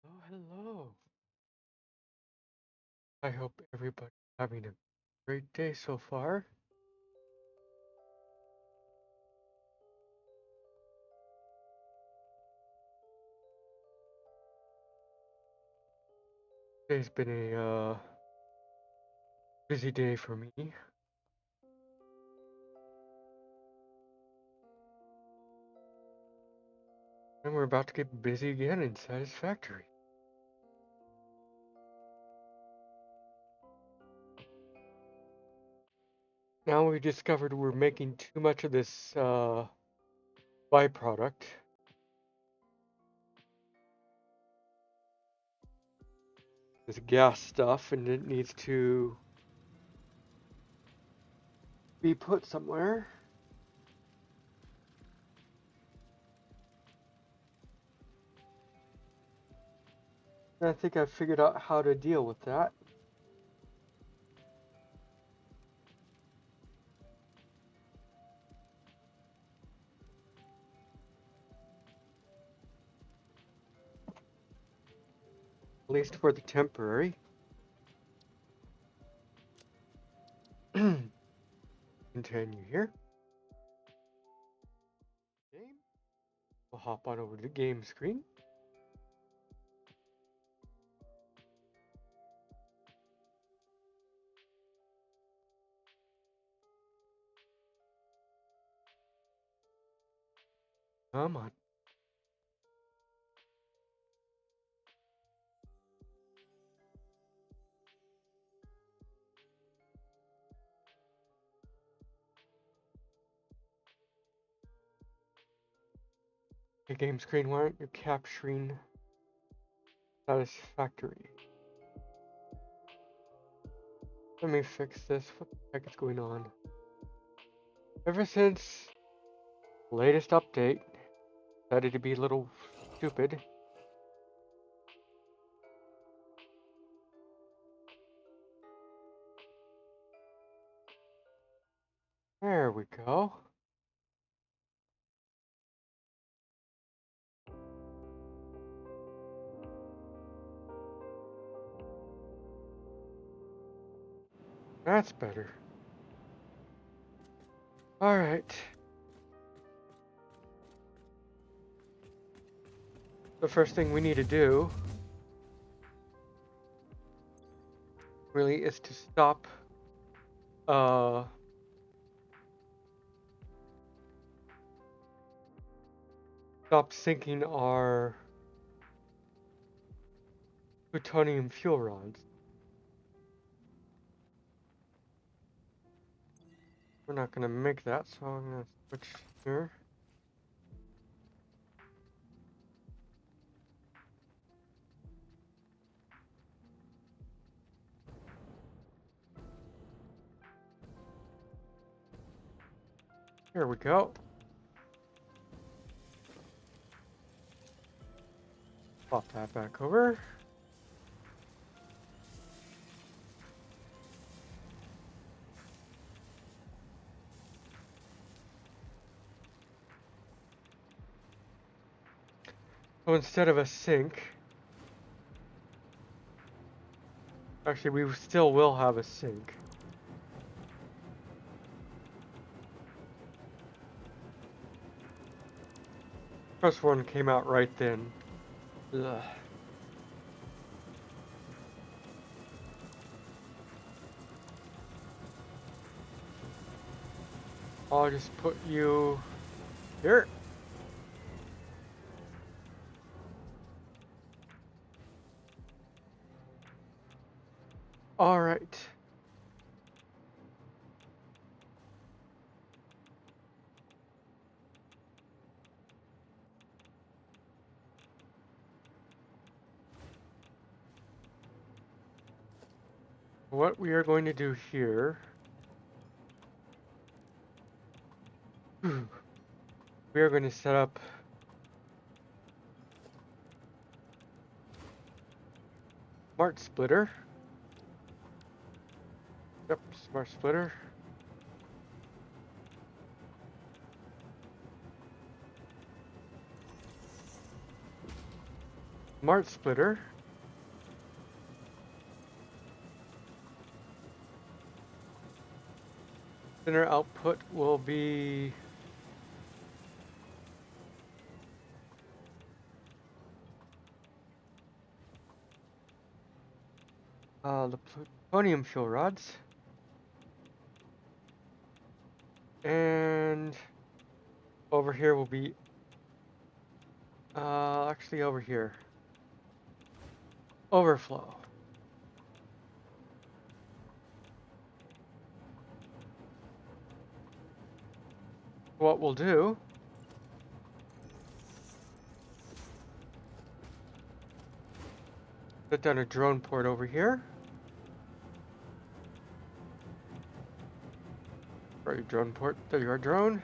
Oh, hello. I hope everybody's having a great day so far. Today's been a busy day for me, and we're about to get busy again in Satisfactory. Now we discovered we're making too much of this byproduct. This gas stuff, and it needs to be put somewhere. And I think I've figured out how to deal with that. least for the temporary. Continue here. Game. We'll hop on over to the game screen. Come on. The game screen, why aren't you capturing satisfactory? Let me fix this. What the heck is going on? Ever since the latest update, decided to be a little stupid. There we go. That's better. Alright. The first thing we need to do really is to stop sinking our plutonium fuel rods. We're not gonna make that, so I'm gonna switch here. Here we go. Pop that back over. So instead of a sink, actually we still will have a sink. First one came out right then. Ugh. I'll just put you here. All right. What we are going to do here, we are going to set up smart splitter. Yep, smart splitter. Smart splitter. Center output will be the plutonium fuel rods. And over here will be actually over here. Overflow. What we'll do set down a drone port over here. Right, drone port. There you are, drone.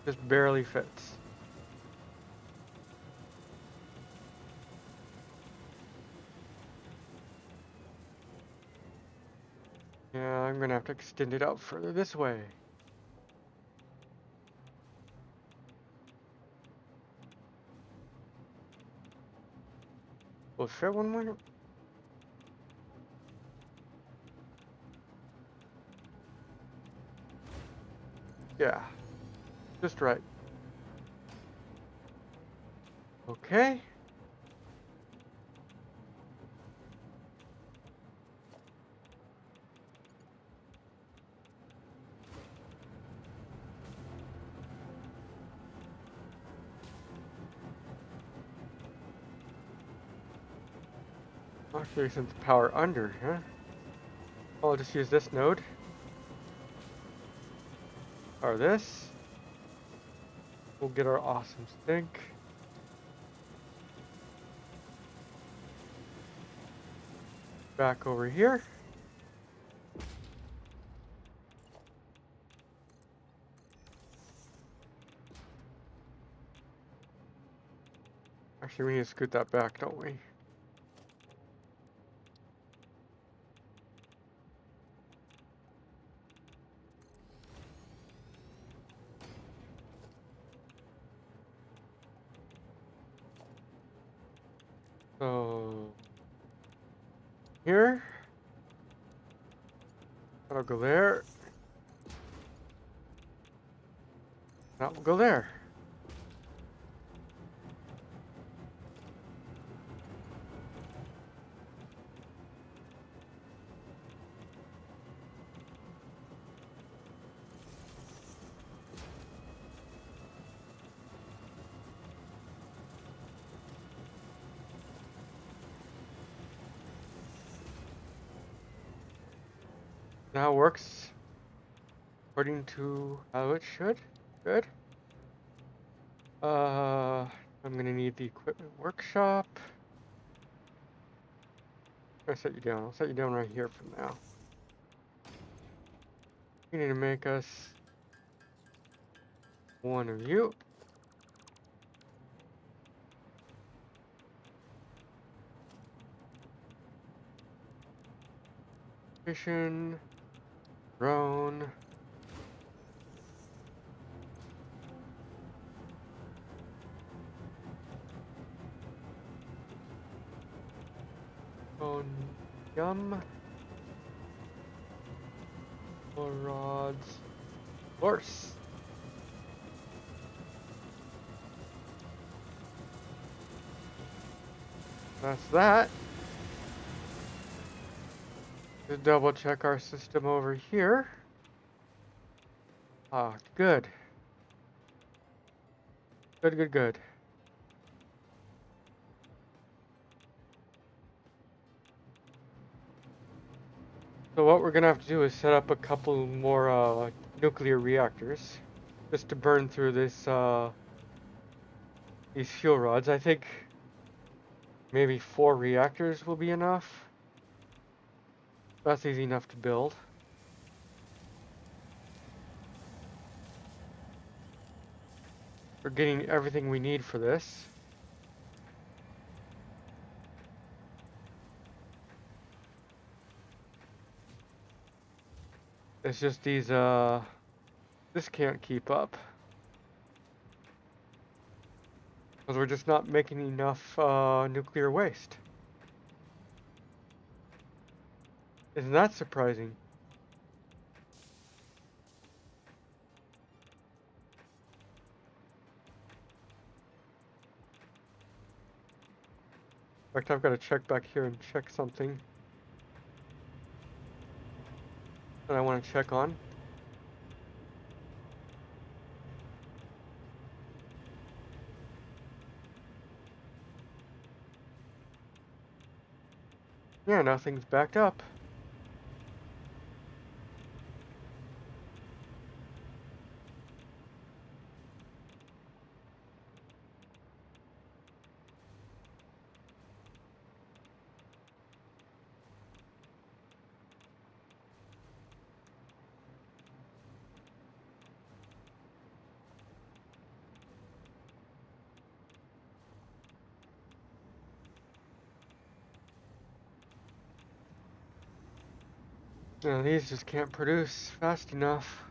Just barely fits. Yeah, I'm gonna have to extend it out further this way. We'll try one more. Yeah, just right. Okay. Actually, since power under, huh? I'll just use this node. Or this. We'll get our awesome stink. Back over here. Actually, we need to scoot that back, don't we? So here. That'll go there. That will go there. Now works according to how it should. Good. I'm gonna need the equipment workshop. I'll set you down. I'll set you down right here for now. We need to make us one of you. Mission, drone. Yum. More rods. Horse. That's that. Just double check our system over here. Ah, good. Good, good, good. So what we're gonna have to do is set up a couple more nuclear reactors just to burn through this these fuel rods. I think maybe 4 reactors will be enough. That's easy enough to build. We're getting everything we need for this. It's just these this can't keep up. Because we're just not making enough nuclear waste. Isn't that surprising? In fact, I've got to check back here and check something that I want to check on. Yeah, nothing's backed up. Yeah, these just can't produce fast enough.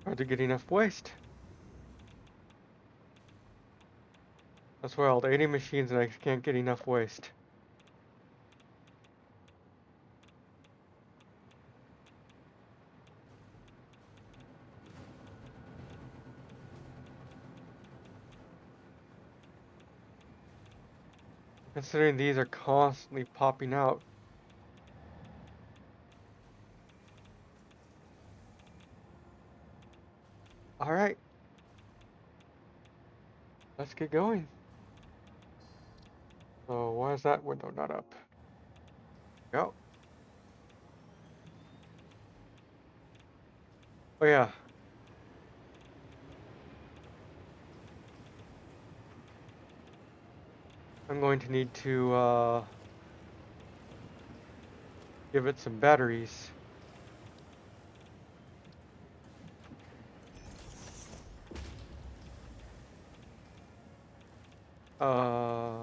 Hard to get enough waste. That's wild. 80 machines and I can't get enough waste. Considering these are constantly popping out. Alright. Let's get going. So why is that window not up? Go. Oh yeah. I'm going to need to give it some batteries. Uh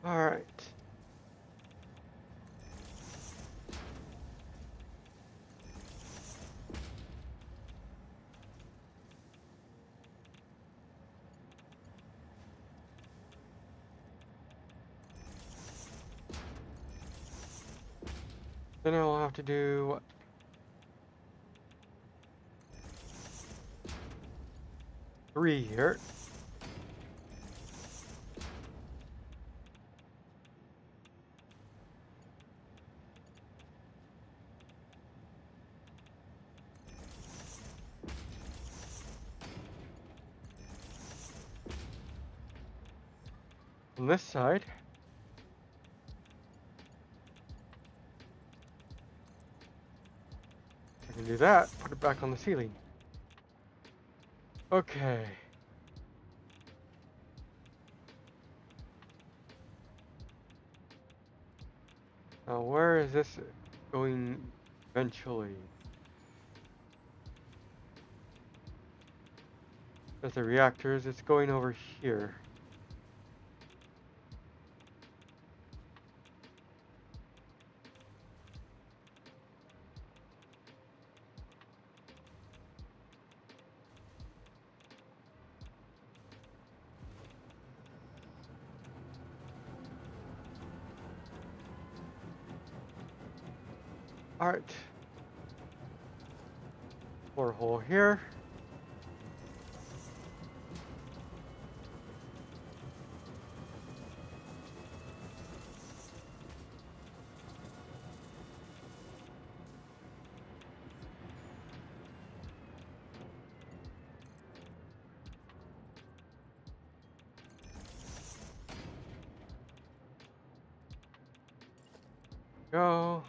Alright. Then I'll have to do what? Three here. On this side. I can do that, put it back on the ceiling. Okay. Now where is this going eventually? There's the reactors, it's going over here. Alright. Borehole here. Go.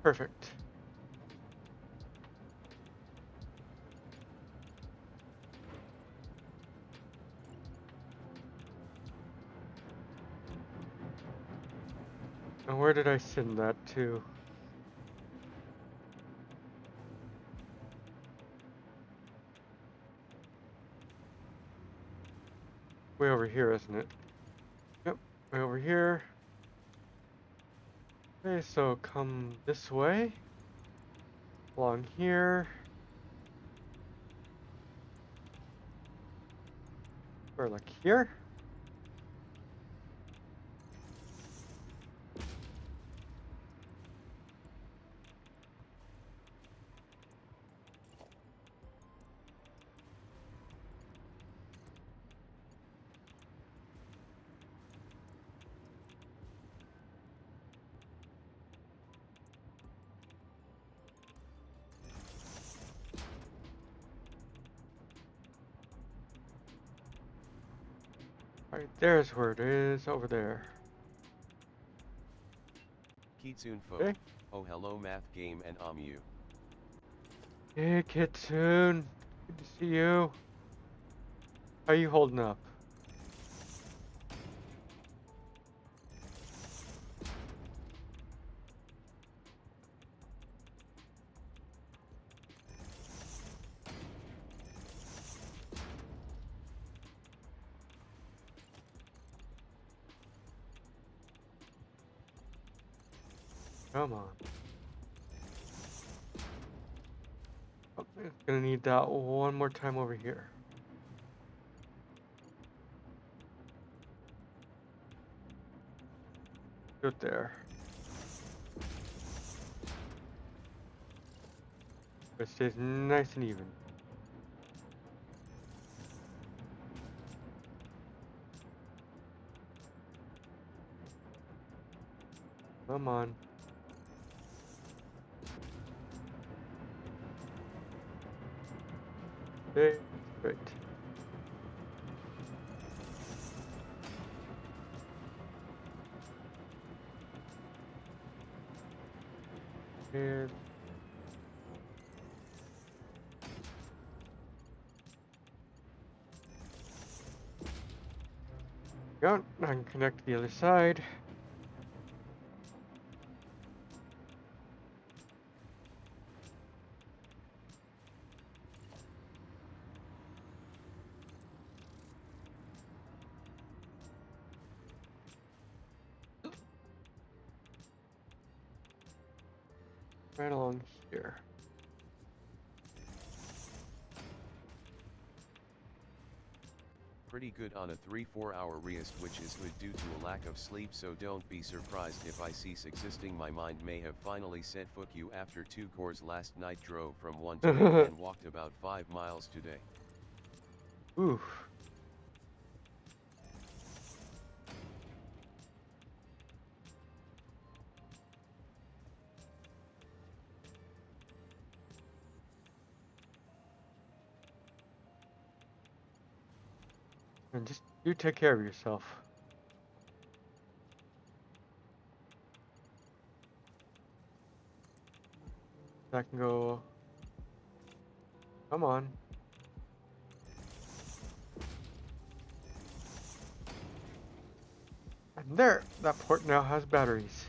Perfect. And where did I send that to? Way over here, isn't it? Yep, way over here. Okay, so come this way. Along here. Or like here. Alright, there's where it is, over there. Kitsune folk. Okay. Oh hello math game and you. Hey Kitsune, good to see you. How you holding up? Come on. Oh, it's gonna need that one more time over here. Good there. It stays nice and even. Come on. Okay, great. And go. I can connect to the other side. Right along here. Pretty good on a 3-4 hour rest, which is good due to a lack of sleep, so don't be surprised if I cease existing. My mind may have finally said fuck you after 2 cores last night. Drove from 1 to 8 and walked about 5 miles today. Oof. And just you take care of yourself. I can go. Come on. And there, that port now has batteries.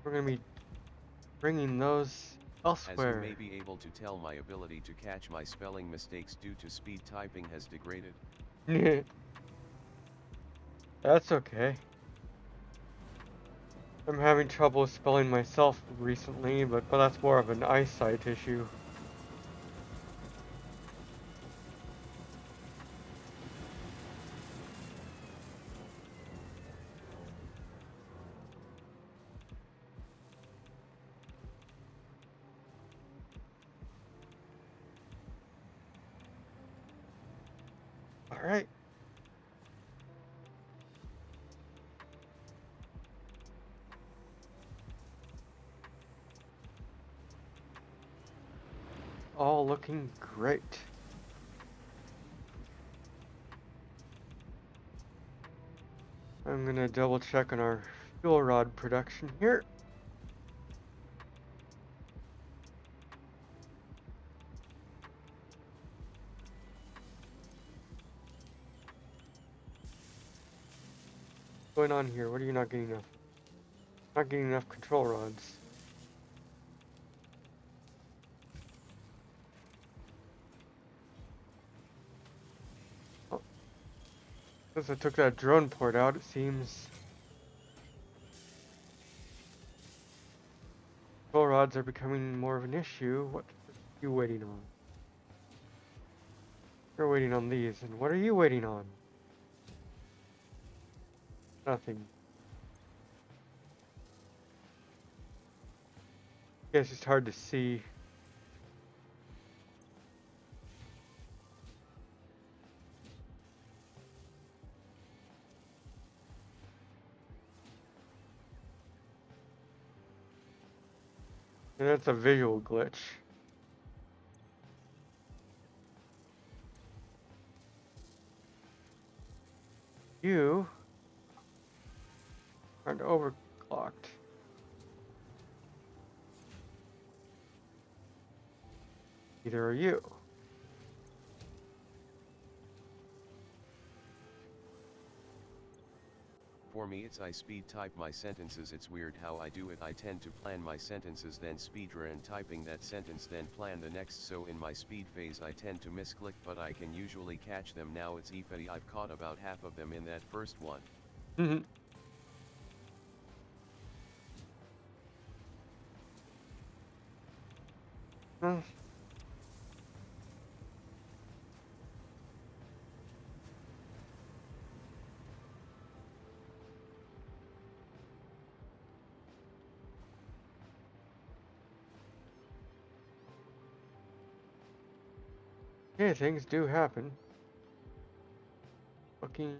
We're gonna be bringing those As you elsewhere. may be able to tell, my ability to catch my spelling mistakes due to speed typing has degraded. That's okay. I'm having trouble spelling myself recently, but that's more of an eyesight issue. Alright. All looking great. I'm gonna double check on our fuel rod production here. What's going on here? What are you not getting enough? Not getting enough control rods. Oh, since I took that drone port out, it seems control rods are becoming more of an issue. What are you waiting on? You're waiting on these, and what are you waiting on? Nothing. Guess it's hard to see. And that's a visual glitch. You aren't overclocked. Neither are you. For me it's I speed type my sentences. It's weird how I do it. I tend to plan my sentences then speed run typing that sentence then plan the next, so in my speed phase I tend to misclick, but I can usually catch them now. It's ifety. I've caught about half of them in that first one. Mm-hmm. Well, yeah, things do happen. Fucking.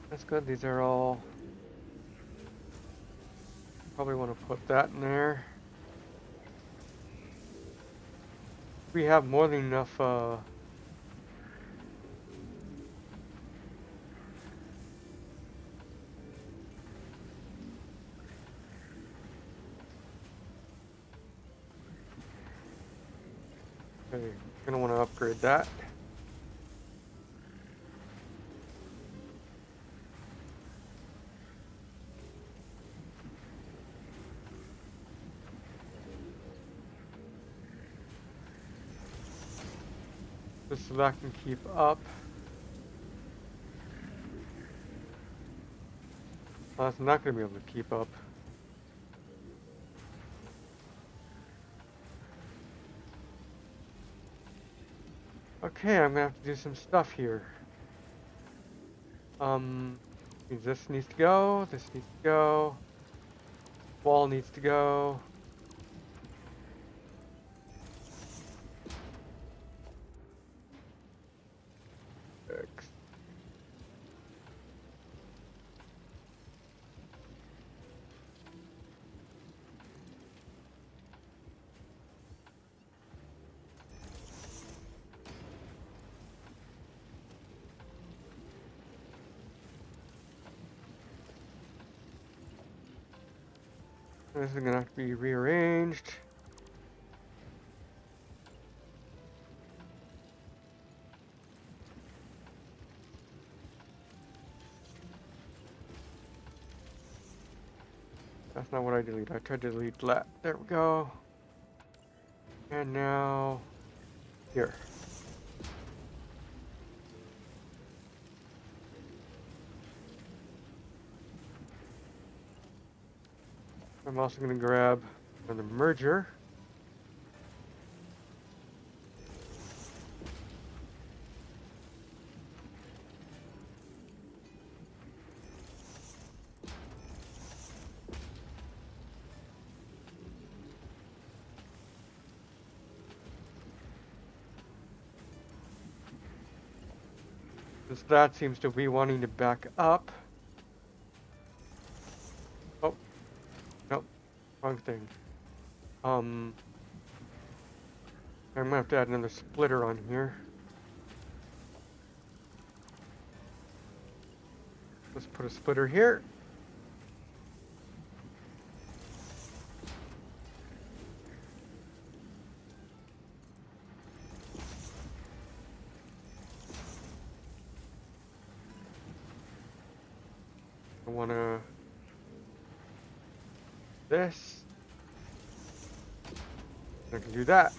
That's good. These are all. Probably want to put that in there. We have more than enough. Okay, gonna want to upgrade that. Just so that can keep up. Well, that's not gonna be able to keep up. Okay, I'm gonna have to do some stuff here. This needs to go. This needs to go. Wall needs to go. X. This is gonna have to be rearranged. That's not what I deleted. I tried to delete that. There we go. And now here. I'm also gonna grab another merger. Since that seems to be wanting to back up. Oh, nope, wrong thing. I'm gonna have to add another splitter on here. Let's put a splitter here. I wanna this. I can do that.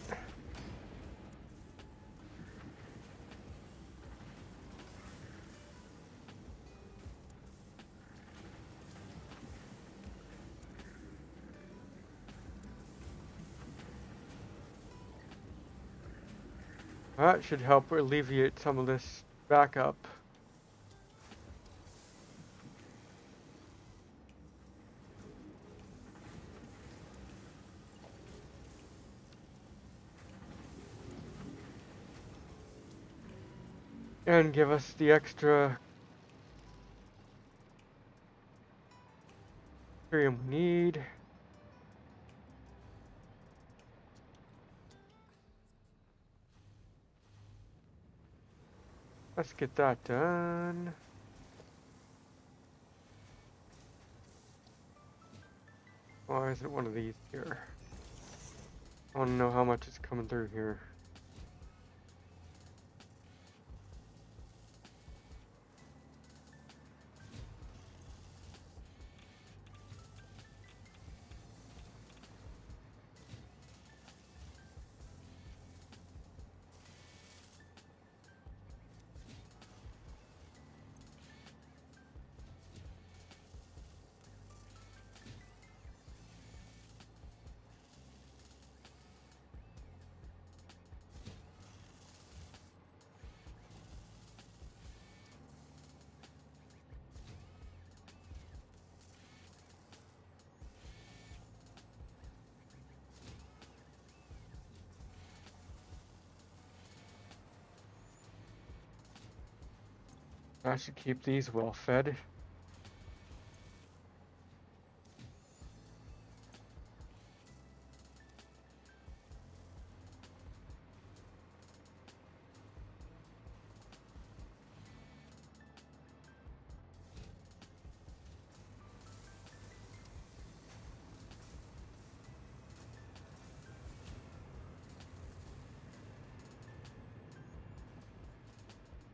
That should help alleviate some of this backup. And give us the extra Ethereum we need. Let's get that done. Why isn't one of these here? I want to know how much is coming through here. I should keep these well fed.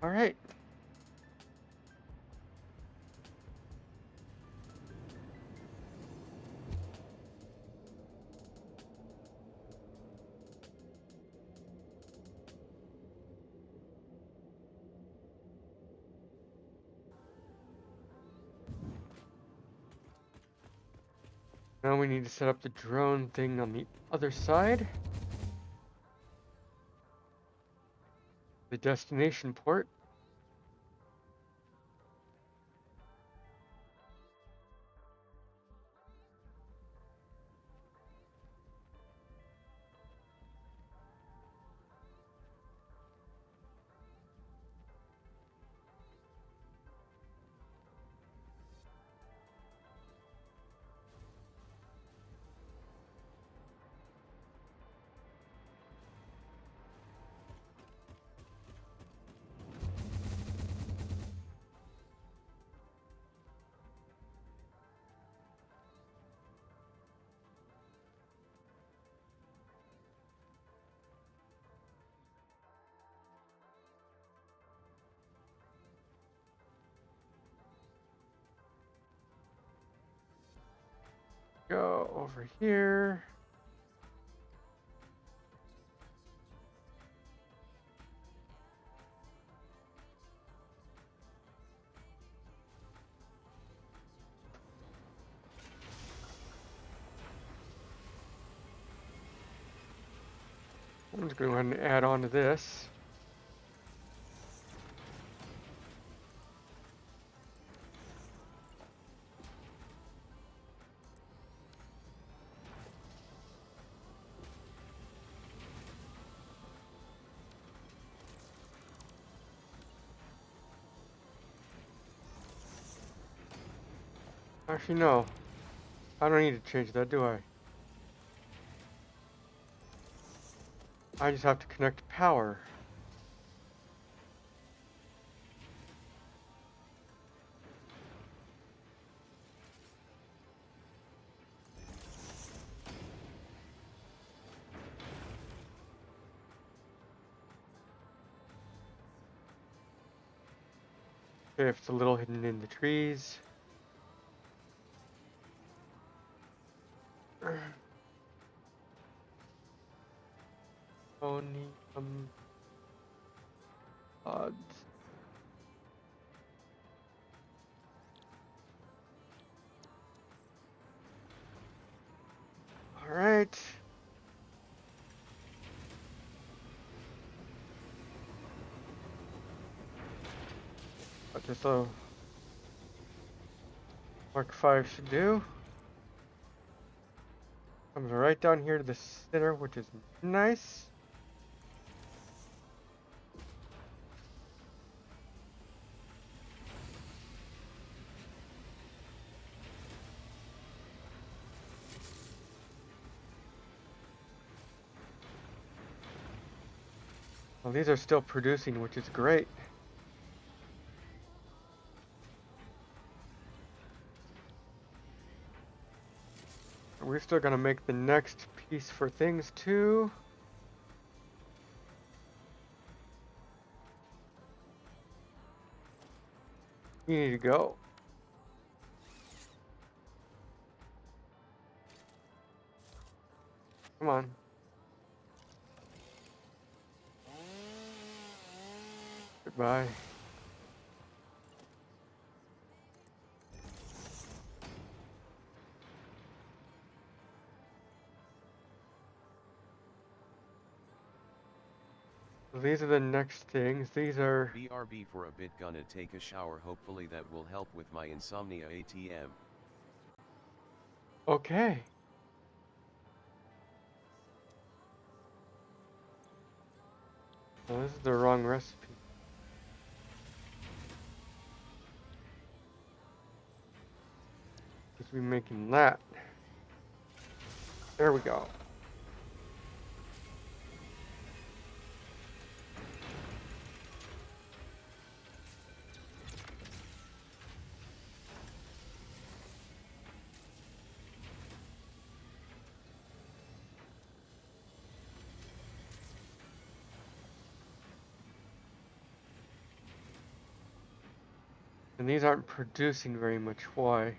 All right. Now we need to set up the drone thing on the other side. The destination port. Go over here. I'm just going to go ahead and add on to this. Actually, no. I don't need to change that, do I? I just have to connect power. Okay, if it's a little hidden in the trees. Onium odds. All right. What this little Mark 5 should do. Comes right down here to the center, which is nice. Well, these are still producing, which is great. We're still gonna make the next piece for things too. You need to go. Come on. Goodbye. So these are the next things. These are BRB for a bit, gonna take a shower, hopefully that will help with my insomnia ATM. okay. Well, this is the wrong recipe. Supposed to be making that. There we go. And these aren't producing very much. Why?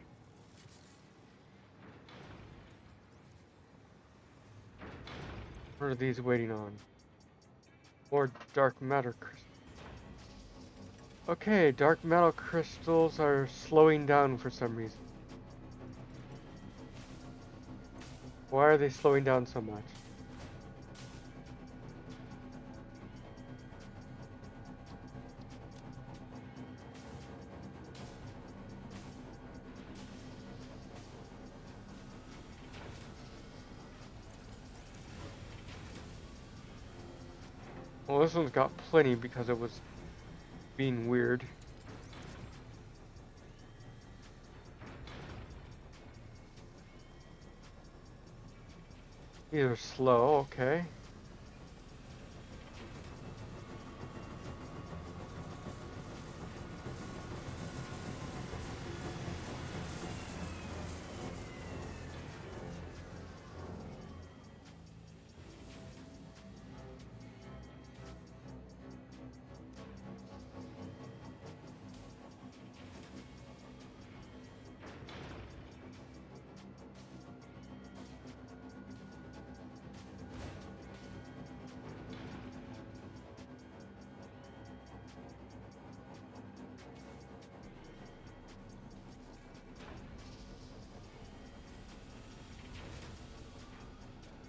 What are these waiting on? More dark matter crystals. Okay, dark metal crystals are slowing down for some reason. Why are they slowing down so much? Well, this one's got plenty because it was being weird. These are slow, okay.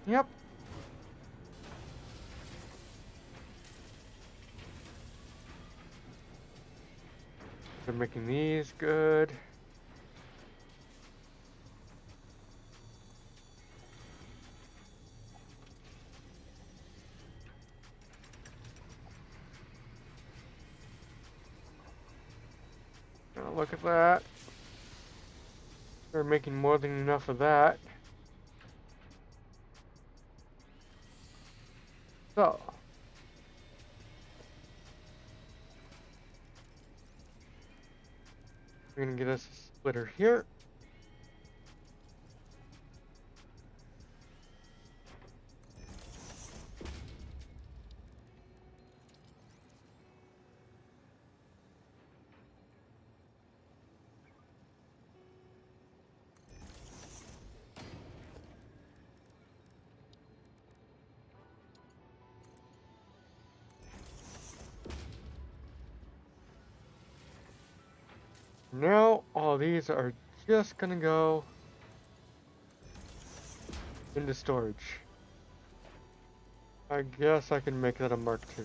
Yep. They're making these good. Now look at that. They're making more than enough of that. So, we're gonna get us a splitter here. Now all these are just gonna go into storage. I guess I can make that a Mark II.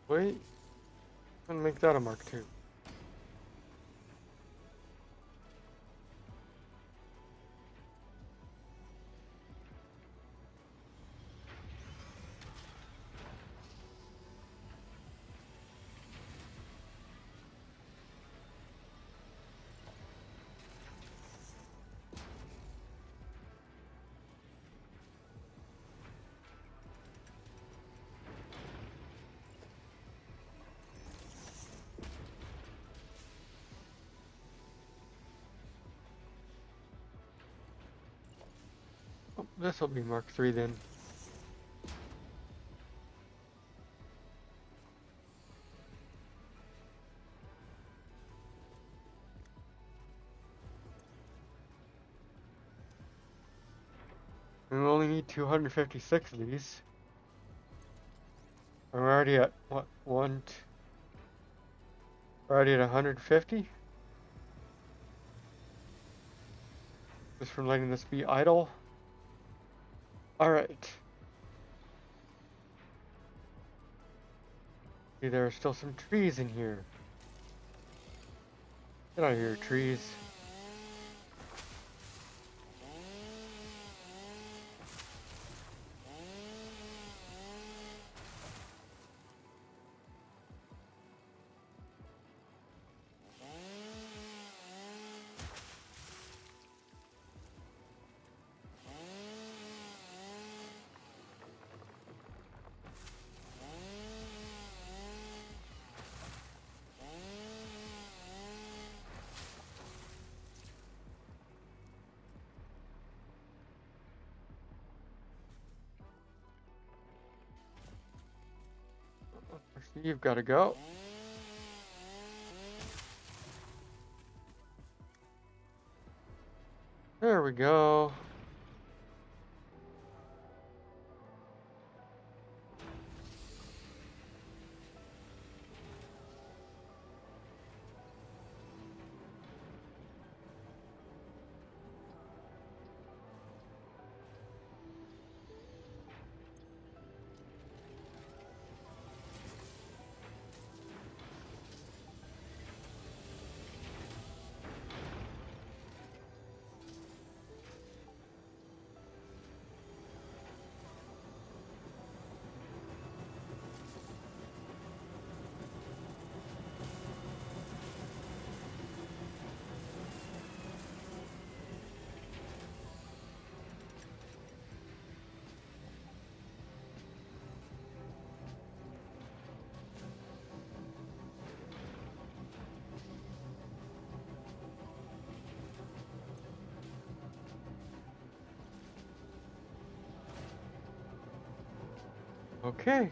Wait, and make that a Mark II. Oh, this will be Mark III then. And we only need 256 of these. We're already at what, we're already at 150? Just from letting this be idle. Alright. See, there are still some trees in here. Get out of here, trees. You've got to go. There we go. Okay.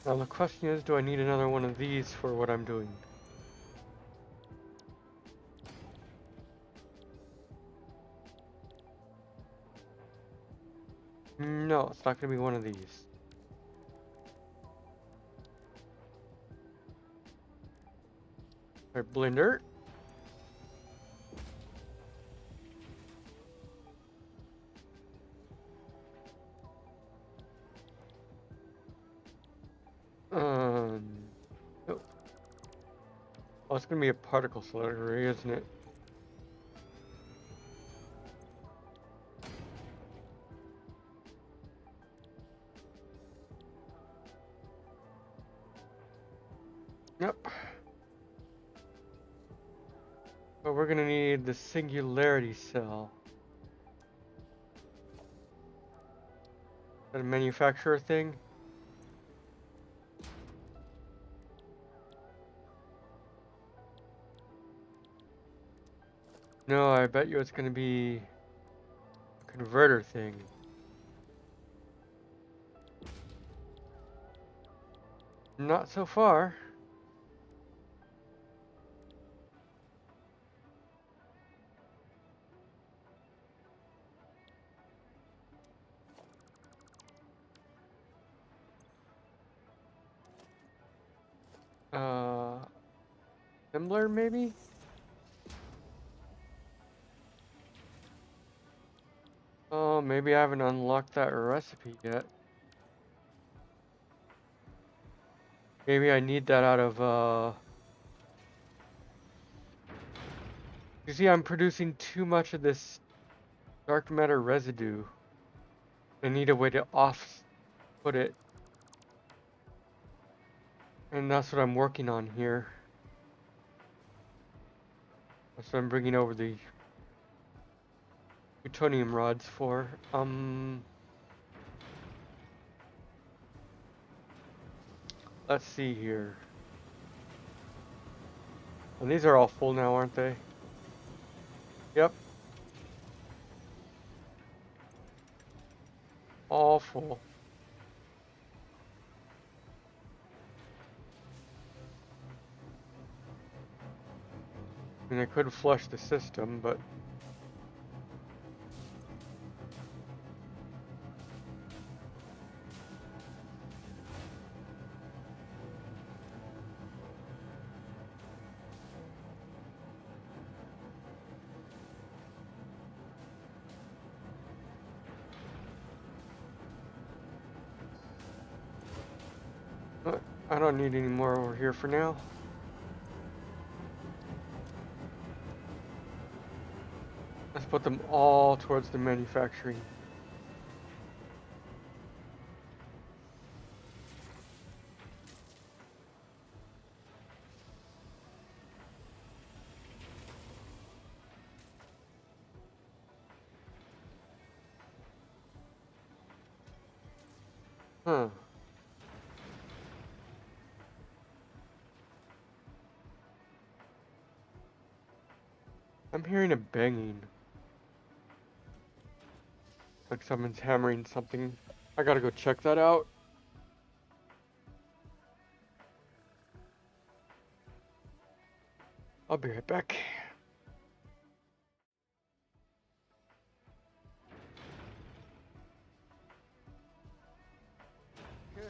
Now the question is, do I need another one of these for what I'm doing? No, it's not going to be one of these. Alright, blender. Oh. Oh, it's going to be a particle slurry, isn't it? Yep. But we're going to need the singularity cell. Is that a manufacturer thing? No, I bet you it's gonna be a converter thing. Not so far. Uh, Similar maybe? Oh, maybe I haven't unlocked that recipe yet. Maybe I need that out of, you see, I'm producing too much of this dark matter residue. I need a way to off put it. And that's what I'm working on here. That's what I'm bringing over the plutonium rods for. Let's see here. And these are all full now, aren't they? Yep. All full. I mean, I could flush the system, but I don't need any more over here for now. Let's put them all towards the manufacturing. Huh. I'm hearing a banging. Like someone's hammering something. I gotta go check that out. I'll be right back. Okay.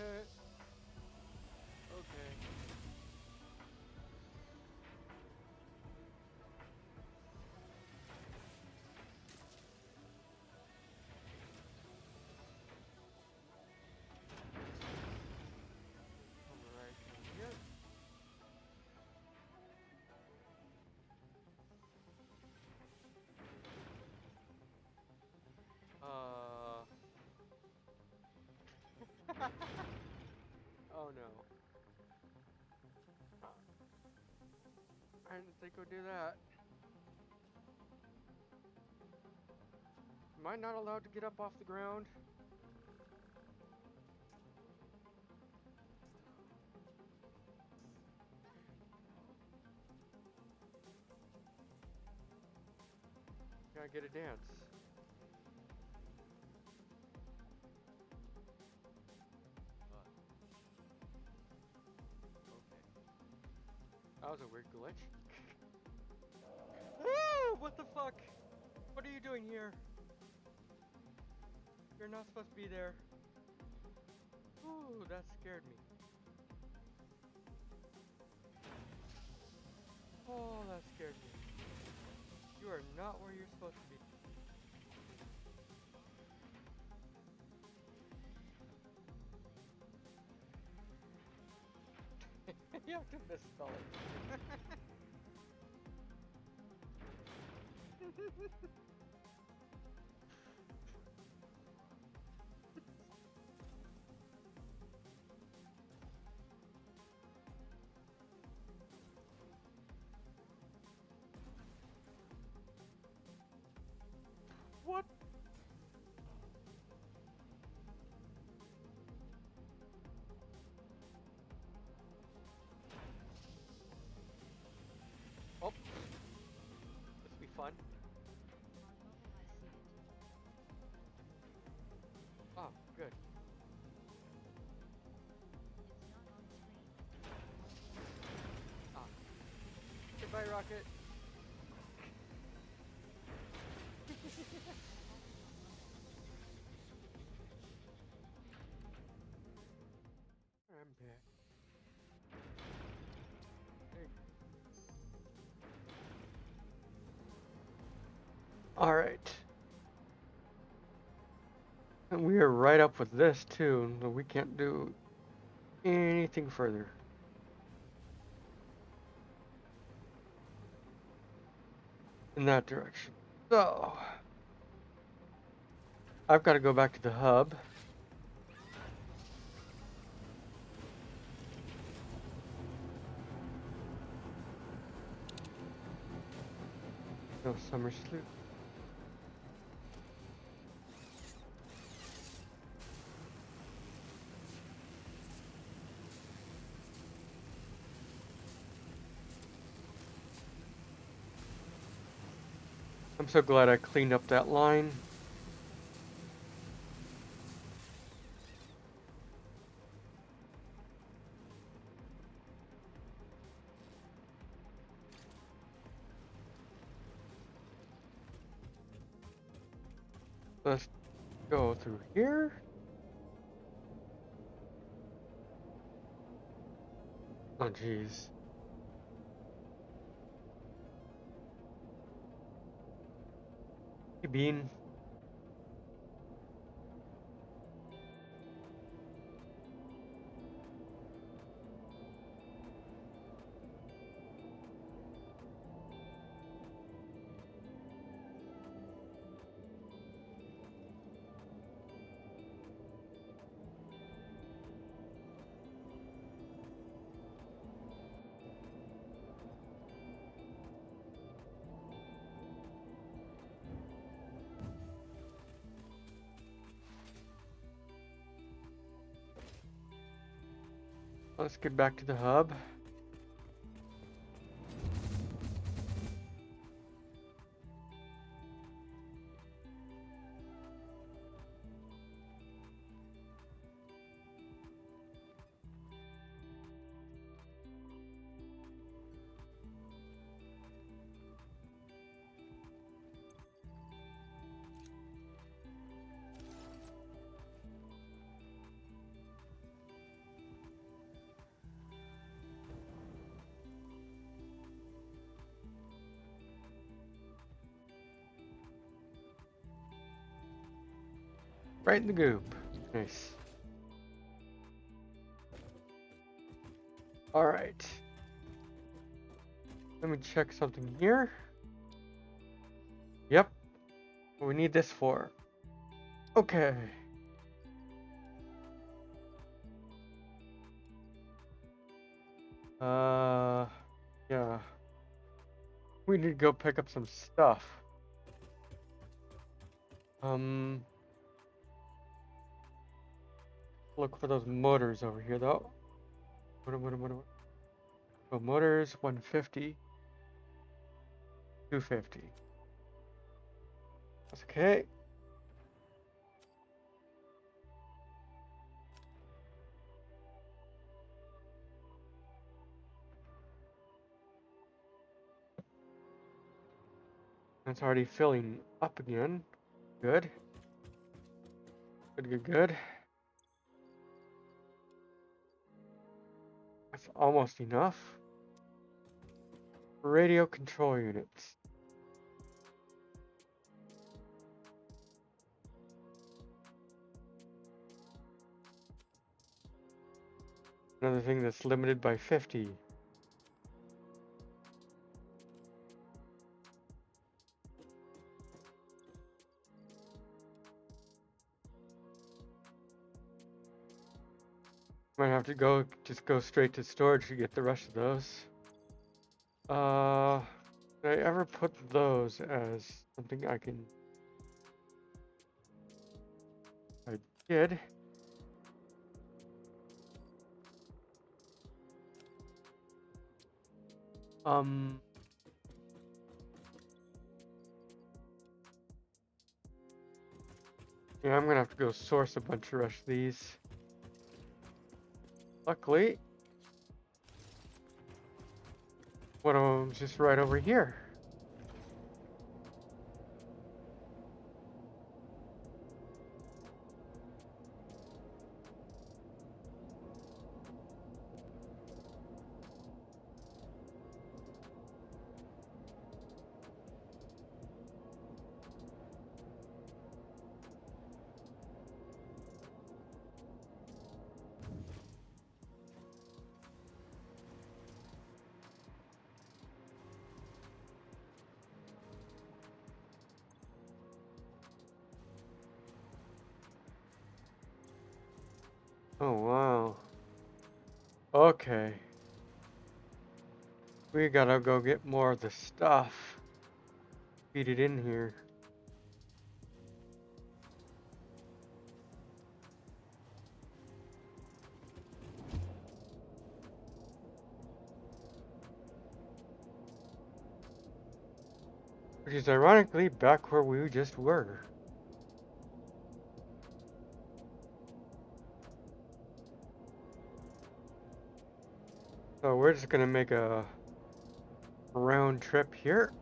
Alright. Yep. Oh no. I didn't think we'd do that. Am I not allowed to get up off the ground? Can I get a dance? Okay. That was a weird glitch. Woo! What the fuck? What are you doing here? You're not supposed to be there. Ooh, that scared me. Oh, that scared me. You are not where you're supposed to be. You have to misspell it. What? Oh. This will be fun. on. Oh, good. Ah. Goodbye, rocket. I'm back. Hey. All right. And we are right up with this too, so we can't do anything further in that direction. So, I've got to go back to the hub. No summer sleep. I'm so glad I cleaned up that line. Let's go through here. Oh, jeez. Hey, Bean. Let's get back to the hub. Right in the goop. Nice. All right. Let me check something here. Yep. What we need this for. Okay. Yeah. We need to go pick up some stuff. Look for those motors over here, though. What? Oh, motors, 150. 250. That's okay. It's already filling up again. Good. Good. That's almost enough. Radio control units. Another thing that's limited by 50. Might have to just go straight to storage to get the rest of those. Did I ever put those as something I can... I did. Yeah, I'm gonna have to go source a bunch of the rest of these. Luckily, one of them's just right over here. Oh, wow. Okay. We gotta go get more of the stuff. Feed it in here. Which is ironically back where we just were. So we're just gonna make a round trip here.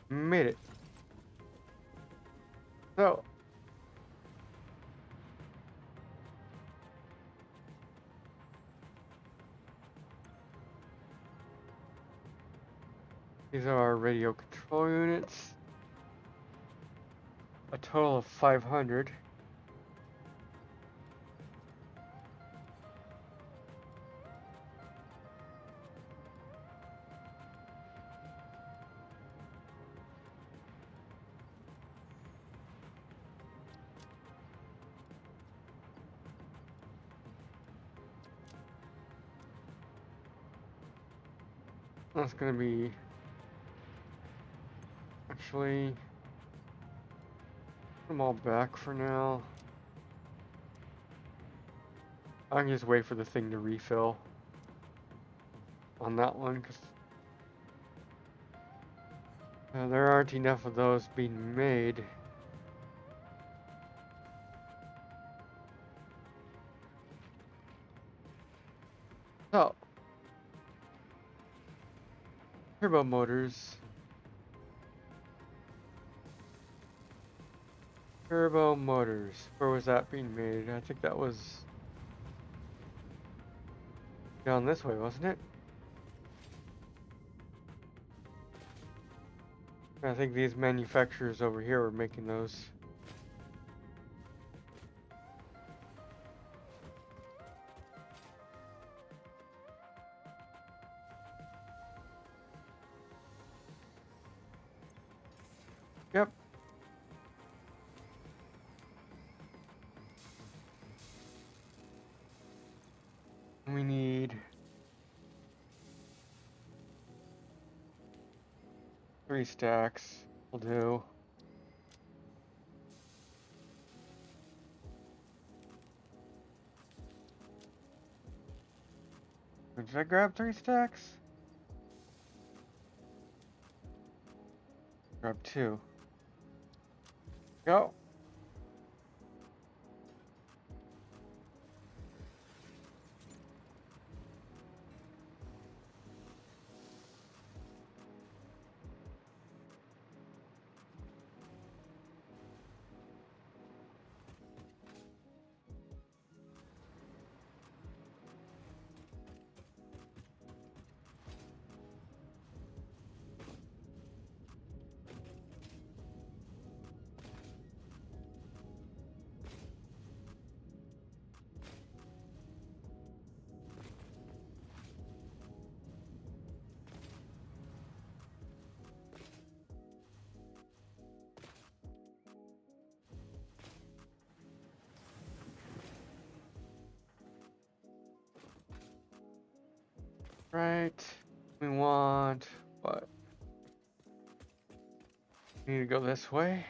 Made it. So these are our radio control units. A total of 500. That's gonna be actually put them all back for now. I can just wait for the thing to refill on that one because there aren't enough of those being made. So turbo motors. Turbo motors. Where was that being made? I think that was down this way, wasn't it? I think these manufacturers over here were making those. Yep. We need 3 stacks. Will do. Did I grab 3 stacks? Grab 2. Go. Right. We want what? We need to go this way.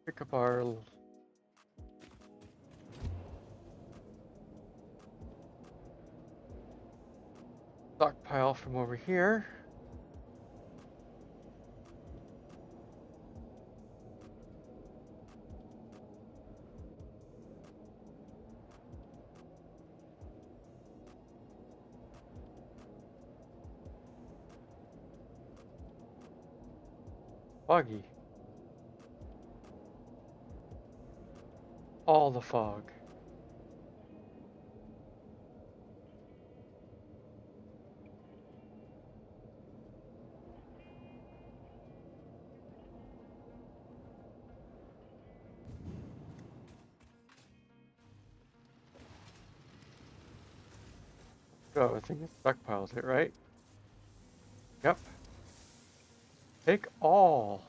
Pick up our stockpile from over here. Foggy. All the fog. Oh, I think it stockpiles it, right? Yep. Take all.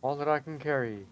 All that I can carry.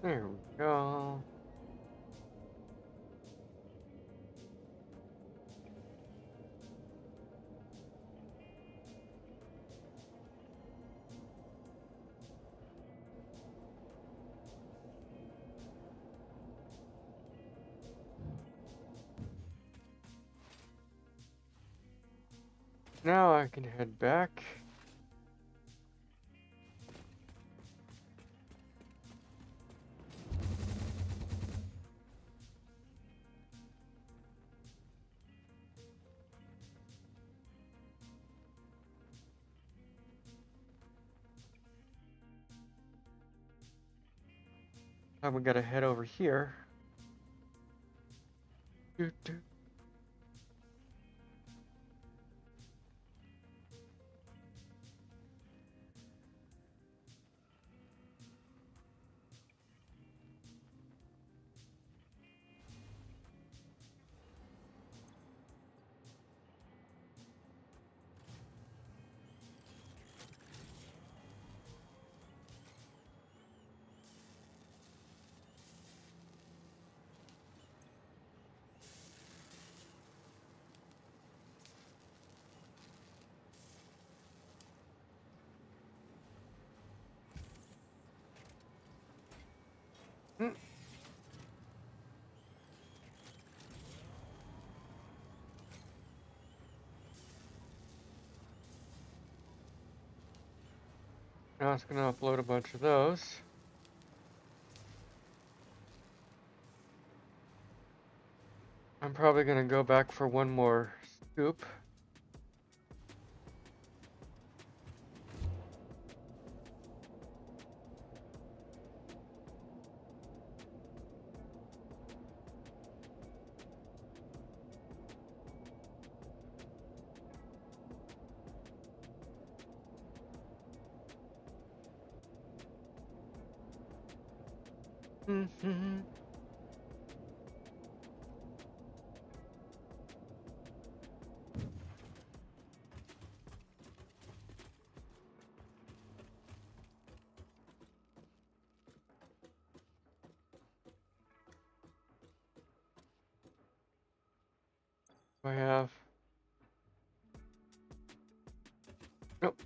There we go. Now I can head back. Now we gotta head over here. Doo -doo. Mm. Now it's gonna upload a bunch of those. I'm probably gonna go back for one more scoop. Mm-hmm. I have. Nope.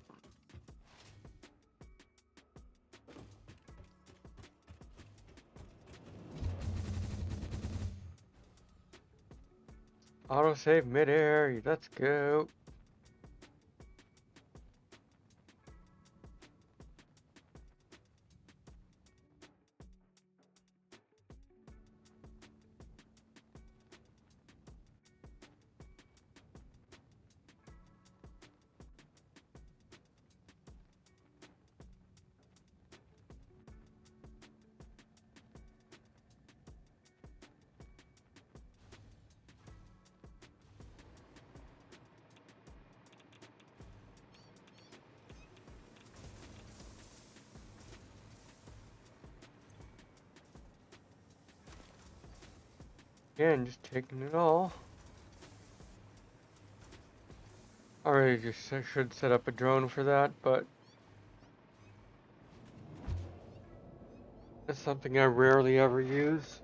Autosave midair. Let's go. Again, just taking it all. Already just should set up a drone for that, but it's something I rarely ever use.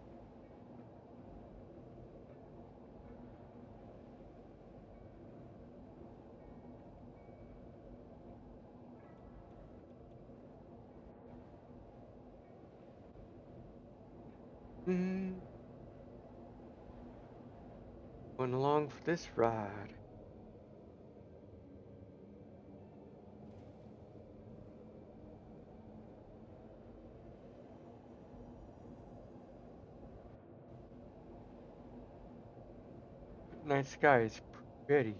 Going along for this ride. Night sky is pretty.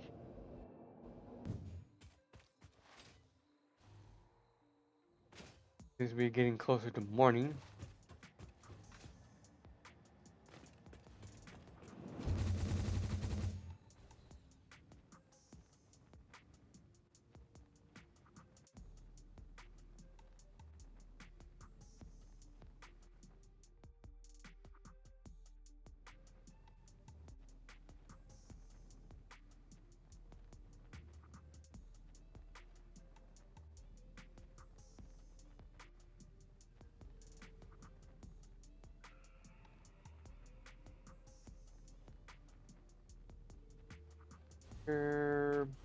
Seems to be getting closer to morning.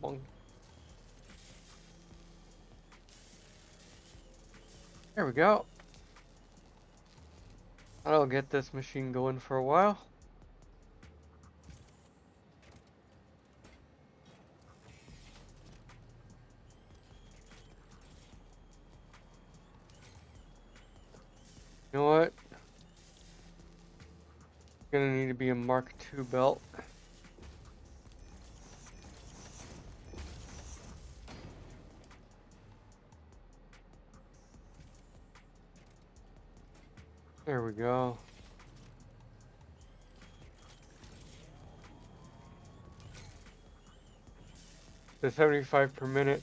Bonk. There we go. I'll get this machine going for a while. You know what? Gonna need to be a Mark II belt. There we go. The 75 per minute.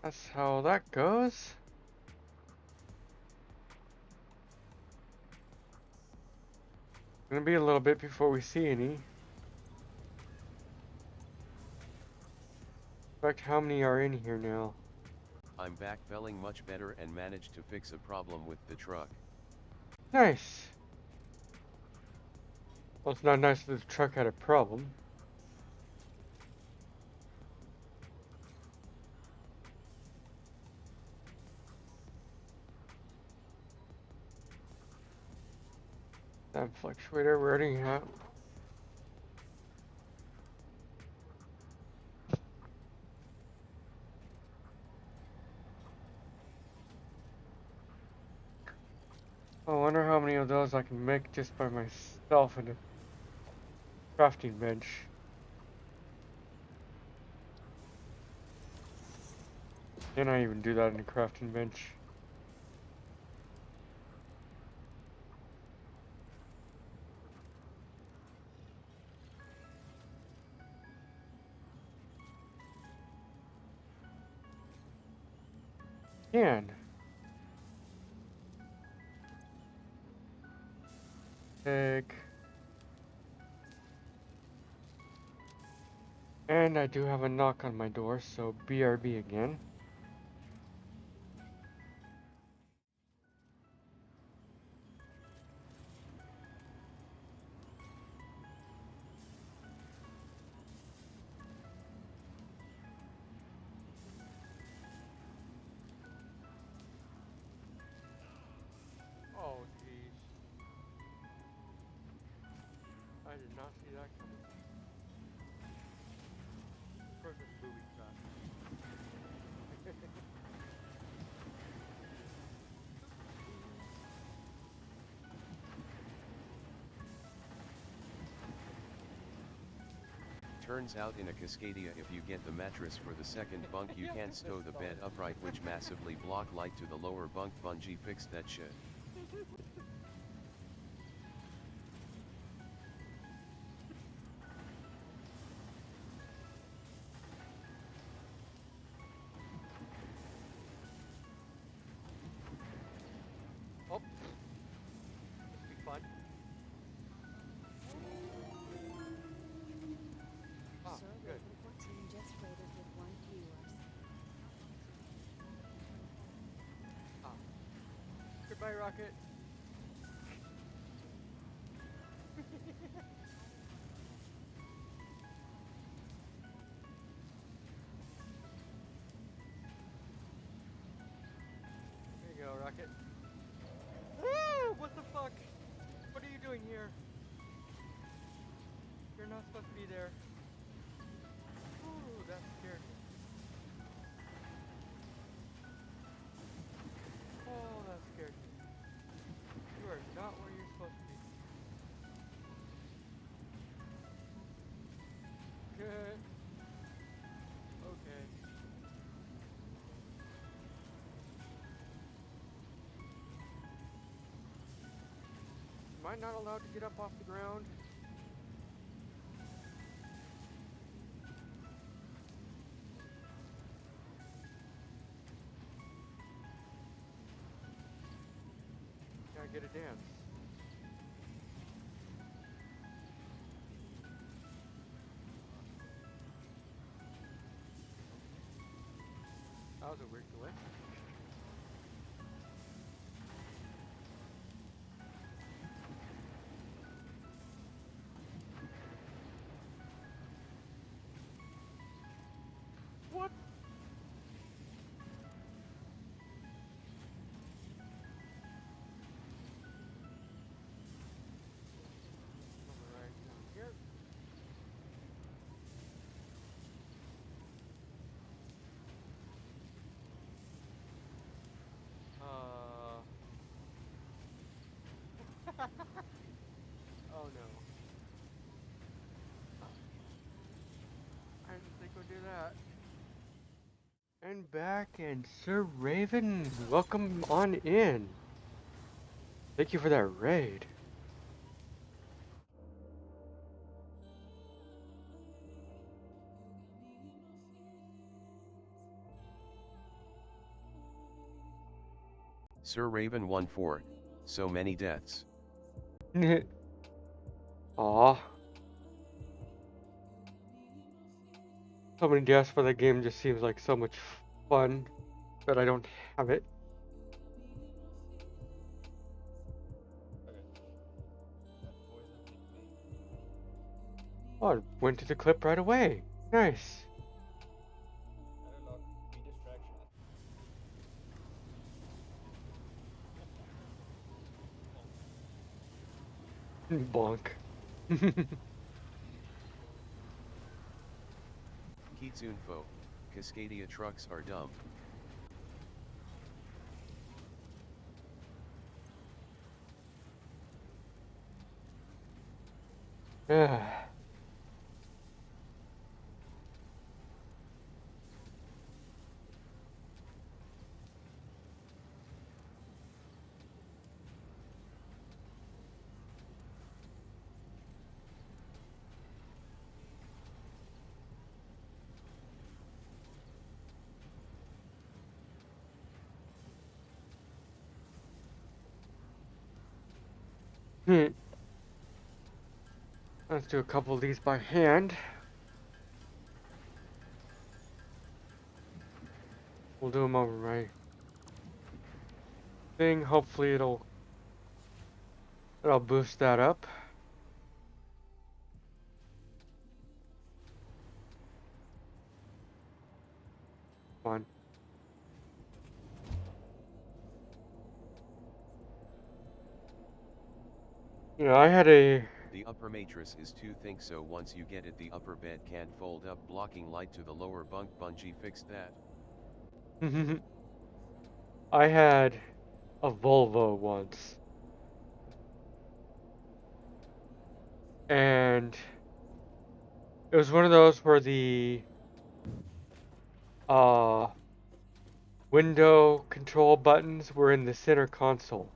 That's how that goes. Gonna be a little bit before we see any. In fact, how many are in here now? I'm back feeling much better and managed to fix a problem with the truck. Nice. Well, it's not nice that the truck had a problem. That fluctuator we already have. I wonder how many of those I can make just by myself in a crafting bench. Can I even do that in a crafting bench? Can. Take. And I do have a knock on my door, so BRB again. Oh, jeez. I did not see that coming. Of course it's moving fast. Turns out in a Cascadia if you get the mattress for the second bunk you can't stow the bed upright which massively block light to the lower bunk. Bungie fixed that shit. Bye, Rocket. There you go, Rocket. Ah, what the fuck? What are you doing here? You're not supposed to be there. Ooh, that scared me. Oh, that scared me. You are not where you're supposed to be. Good. Okay. Am I not allowed to get up off the ground? Can I get a dance? That was a weird delay. What? Alright, down here. Oh no. I didn't think we'd do that. And back, and Sir Raven, welcome on in. Thank you for that raid. Sir Raven 1-4, so many deaths. Aw. So many deaths for that game just seems like so much fun, but I don't have it. Oh, it went to the clip right away. Nice. Bonk. Kitsunfo, Cascadia trucks are dumb. Yeah. Let's do a couple of these by hand. We'll do them over my thing. Hopefully it'll boost that up. Come on. I had a... The upper mattress is too thick, so once you get it the upper bed can't fold up, blocking light to the lower bunk. Bungie fixed that. I had a Volvo once. And it was one of those where the window control buttons were in the center console.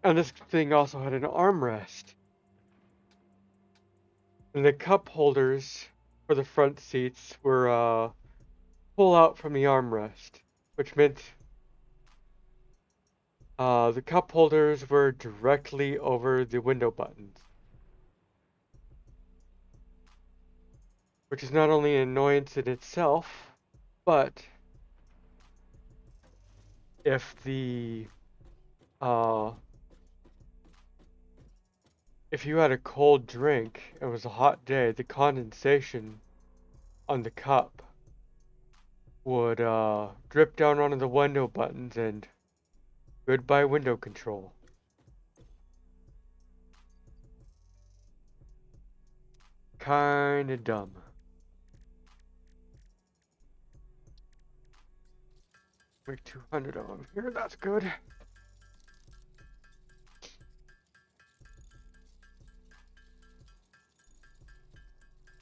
And this thing also had an armrest. And the cup holders for the front seats were pull out from the armrest, which meant the cup holders were directly over the window buttons. which is not only an annoyance in itself, but if the uh, if you had a cold drink and it was a hot day, the condensation on the cup would drip down onto the window buttons and goodbye window control. Kinda dumb. Make 200 of them here, that's good.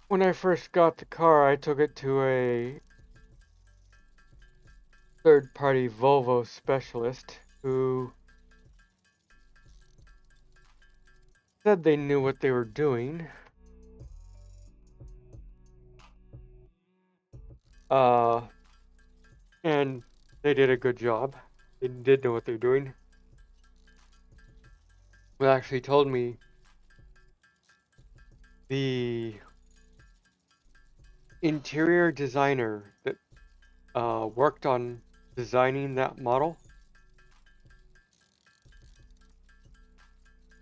When I first got the car, I took it to a third-party Volvo specialist who said they knew what they were doing. Uh, and they did a good job. They did know what they were doing. They actually told me the interior designer that worked on designing that model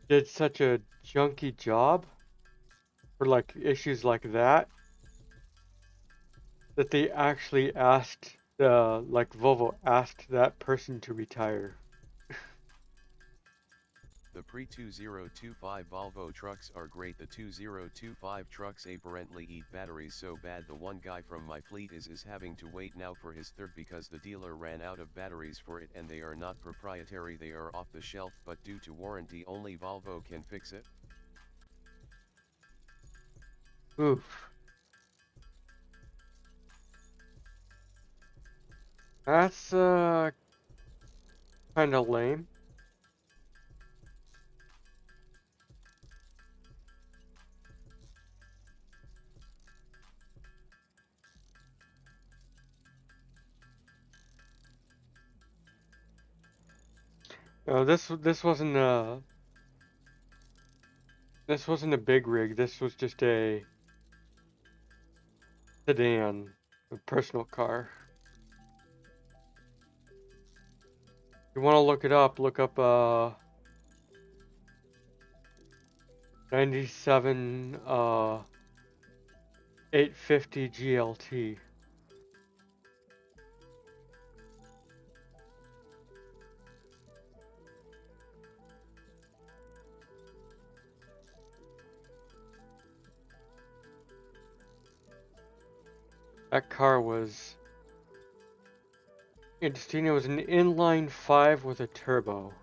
did such a junky job for like issues like that that they actually asked like Volvo asked that person to retire. The pre-2025 Volvo trucks are great. The 2025 trucks apparently eat batteries so bad the one guy from my fleet is having to wait now for his third because the dealer ran out of batteries for it, and they are not proprietary, they are off the shelf, but due to warranty only Volvo can fix it. Oof. That's kind of lame. No, this wasn't a big rig. This was just a sedan, a personal car. If you want to look it up, look up 97 850 GLT. That car was interesting. It was an inline 5 with a turbo.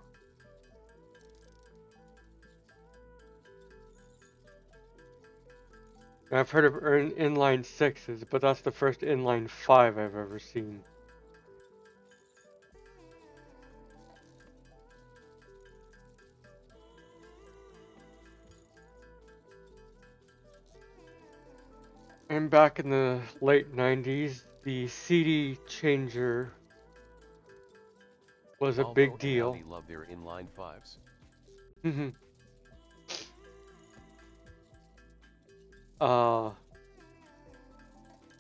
I've heard of inline 6s, but that's the first inline 5 I've ever seen. And back in the late 90s, the CD changer was a Volvo big and deal. Audi love their inline 5s.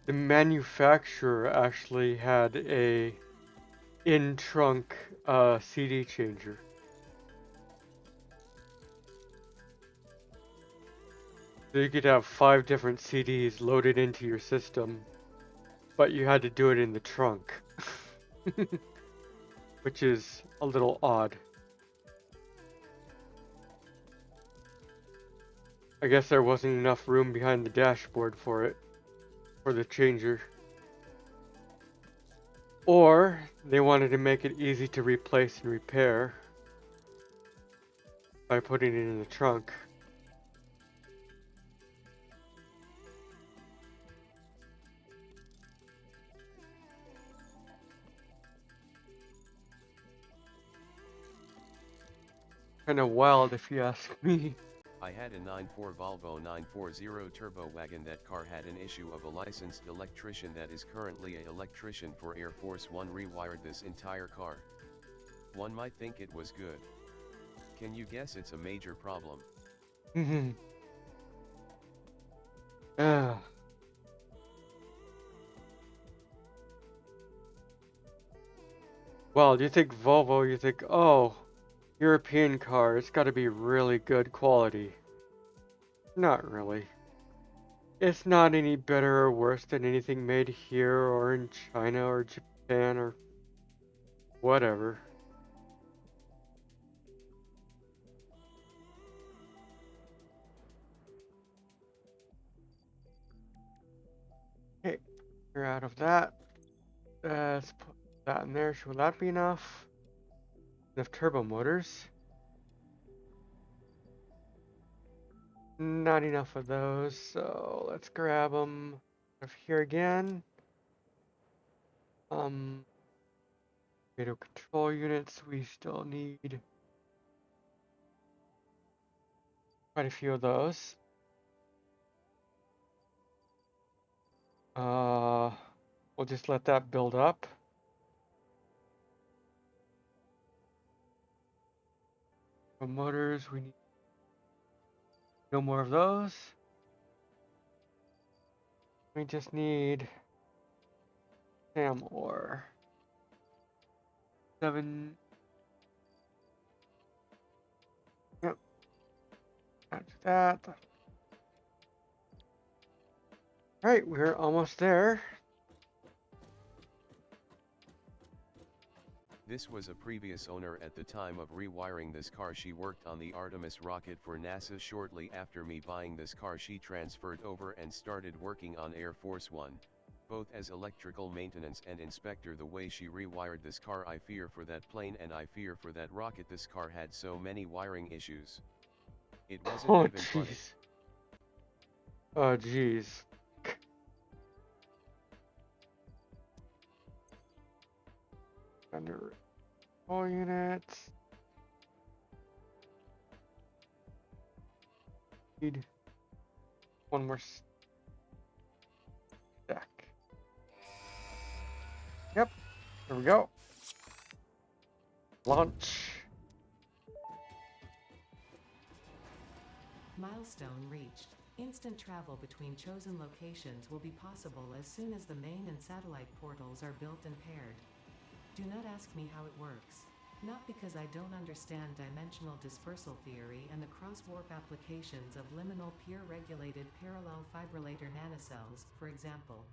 The manufacturer actually had a in-trunk CD changer. So you could have 5 different CDs loaded into your system, but you had to do it in the trunk. Which is a little odd. I guess there wasn't enough room behind the dashboard for it, for the changer. Or they wanted to make it easy to replace and repair by putting it in the trunk. Kinda wild if you ask me. I had a 94 Volvo 940 turbo wagon. That car had an issue of a licensed electrician that is currently an electrician for Air Force One rewired this entire car. One might think it was good. Can you guess it's a major problem? Ah, Well, you think Volvo, you think, oh, European car, it's got to be really good quality. Not really. It's not any better or worse than anything made here or in China or Japan or whatever. Okay, we're out of that. Let's put that in there. Should that be enough? Enough turbo motors? Not enough of those, so let's grab them here again. Tornado control units, we still need quite a few of those. We'll just let that build up. For motors, we need no more of those. We just need SAM ore. 7. Yep. After that. Alright, we're almost there. This was a previous owner at the time of rewiring this car. She worked on the Artemis rocket for NASA. Shortly after me buying this car, she transferred over and started working on Air Force One, both as electrical maintenance and inspector. The way she rewired this car, I fear for that plane and I fear for that rocket. This car had so many wiring issues. It wasn't Oh, even funny. jeez. Oh, jeez. Under all units. Need one more stack. Yep. There we go. Launch. Milestone reached. Instant travel between chosen locations will be possible as soon as the main and satellite portals are built and paired. Do not ask me how it works. Not because I don't understand dimensional dispersal theory and the cross-warp applications of liminal peer-regulated parallel fibrillator nanocells, for example.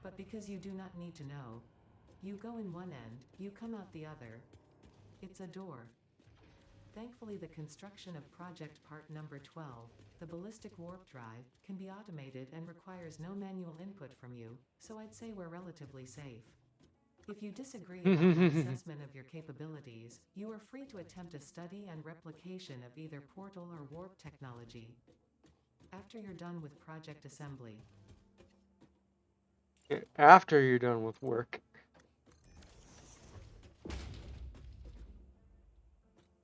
But because you do not need to know. You go in one end, you come out the other. It's a door. Thankfully, the construction of project part number 12, the ballistic warp drive, can be automated and requires no manual input from you, so I'd say we're relatively safe. If you disagree about my assessment of your capabilities, you are free to attempt a study and replication of either portal or warp technology. After you're done with project assembly. After you're done with work.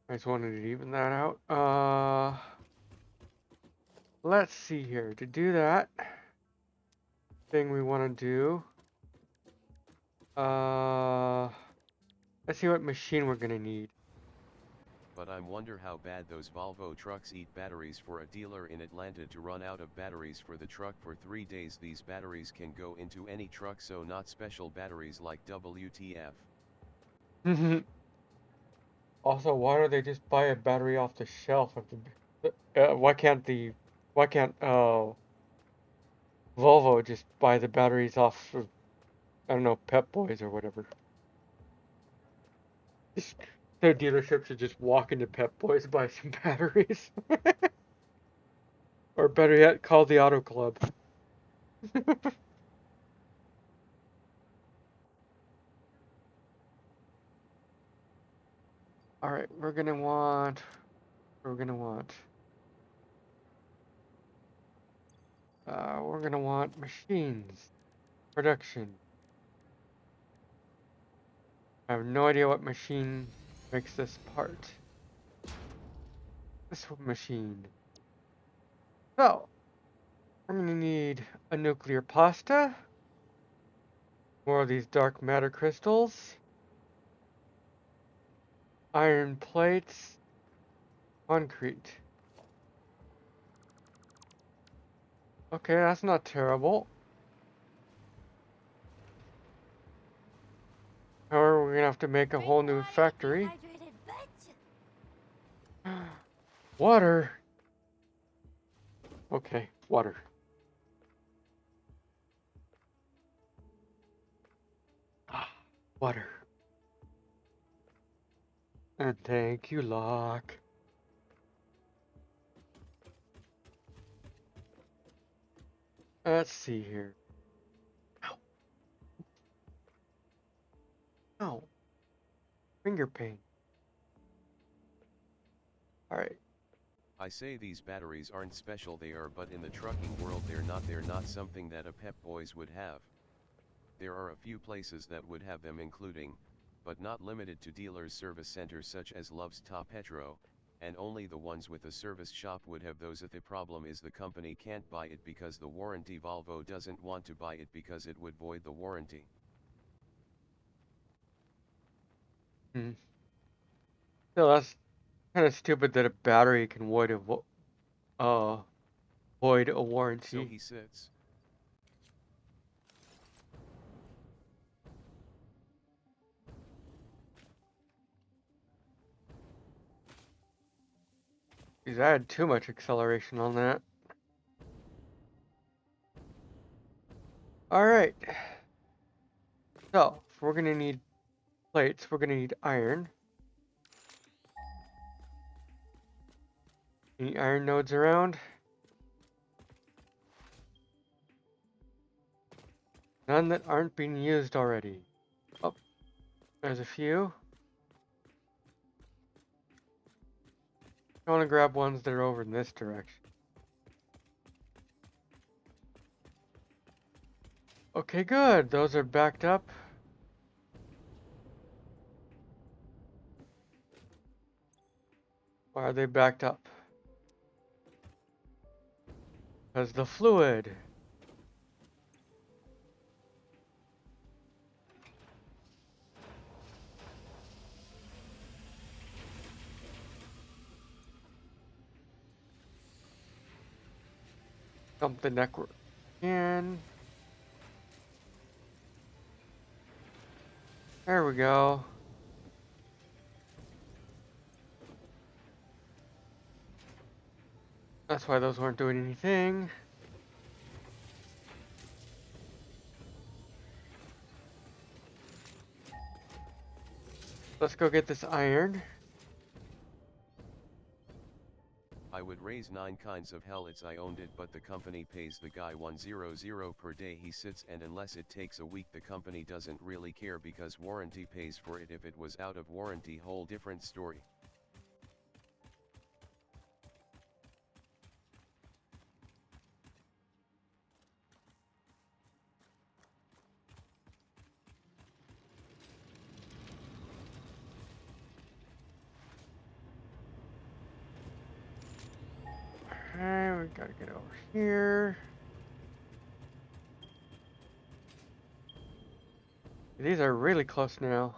I just wanted to even that out. Let's see here. To do that thing we want to do, let's see what machine we're gonna need. But I wonder how bad those Volvo trucks eat batteries. For a dealer in Atlanta to run out of batteries for the truck for 3 days. These batteries can go into any truck, so not special batteries like WTF. Also, why don't they just buy a battery off the shelf? Why can't Volvo just buy the batteries off of, I don't know, Pep Boys or whatever? Just, their dealership should just walk into Pep Boys, buy some batteries. Or better yet, call the Auto Club. Alright, we're gonna want machines. Production. I have no idea what machine makes this part. This machine. So, I'm gonna need a nuclear pasta. More of these dark matter crystals. Iron plates. Concrete. Okay, that's not terrible. However, we're We're gonna have to make a whole new factory. Water. Okay, water. Water. And thank you, Locke. Let's see here. Ow. Ow. Finger pain. Alright. I say these batteries aren't special, they are, but in the trucking world they're not something that a Pep Boys would have. There are a few places that would have them, including, but not limited to, dealers' service centers such as Love's Top Petro, and only the ones with a service shop would have those. The problem is the company can't buy it because the warranty. Volvo doesn't want to buy it because it would void the warranty. So that's kind of stupid that a battery can void a So warranty. he sits. Because I had too much acceleration on that. Alright. So, if we're gonna need plates, we're gonna need iron. Any iron nodes around? None that aren't being used already. Oh, there's a few. I want to grab ones that are over in this direction. Okay, good. Those are backed up. Why are they backed up? Because the fluid. Dump the network in. There we go. That's why those weren't doing anything. Let's go get this iron. I would raise 9 kinds of hell. I owned it, but the company pays the guy 100 per day he sits, and unless it takes a week the company doesn't really care because warranty pays for it. If it was out of warranty, whole different story. Alright, we gotta get over here. These are really close now.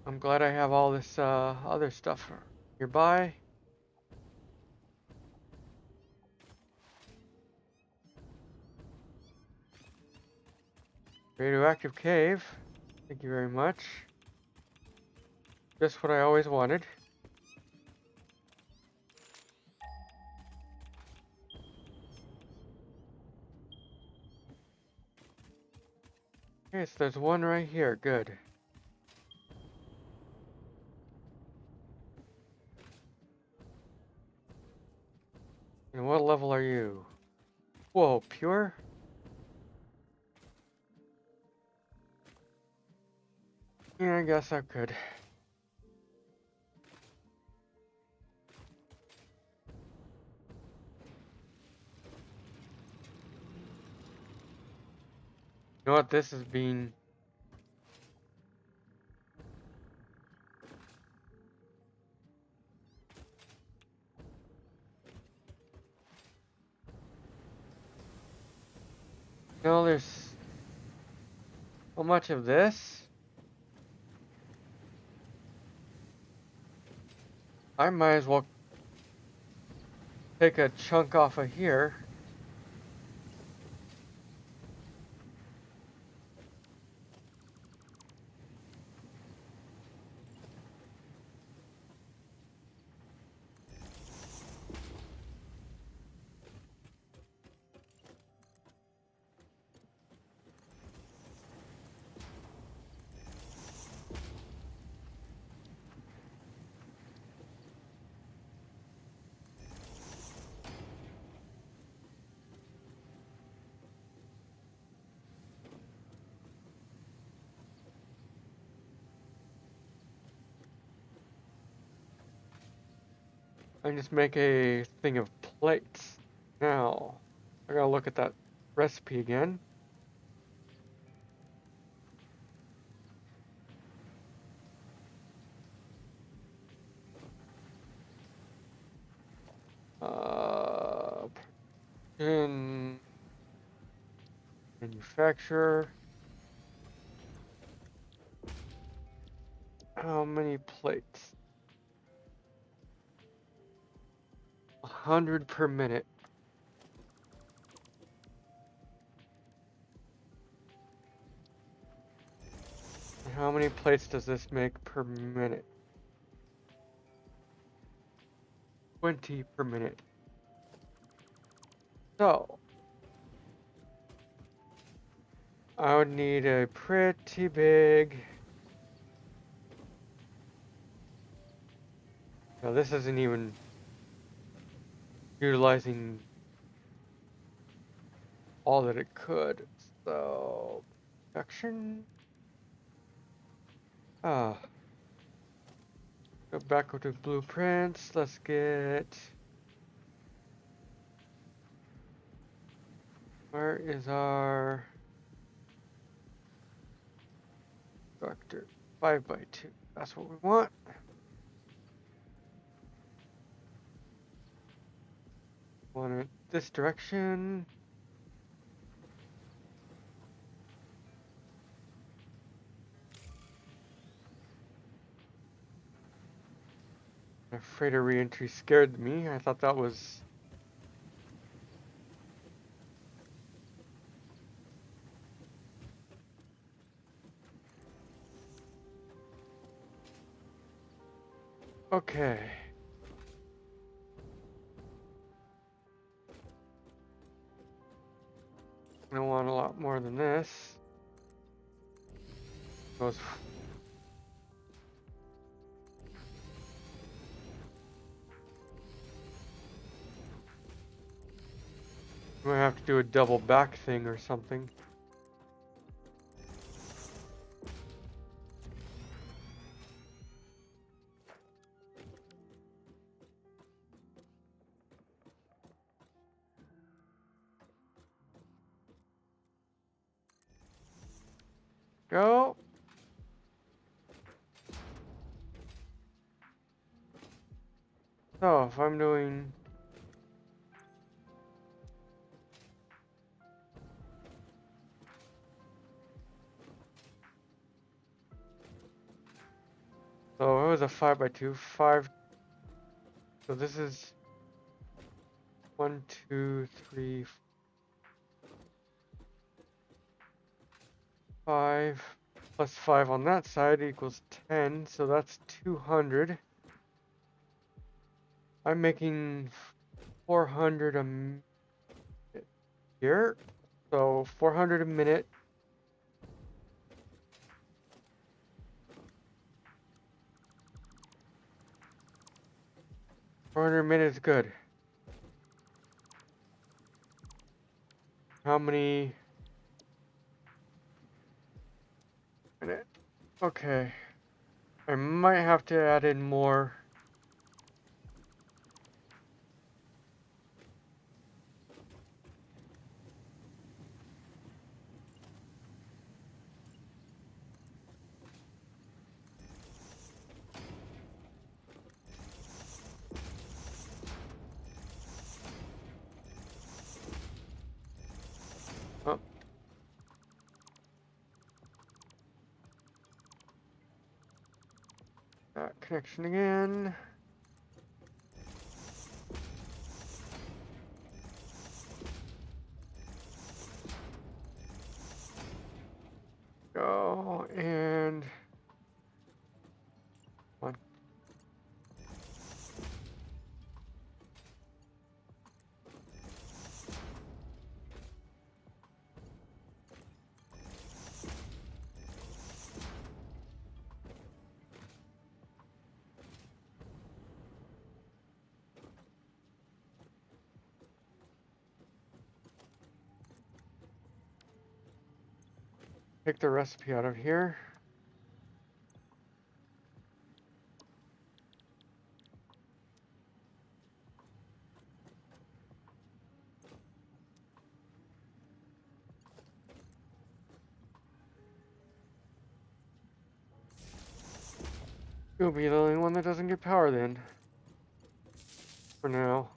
I'm glad I have all this other stuff nearby. Radioactive cave. Thank you very much. Just what I always wanted. Okay, so there's one right here. Good. And what level are you? Whoa, pure? Yeah, I guess I could. You know what this has been? No, there's so much of this. I might as well take a chunk off of here. and just make a thing of plates. Now, I gotta look at that recipe again. In manufacturer. How many plates? 100 per minute. And how many plates does this make per minute? 20 per minute. So, I would need a pretty big... Now this isn't even utilizing all that it could. So, production. Ah, go back to blueprints. Let's get. Where is our vector? 5x2. That's what we want. Want it this direction. The freighter reentry scared me. I thought that was. Okay. I want a lot more than this. Goes. We might have to do a double back thing or something. Go. So if I'm doing. So it was a 5x2. 5. So this is 1, 2, 3, 5 plus 5 on that side equals 10, so that's 200. I'm making 400 a minute here, so 400 a minute. $400 a minute is good. How many minute? Okay. I might have to add in more. Oh. That connection again. Go and one. Take the recipe out of here. You'll be the only one that doesn't get power then. For now.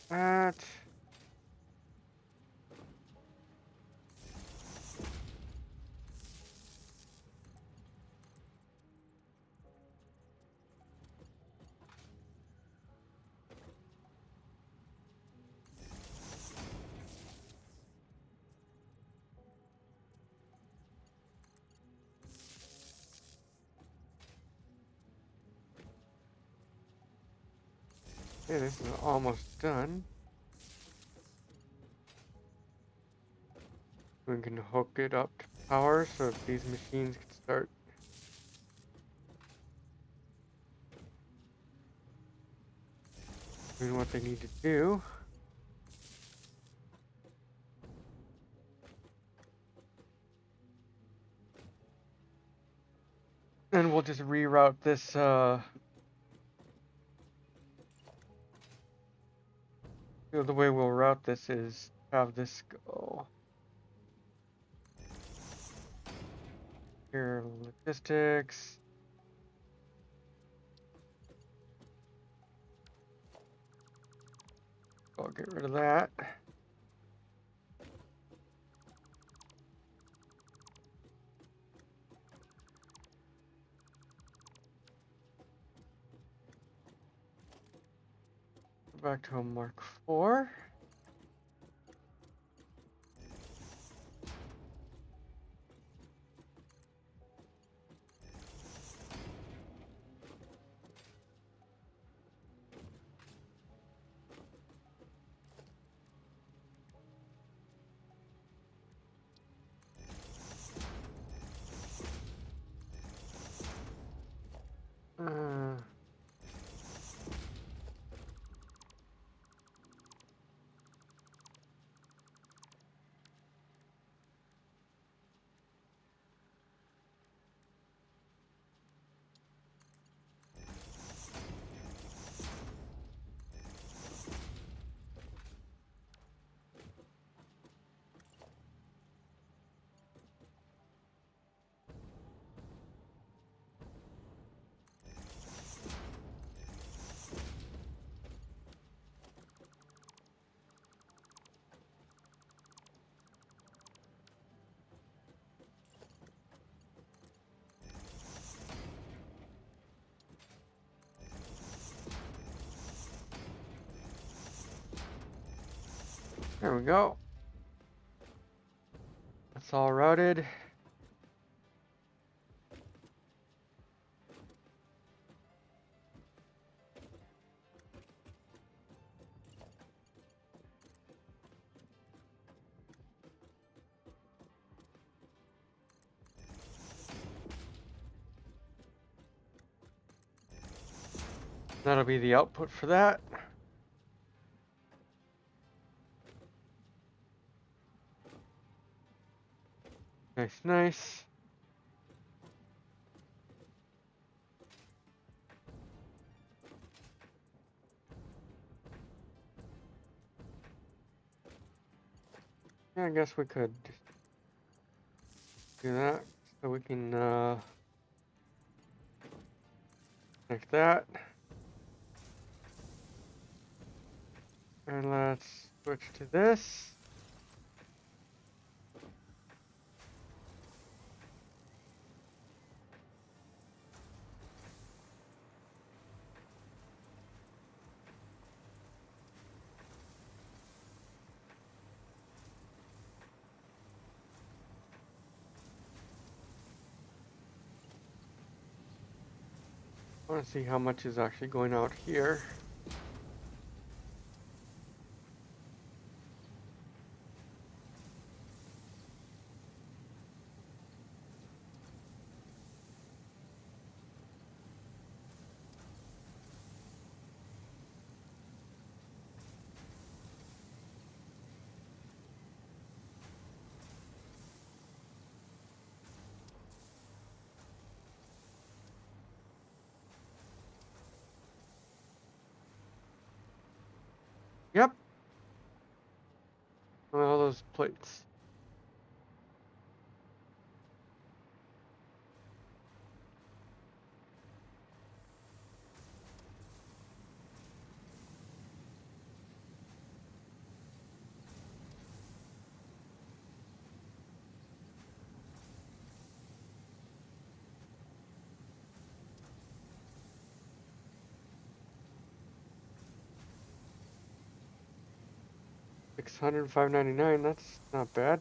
That. Okay, this is almost done. We can hook it up to power so that these machines can start doing what they need to do. And we'll just reroute this, the way we'll route this is have this go here, logistics. I'll get rid of that. Go back to a Mark IV. Uh, there we go. That's all routed. That'll be the output for that. Nice, nice. Yeah, I guess we could do that so we can connect that. And let's switch to this. I want to see how much is actually going out here. Yep. All those plates. $605.99. That's not bad.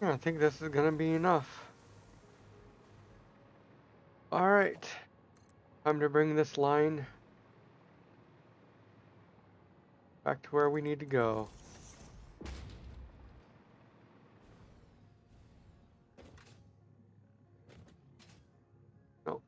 Yeah, I think this is gonna be enough. Alright. Time to bring this line back to where we need to go. Oh,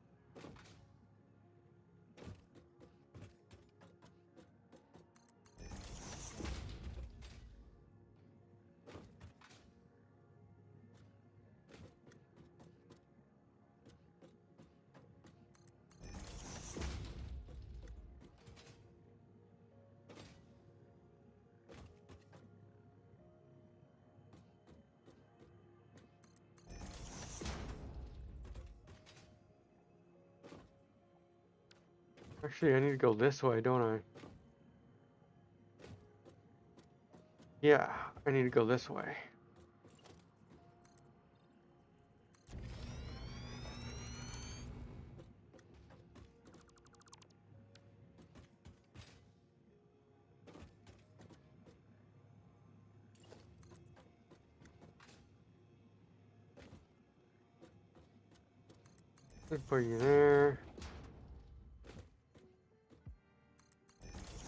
actually, I need to go this way, don't I? Yeah, I need to go this way. Let's put you there.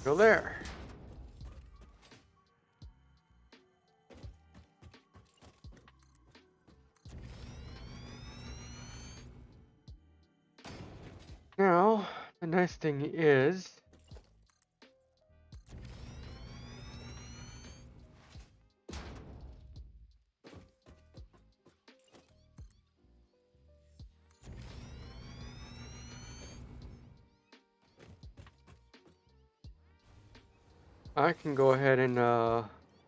Go there. Now, the nice thing is, I can go ahead and I'll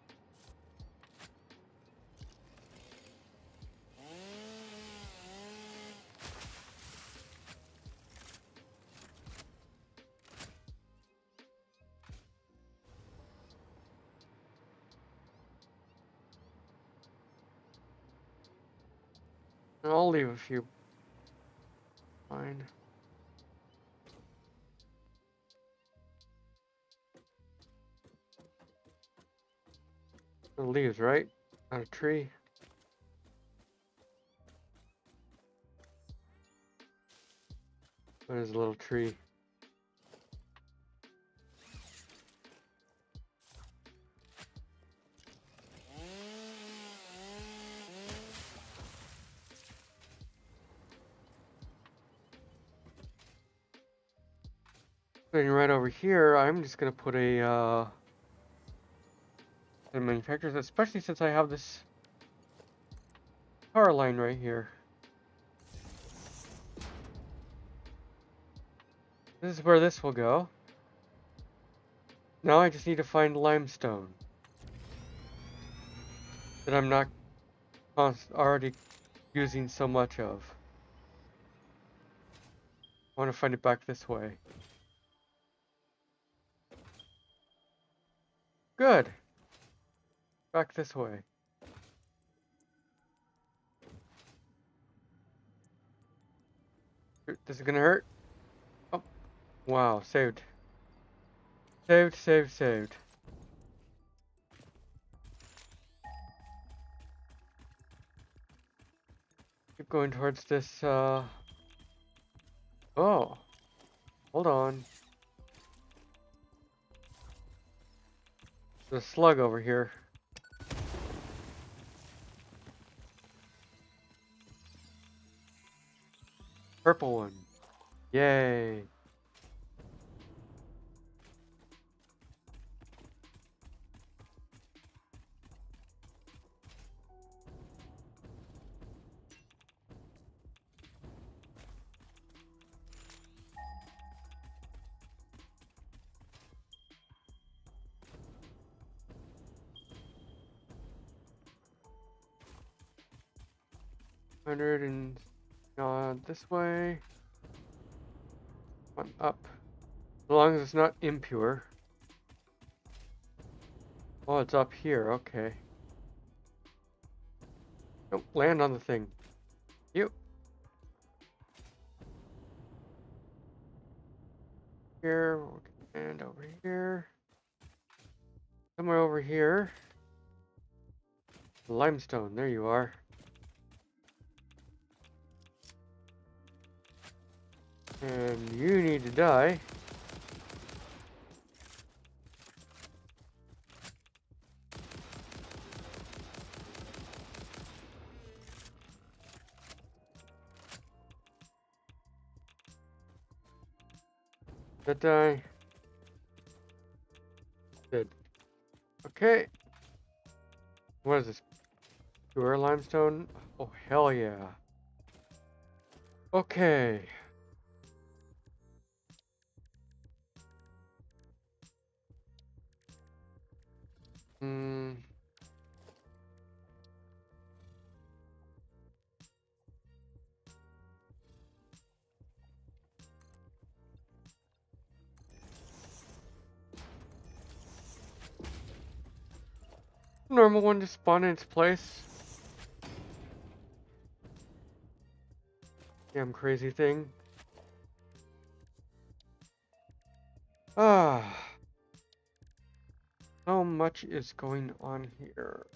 leave a few. Fine. The leaves, right? Not a tree. There's a little tree. Sitting right over here, I'm just gonna put a manufacturers, especially since I have this power line right here. This is where this will go. Now I just need to find limestone that I'm not already using so much of. I want to find it back this way. Good. Back this way. This is gonna hurt. Oh, wow, saved. Saved, saved, saved. Keep going towards this, oh, hold on. There's a slug over here. Purple one. Yay. And this way. One up. As long as it's not impure. Oh, it's up here. Okay. Don't land on the thing. You. Here. And over here. Somewhere over here. Limestone. There you are. And you need to die. That die. Good. Okay. What is this? Pure limestone? Oh, hell yeah. Okay. Normal one to spawn in its place. Damn crazy thing. Ah. How much is going on here?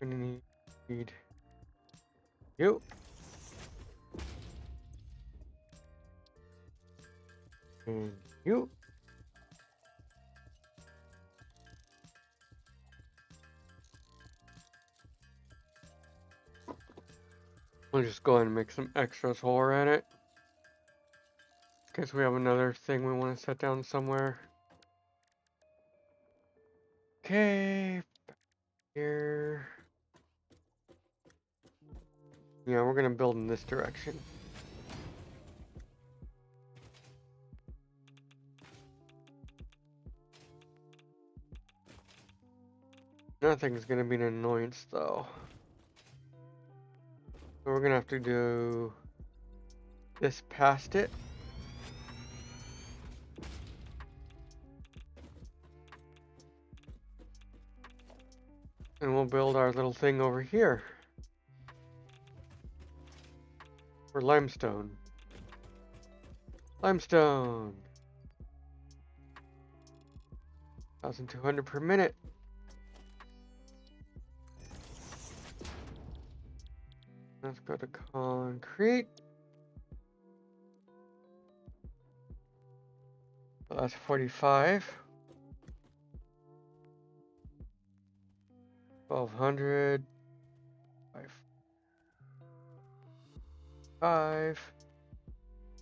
Gonna need you. And you. We'll just go ahead and make some extras while we're at it. In case we have another thing we want to set down somewhere. Okay. Here. Yeah, we're gonna build in this direction. Nothing's gonna be an annoyance though. So we're gonna have to do this past it. And we'll build our little thing over here. For limestone. Limestone. 1,200 per minute. Let's go to concrete. So that's 45. 1,200. 5.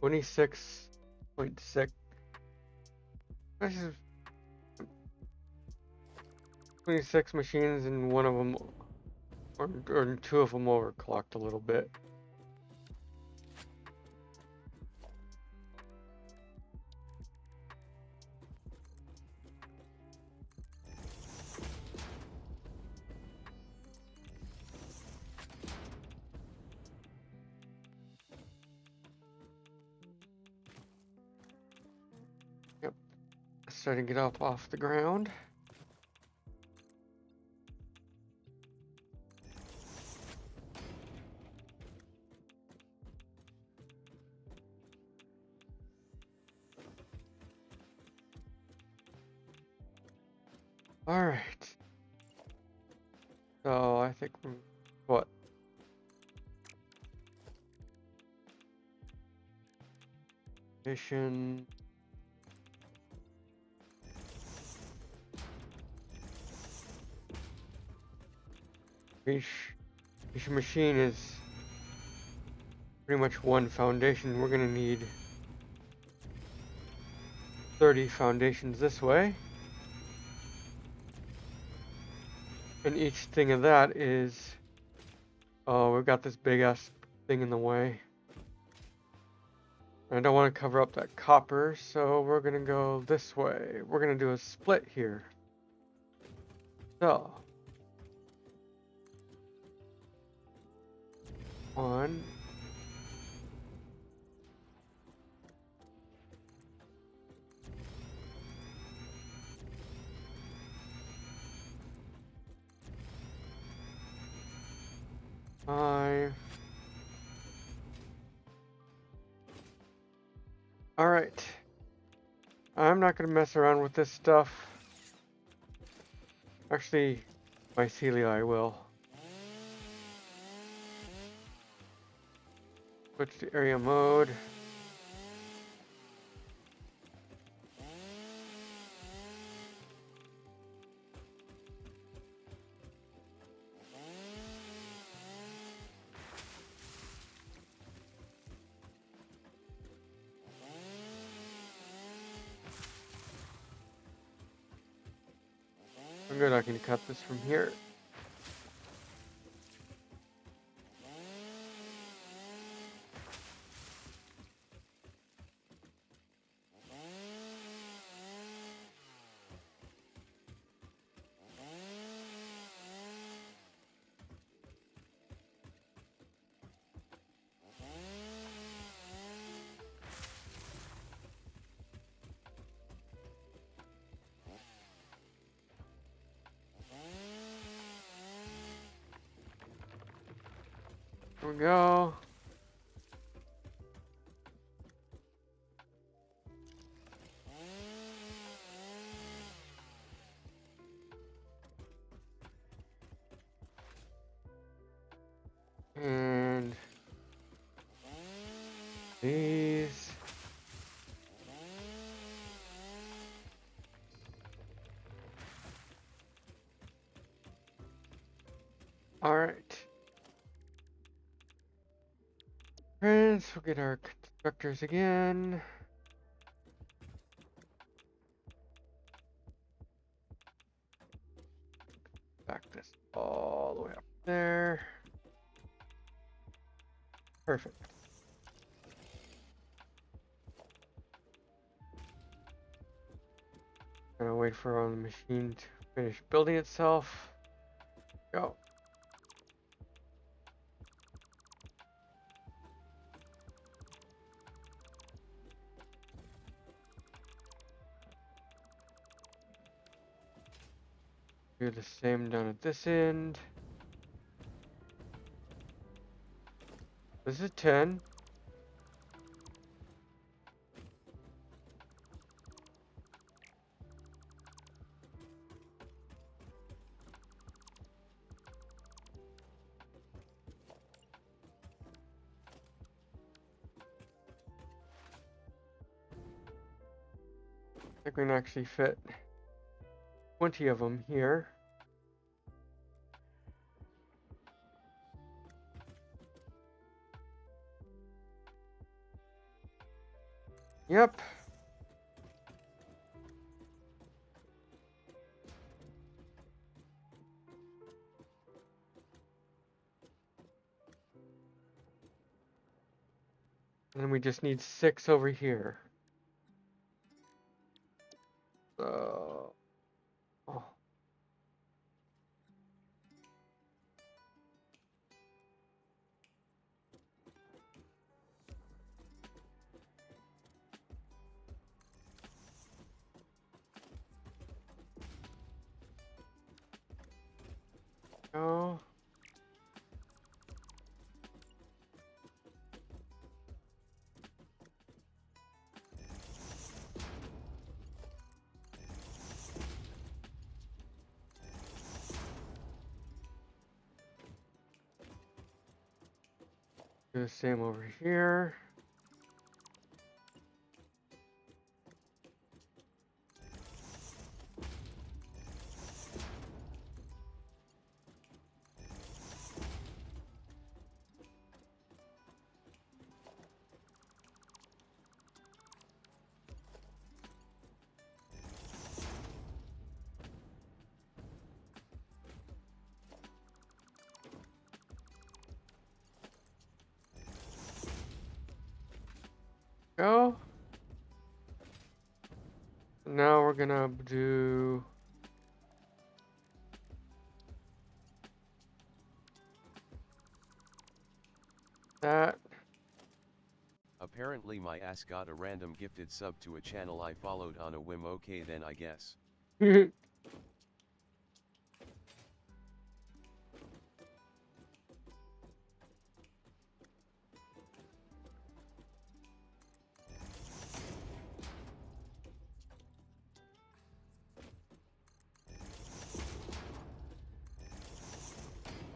26.6. This is 26 machines, and one of them, or two of them overclocked a little bit. Yep, starting to get up off the ground. Alright. So I think what? Mission. Each machine is pretty much one foundation. We're gonna need 30 foundations this way. And each thing of that is, oh, we've got this big ass thing in the way. I don't want to cover up that copper, so we're gonna go this way. We're gonna do a split here. So, one. Five. Alright. I'm not gonna mess around with this stuff. Actually, mycelia will. Switch to area mode. I'm good, I can cut this from here. There we go. And these. All right. Friends, we'll get our constructors again. Back this all the way up there. Perfect. Gonna wait for the machine to finish building itself. Go. Do the same down at this end. This is 10. I think we can actually fit 20 of them here. Yep. And then we just need 6 over here. So, oh. Go. Do the same over here. Go. Now we're gonna do that. Apparently my ass got a random gifted sub to a channel I followed on a whim. Okay then I guess.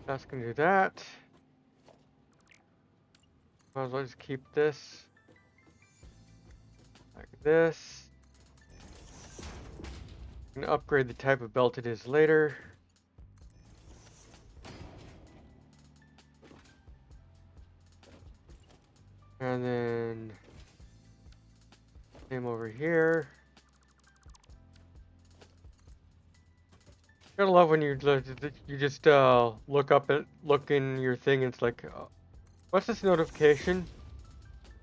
That's gonna do that. Might as well just keep this like this. And upgrade the type of belt it is later. And then same over here. Gotta love when you just look in your thing and it's like, what's this notification?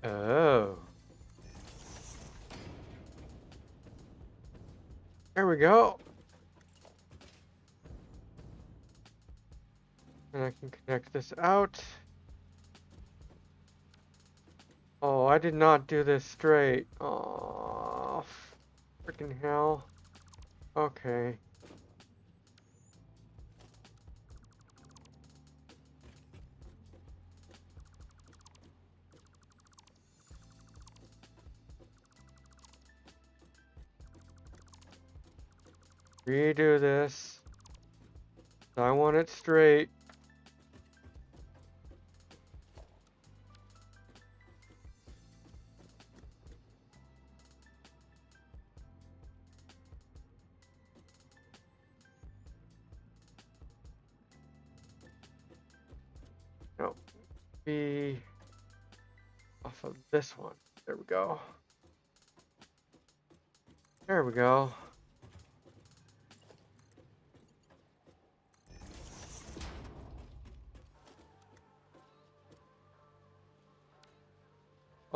Oh, there we go. And I can connect this out. Oh, I did not do this straight. Oh, freaking hell. Okay. Redo this. I want it straight. No, be off of this one. There we go. There we go.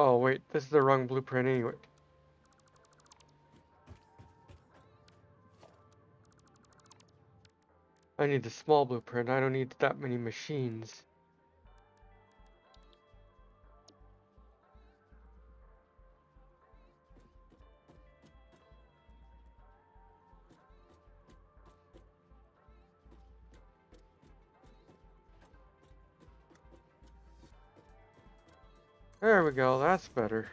Oh, wait, this is the wrong blueprint anyway. I need the small blueprint. I don't need that many machines. There we go, that's better.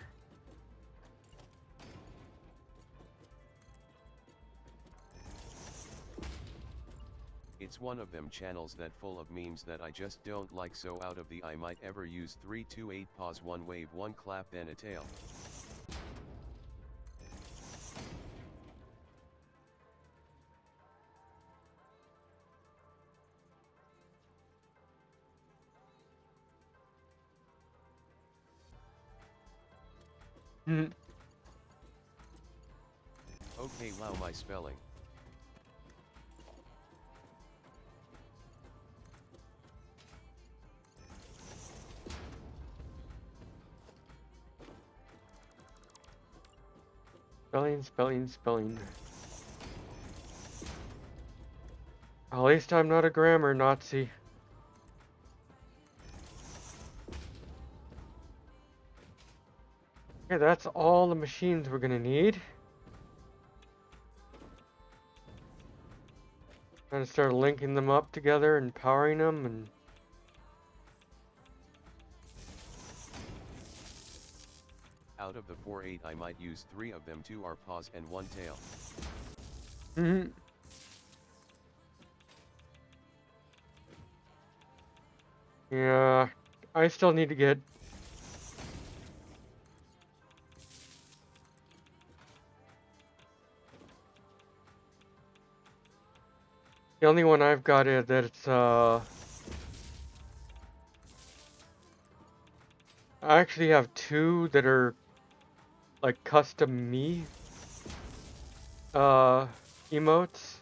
It's one of them channels that full of memes that I just don't like, so out of the I might ever use 328 pause 1 wave 1 clap then a tail. Mhm. Okay, wow, my spelling. Spelling, spelling, spelling. At least I'm not a grammar Nazi. Okay, that's all the machines we're gonna need. I'm gonna start linking them up together and powering them and Out of the 4-8 I might use 3 of them, 2 are paws and 1 tail. Mhm. Yeah, I still need to get. The only one I've got is that it's I actually have two that are like custom me emotes.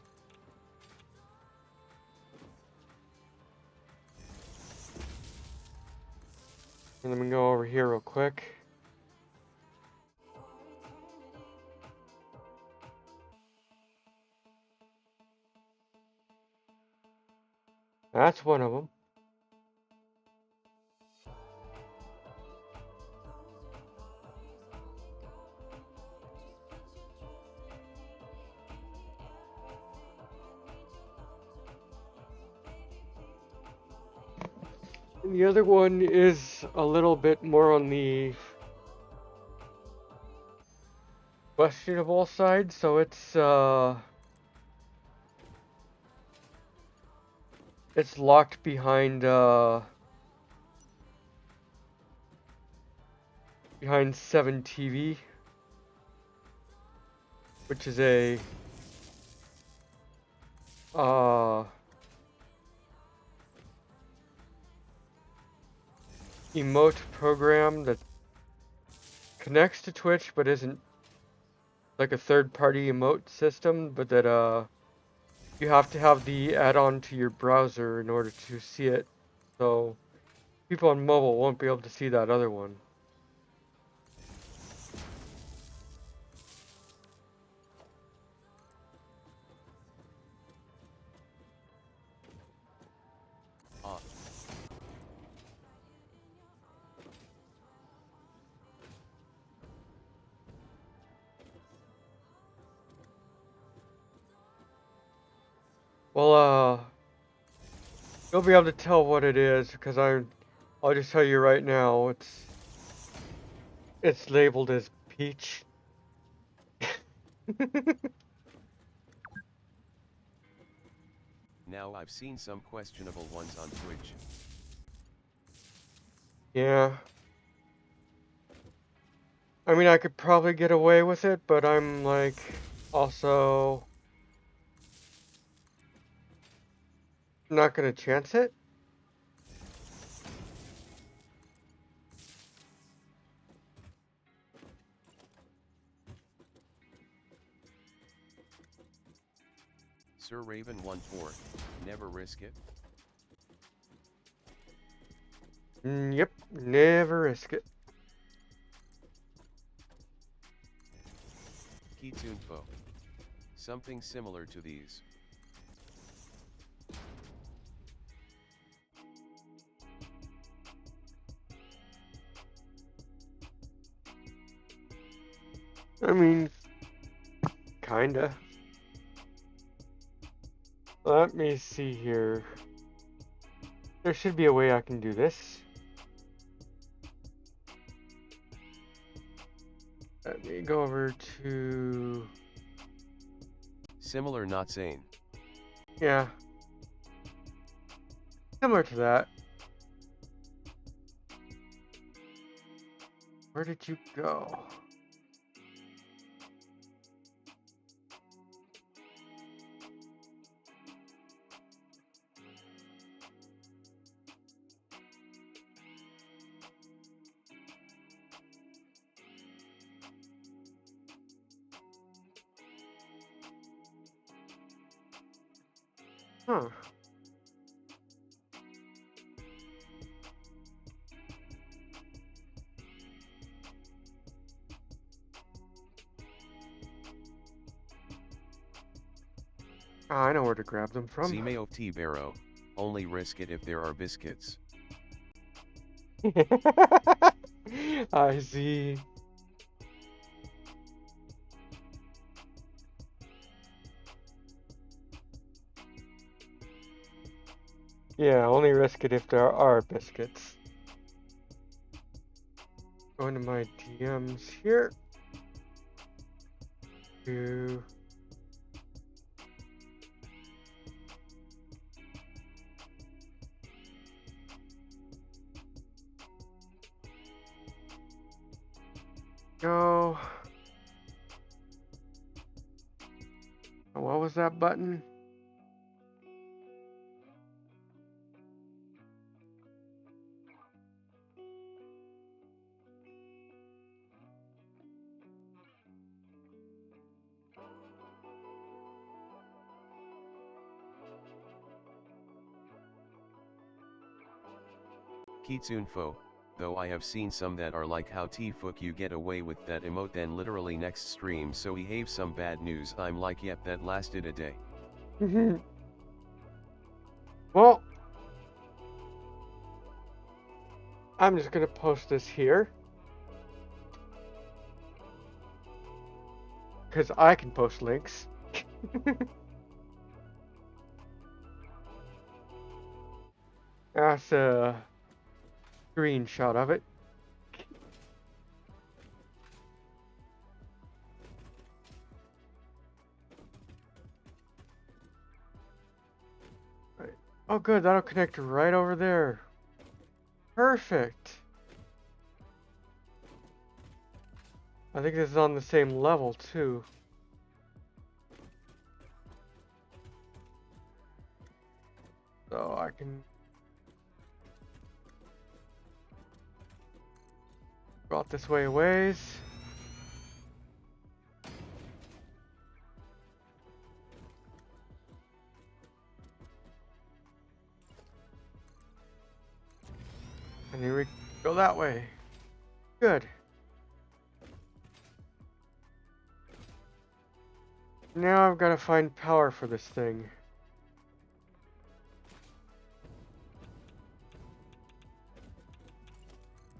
And let me go over here real quick. That's one of them. And the other one is a little bit more on the questionable side, so it's locked behind behind 7 TV, which is a emote program that connects to Twitch but isn't like a third-party emote system, but that you have to have the add-on to your browser in order to see it. So people on mobile won't be able to see that other one. Well, you'll be able to tell what it is because I'll just tell you right now, it's labeled as peach. Now I've seen some questionable ones on Twitch. Yeah. I mean, I could probably get away with it, but I'm like also not gonna chance it. Sir Raven 14, never risk it. Yep, never risk it. Keytunefo. Something similar to these. I mean, kinda. Let me see here. There should be a way I can do this. Let me go over to... Similar, not sane. Yeah. Similar to that. Where did you go? Huh. Ah, I know where to grab them from. Zime of T-Barrow, only risk it if there are biscuits. I see. Yeah, only risk it if there are biscuits. Going to my DMs here. To... go. What was that button? Kitsunfo, though I have seen some that are like how T-Fook you get away with that emote then literally next stream so he have some bad news. I'm like yep that lasted a day. Well, I'm just gonna post this here. Because I can post links. That's a screenshot of it. Right. Oh good, that'll connect right over there. Perfect. I think this is on the same level too. So I can go out this way a ways. And here we go that way. Good. Now I've got to find power for this thing.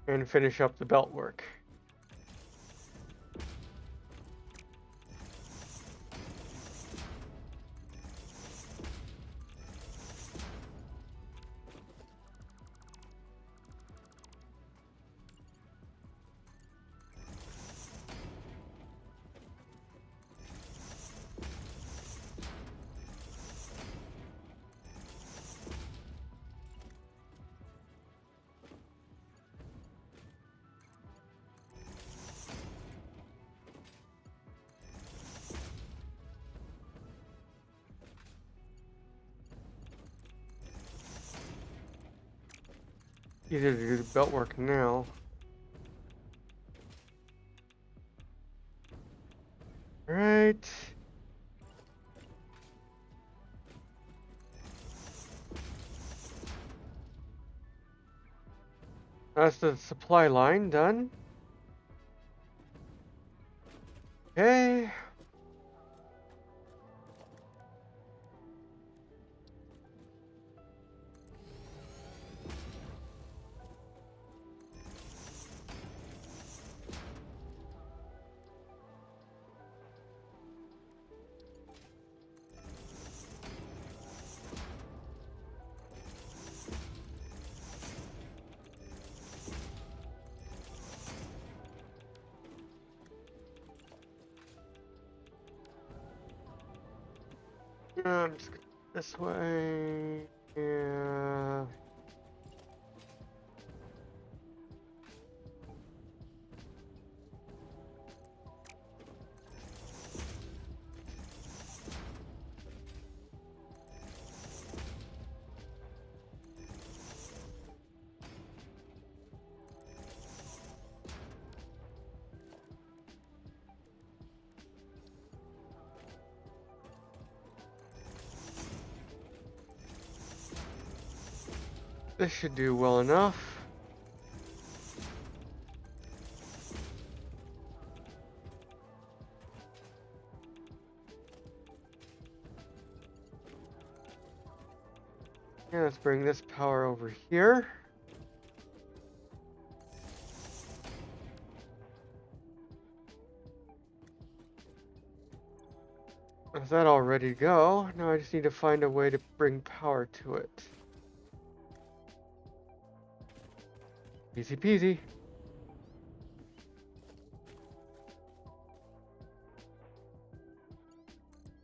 And finish up the belt work. Easier to do the belt work now. Right. That's the supply line done. Okay. I'm just gonna this way. Yeah. This should do well enough. Yeah, let's bring this power over here. Is that all ready to go? Now I just need to find a way to bring power to it. Easy peasy.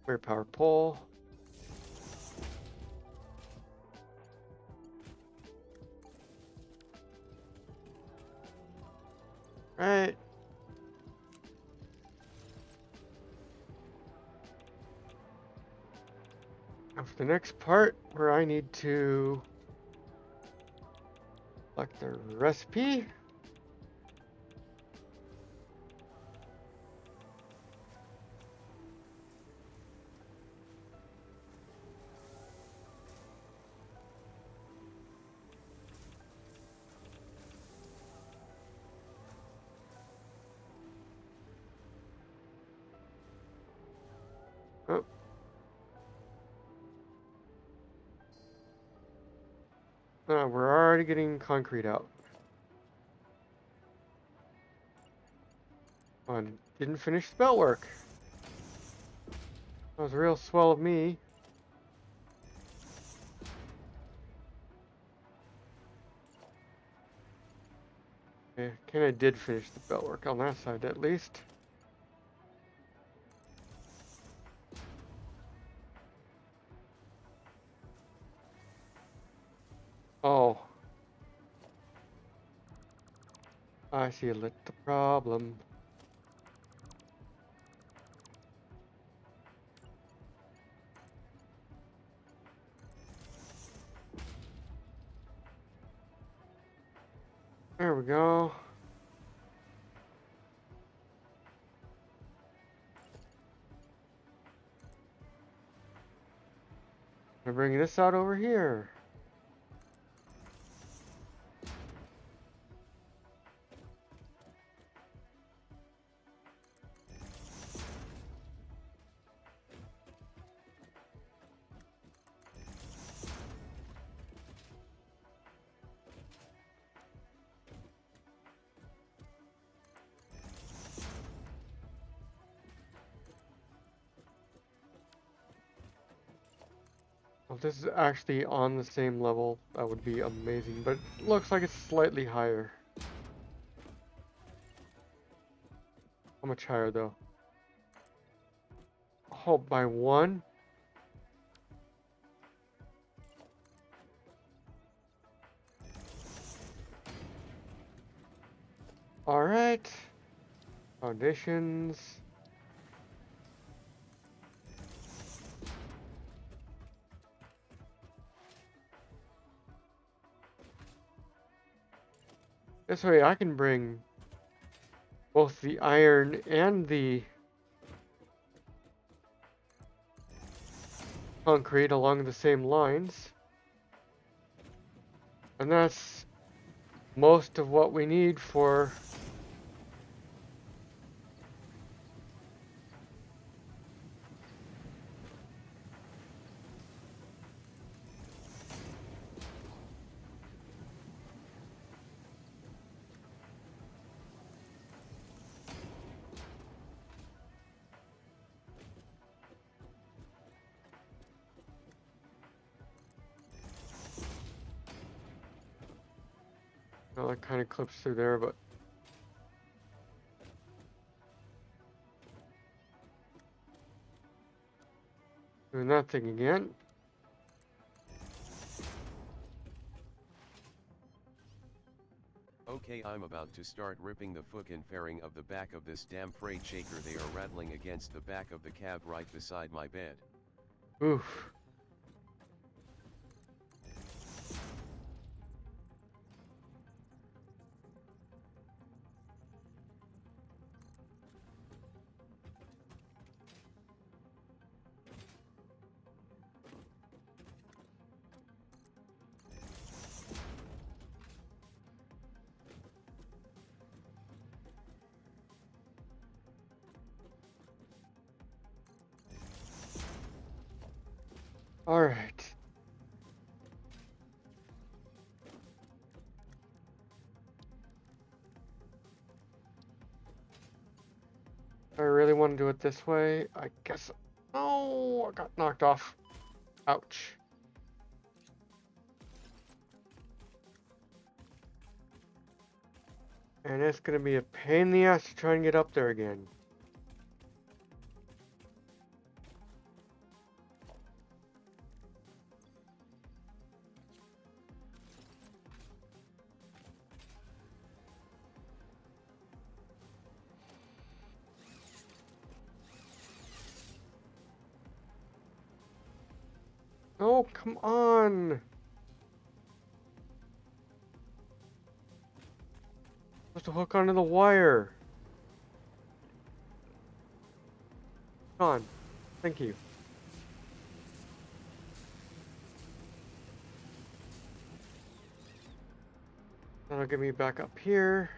Rear power pole. Right. And for the next part, where I need to select the recipe. Oh. We're already getting concrete out. On, didn't finish the belt work. That was a real swell of me. Okay, kinda did finish the belt work on that side at least. Oh. I see a little problem. There we go. I'm bringing this out over here. Well, if this is actually on the same level, that would be amazing, but it looks like it's slightly higher. How much higher though? Oh, by one? Alright. Foundations. This way I can bring both the iron and the concrete along the same lines. And that's most of what we need for well, that kind of clips through there, but doing that thing again. Okay, I'm about to start ripping the fucking fairing of the back of this damn freight shaker. They are rattling against the back of the cab right beside my bed. Oof. All right. I really want to do it this way. I guess. Oh, I got knocked off. Ouch. And it's gonna be a pain in the ass to try and get up there again. Oh, come on. Supposed to hook onto the wire. Come on. Thank you. That'll get me back up here.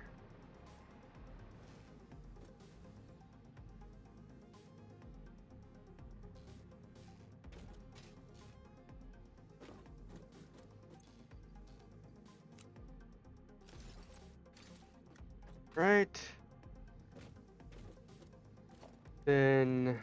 Right. Then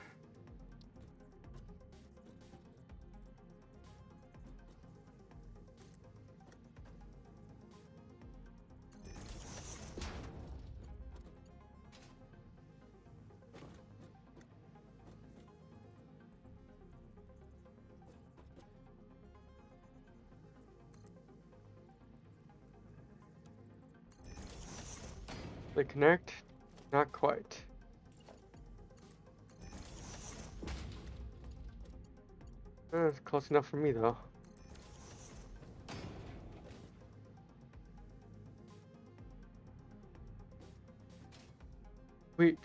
they connect. Not quite. That's close enough for me though. Sweet.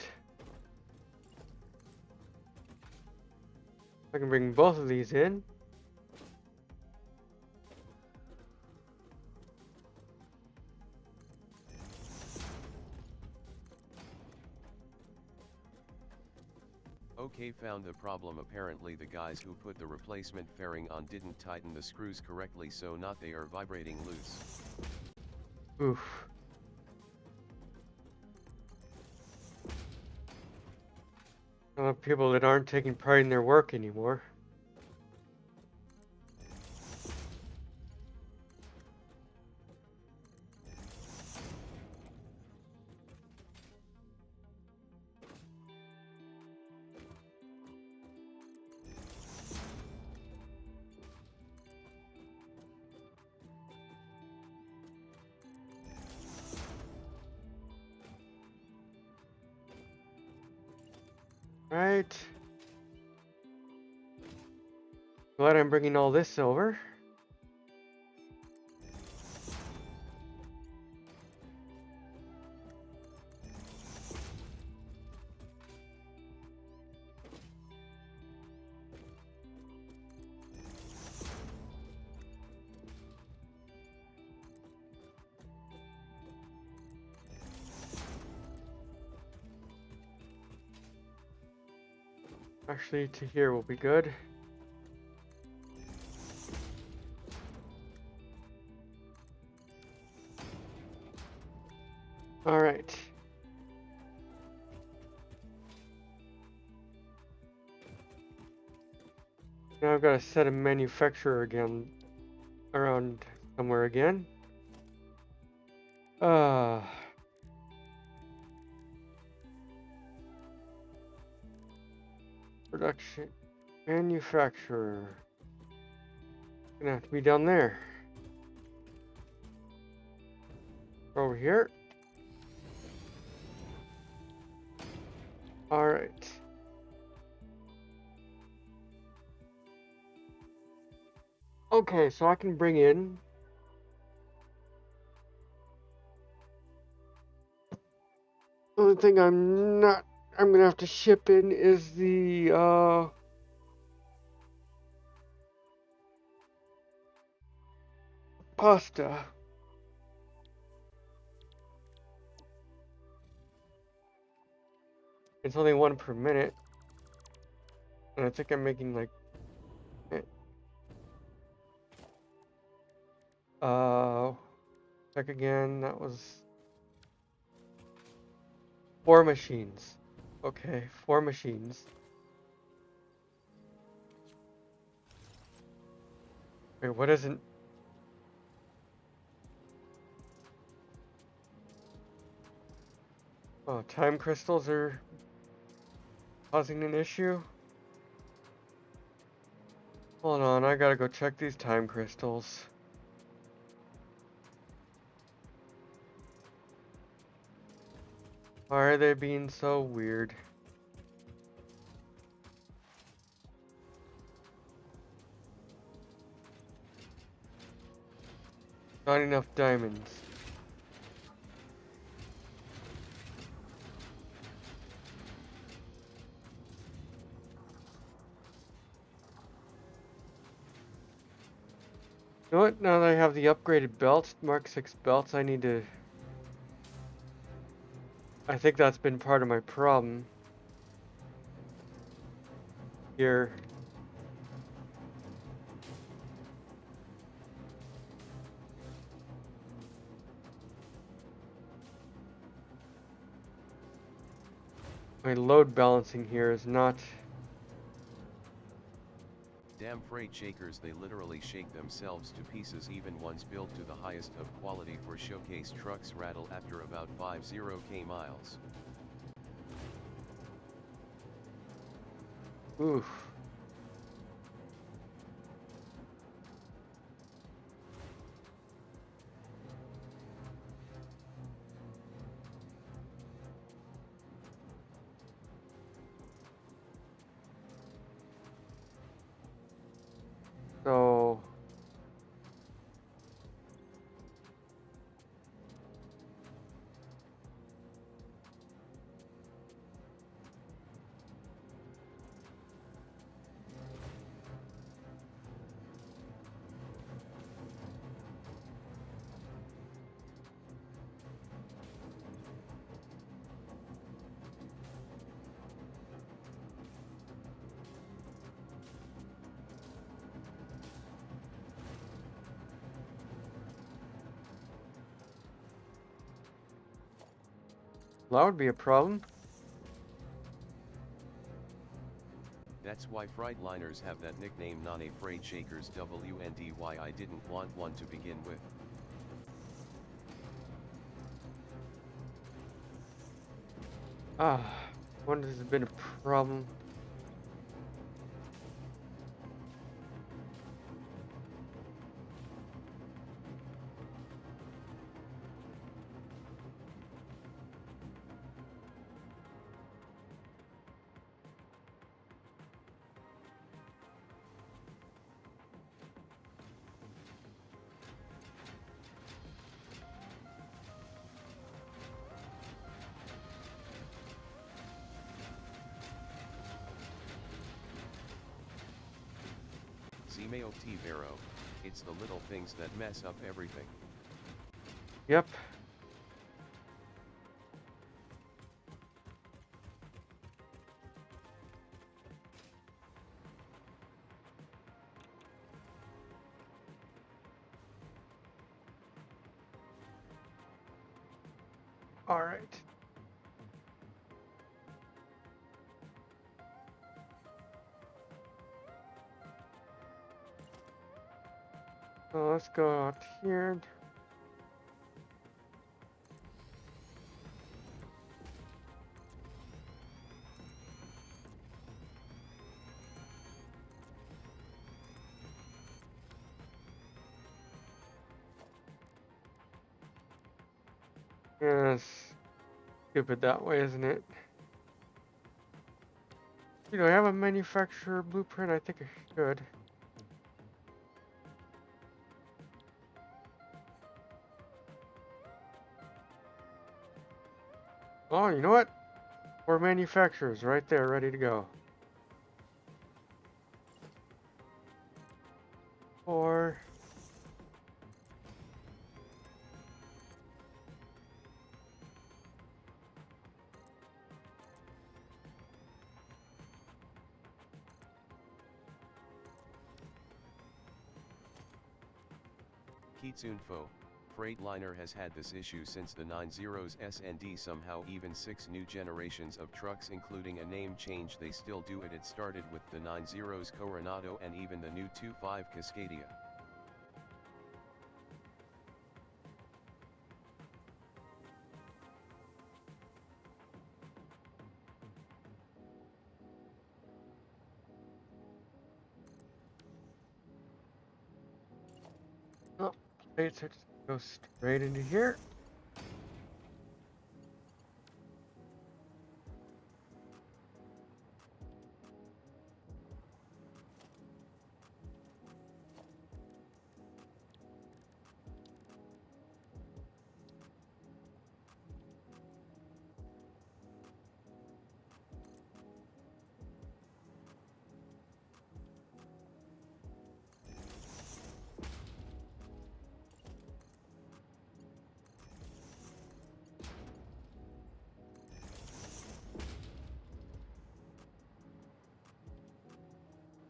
I can bring both of these in. Okay, found the problem. Apparently the guys who put the replacement fairing on didn't tighten the screws correctly, so not they are vibrating loose. Oof. A lot of people that aren't taking pride in their work anymore. Right. Glad I'm bringing all this over. Actually, to here will be good. All right. Now I've got to set a manufacturer again around somewhere again. Production manufacturer. Gonna have to be down there. Over here. All right. Okay, so I can bring in only thing I'm gonna have to ship in is the pasta. It's only one per minute. And I think I'm making like check again, that was 4 machines. Okay, 4 machines. Wait, what isn't? Oh, time crystals are causing an issue? Hold on, I gotta go check these time crystals. Why are they being so weird? Not enough diamonds. You know what? Now that I have the upgraded belts, Mark 6 belts, I need to... I think that's been part of my problem here. My load balancing here is not... Damn freight shakers, they literally shake themselves to pieces. Even ones built to the highest of quality for showcase trucks rattle after about 50k miles. Oof. So... that would be a problem. That's why Freightliners have that nickname, non-a freight shakers, WNDY. I didn't want one to begin with. Ah, wonder if there's been a problem. Zimeo T Vero, it's the little things that mess up everything. Yep. All right. So let's go out here. Yeah, it's stupid that way, isn't it? You know, I have a manufacturer blueprint. I think I should. Oh, you know what? 4 manufacturers right there, ready to go. 4. Kitsunfo, Freightliner has had this issue since the 90s SND. Somehow even 6 new generations of trucks including a name change, they still do it. It started with the 90s Coronado and even the new 25 Cascadia. Oh, plates are just go straight into here.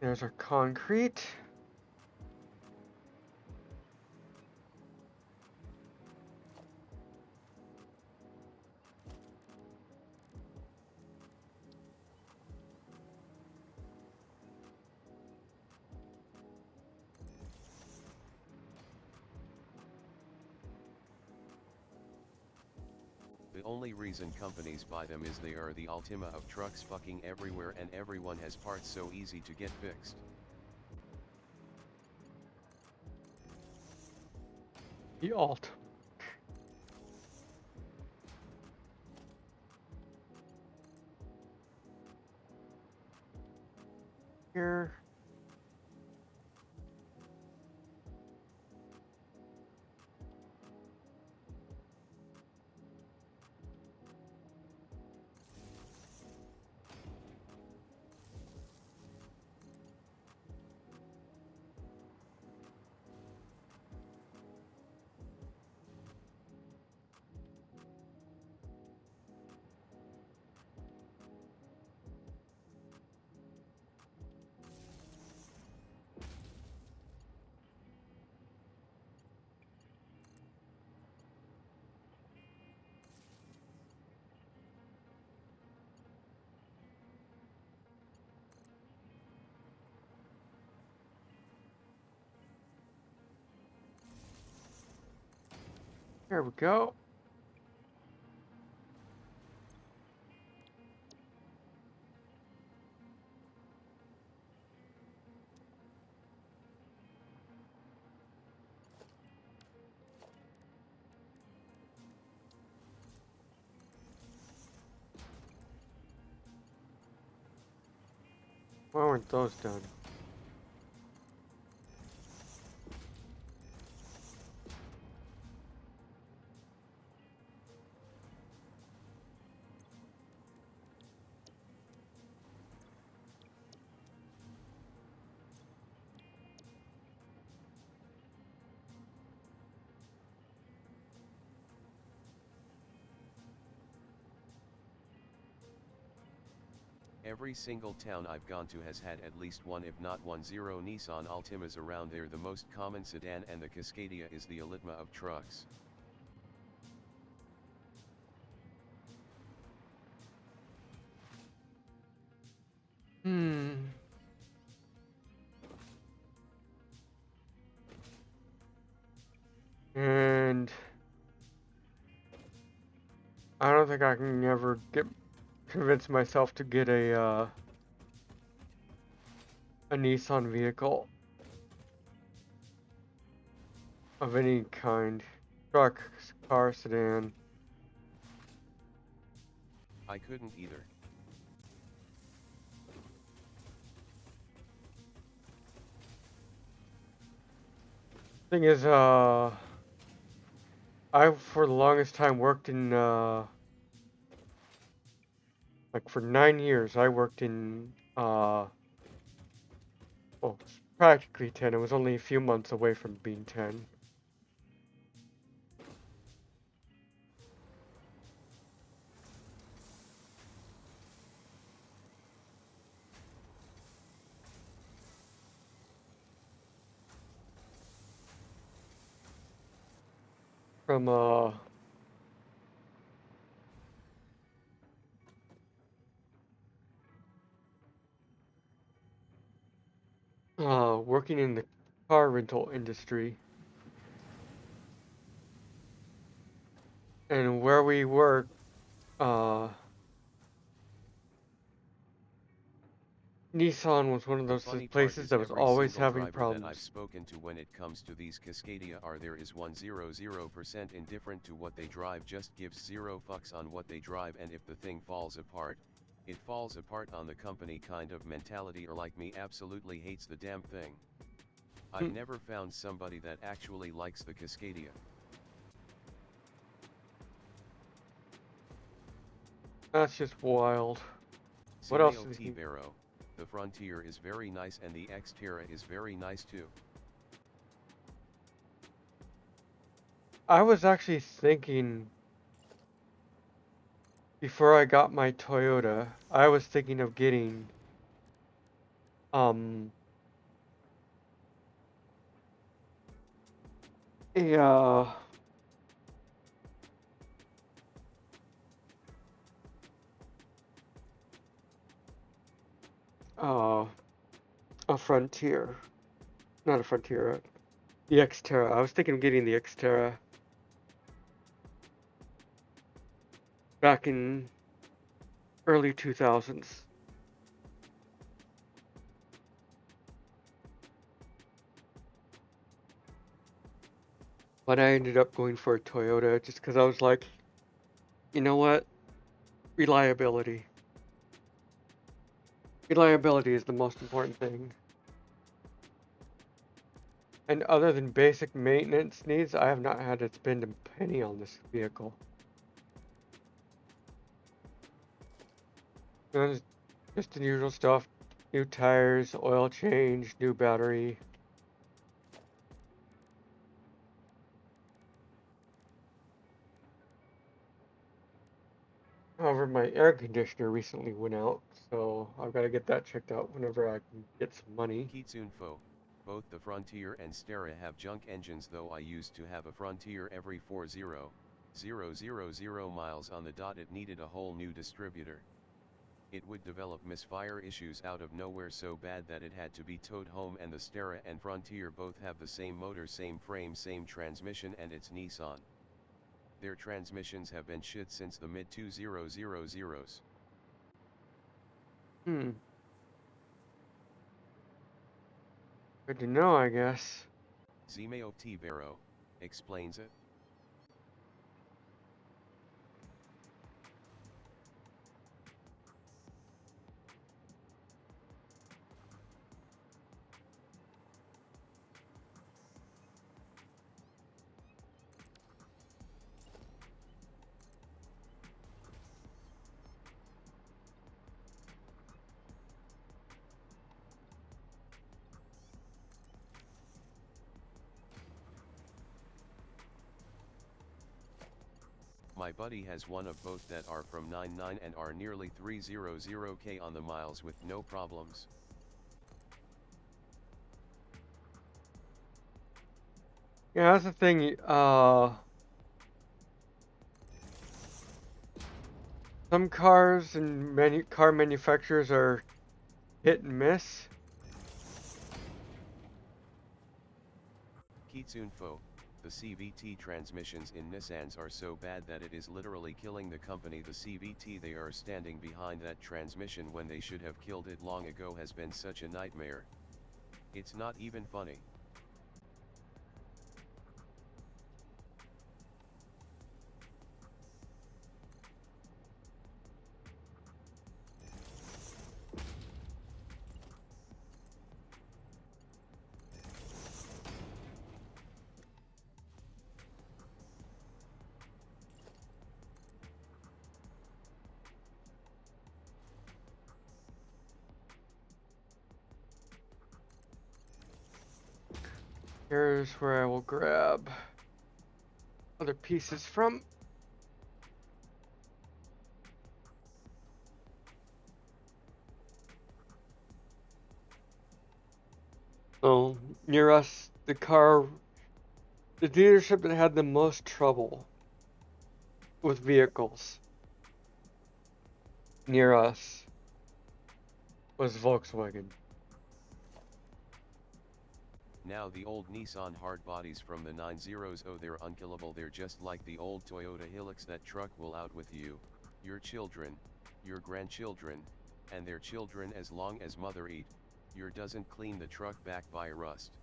There's our concrete. The only reason companies buy them is they are the Ultima of trucks fucking everywhere and everyone has parts so easy to get fixed. The alt. Here. There we go. Why weren't those done? Every single town I've gone to has had at least one if not one zero Nissan Altimas around there. The most common sedan and the Cascadia is the Ultima of trucks. And I don't think I can ever convince myself to get a Nissan vehicle of any kind. Truck, car, sedan. I couldn't either. Thing is, I for the longest time worked in, like for 9 years, I worked in, well, it's practically 10. It was only a few months away from being 10. From, working in the car rental industry. And where we work, Nissan was one of The those funny part places is that was every always single having driver that I've problems. spoken to when it comes to these Cascadia are there is 100% indifferent to what they drive, just gives zero fucks on what they drive, and if the thing falls apart, it falls apart on the company kind of mentality, or like me absolutely hates the damn thing. I've never found somebody that actually likes the Cascadia. That's just wild. What else Simeo did T. he... Vero, the Frontier is very nice and the Xterra is very nice too. I was actually thinking, before I got my Toyota, I was thinking of getting um a uh uh a Frontier, not a Frontier, the Xterra. I was thinking of getting the Xterra back in early 2000s. But I ended up going for a Toyota just because I was like, you know what? Reliability. Reliability is the most important thing. And other than basic maintenance needs, I have not had to spend a penny on this vehicle. You know, just the usual stuff. New tires, oil change, new battery. However, my air conditioner recently went out, so I've got to get that checked out whenever I can get some money. Kitsunfo, both the Frontier and Stera have junk engines, though I used to have a Frontier every 40,000 miles on the dot. It needed a whole new distributor. It would develop misfire issues out of nowhere so bad that it had to be towed home, and the Stera and Frontier both have the same motor, same frame, same transmission, and it's Nissan. Their transmissions have been shit since the mid-2000s. Good to know, I guess. Zimeo Tibero explains it. My buddy has one of both that are from 99 and are nearly 300k on the miles with no problems. Yeah, that's the thing. Some cars and car manufacturers are hit and miss. Kitsunfo, the CVT transmissions in Nissans are so bad that it is literally killing the company. The CVT they are standing behind that transmission when they should have killed it long ago has been such a nightmare. It's not even funny. Here's where I will grab other pieces from. So, near us, the dealership that had the most trouble with vehicles near us was Volkswagen. Now the old Nissan hard bodies from the 90s, oh they're unkillable. They're just like the old Toyota Hilux. That truck will out with you, your children, your grandchildren, and their children as long as mother eat. Your doesn't clean the truck back by rust.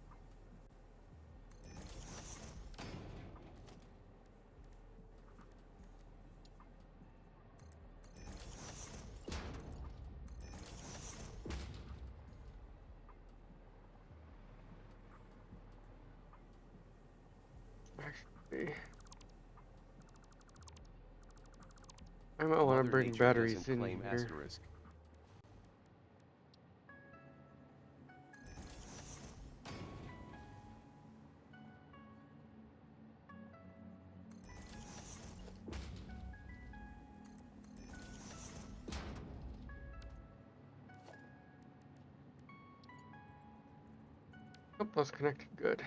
Actually, I might want to Mother bring Nature batteries doesn't in claim here. asterisk. Yep, those connected good.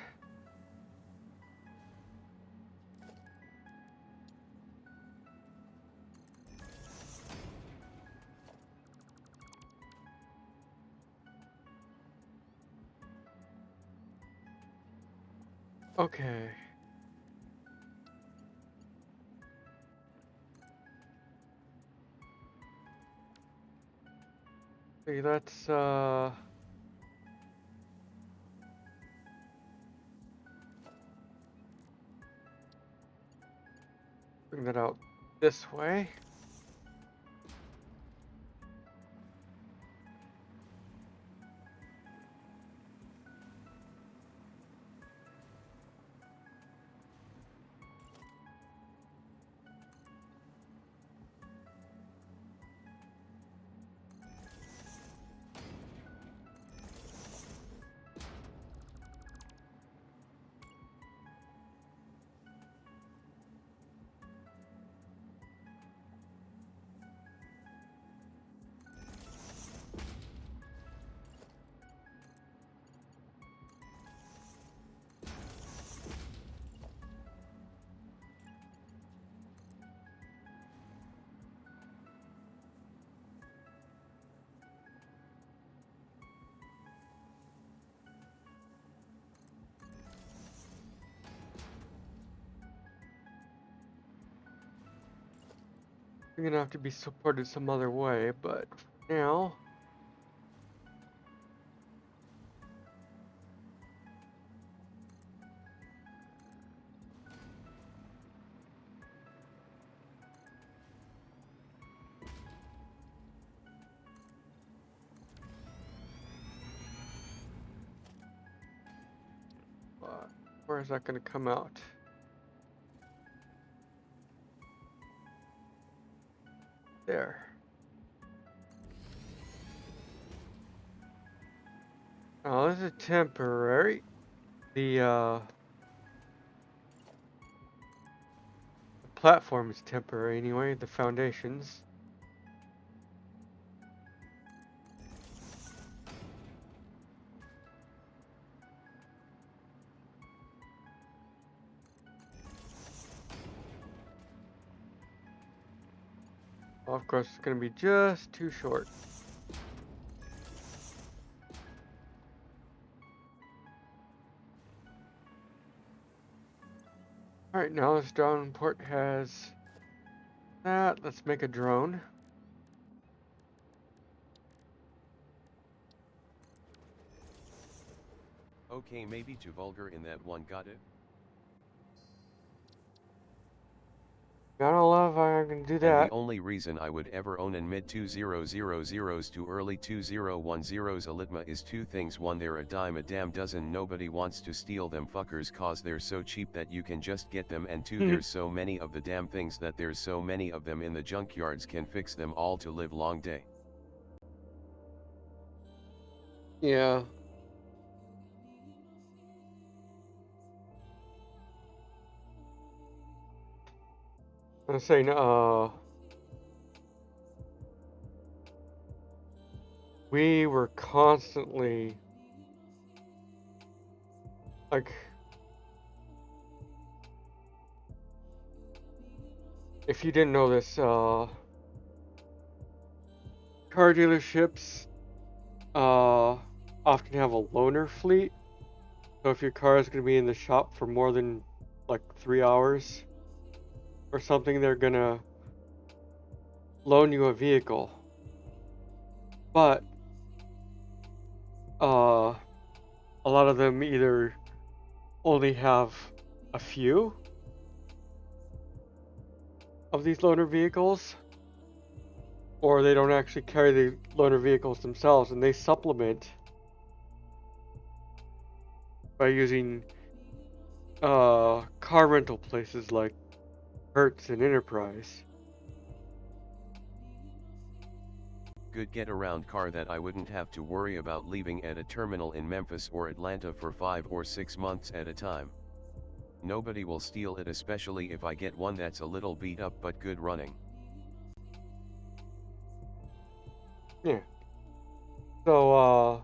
Okay. See, let's bring that out this way. You're gonna have to be supported some other way, but for now. Where is that gonna come out? There. Oh, this is temporary. The platform is temporary anyway, the foundations. Well, of course, it's gonna be just too short. Alright, now this drone port has that. Let's make a drone. Okay, maybe too vulgar in that one, got it? Gotta love how I can do And that. the only reason I would ever own an mid 2000s to early 2010s Elitma is two things. One, they're a dime a damn dozen, nobody wants to steal them fuckers cause they're so cheap that you can just get them, and two, there's so many of the damn things that there's so many of them in the junkyards can fix them all to live long day. Yeah. I'm saying, we were constantly, like, if you didn't know this, car dealerships, often have a loaner fleet. So if your car is going to be in the shop for more than, like, 3 hours or something, they're gonna loan you a vehicle. But, a lot of them either only have a few of these loaner vehicles, or they don't actually carry the loaner vehicles themselves, and they supplement by using car rental places like Hertz and Enterprise. Good get around car that I wouldn't have to worry about leaving at a terminal in Memphis or Atlanta for 5 or 6 months at a time. Nobody will steal it, especially if I get one that's a little beat up but good running. Yeah. So,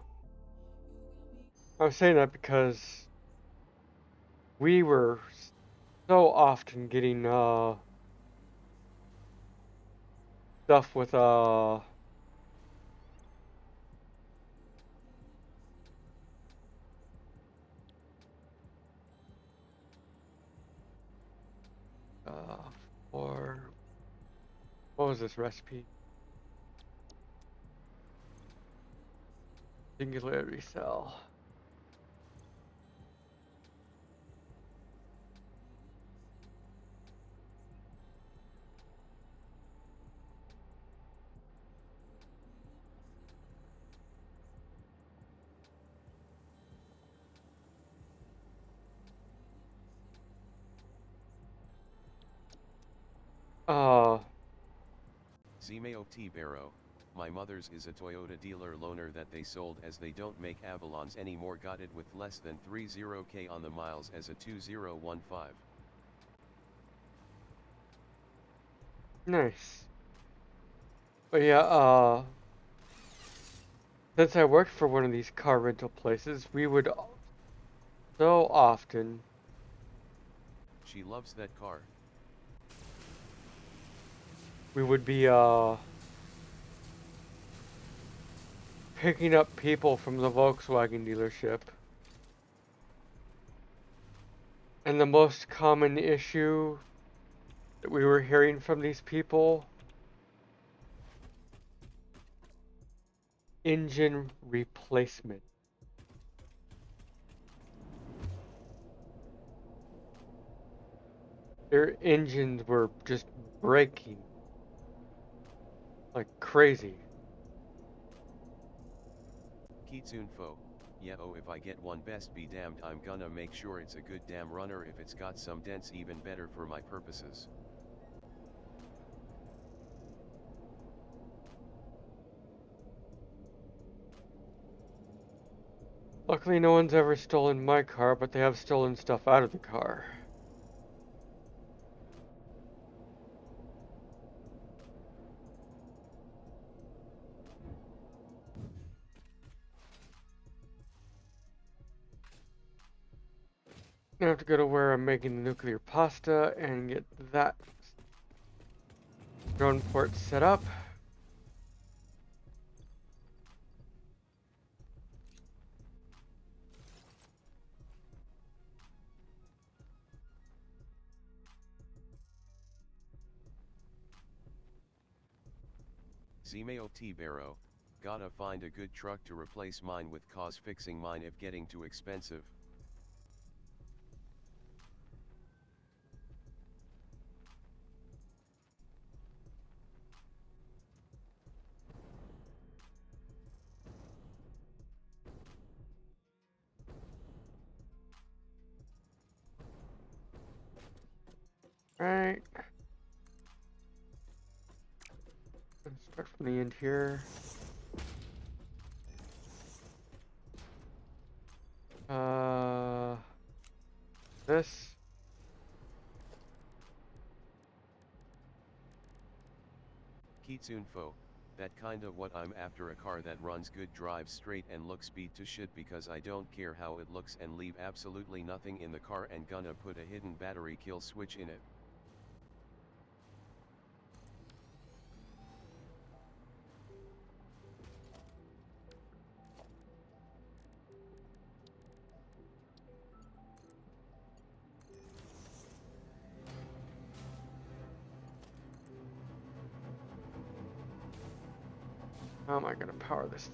I was saying that because we were so often getting stuff with for what was this recipe? Singularity cell. Uh, Zimeo T. Barrow, my mother's is a Toyota dealer loaner that they sold as they don't make Avalons anymore. Got it with less than 30k on the miles as a 2015. nice. But yeah, since I worked for one of these car rental places, we would so often She loves that car. we would be picking up people from the Volkswagen dealership. And the most common issue that we were hearing from these people, engine replacement. Their engines were just breaking like crazy. Kitsune Fo, yeah, oh, if I get one, best be damned, I'm gonna make sure it's a good damn runner. If it's got some dents, even better for my purposes. Luckily no one's ever stolen my car, but they have stolen stuff out of the car. Now I have to go to where I'm making the nuclear pasta and get that drone port set up. Zimeo T. Barrow, gotta find a good truck to replace mine with, cause fixing mine if getting too expensive. Right. Let's start from the end here. This. Kitsune Fo, that kinda what I'm after, a car that runs good, drives straight and looks beat to shit, because I don't care how it looks, and leave absolutely nothing in the car, and gonna put a hidden battery kill switch in it. How am I gonna power this?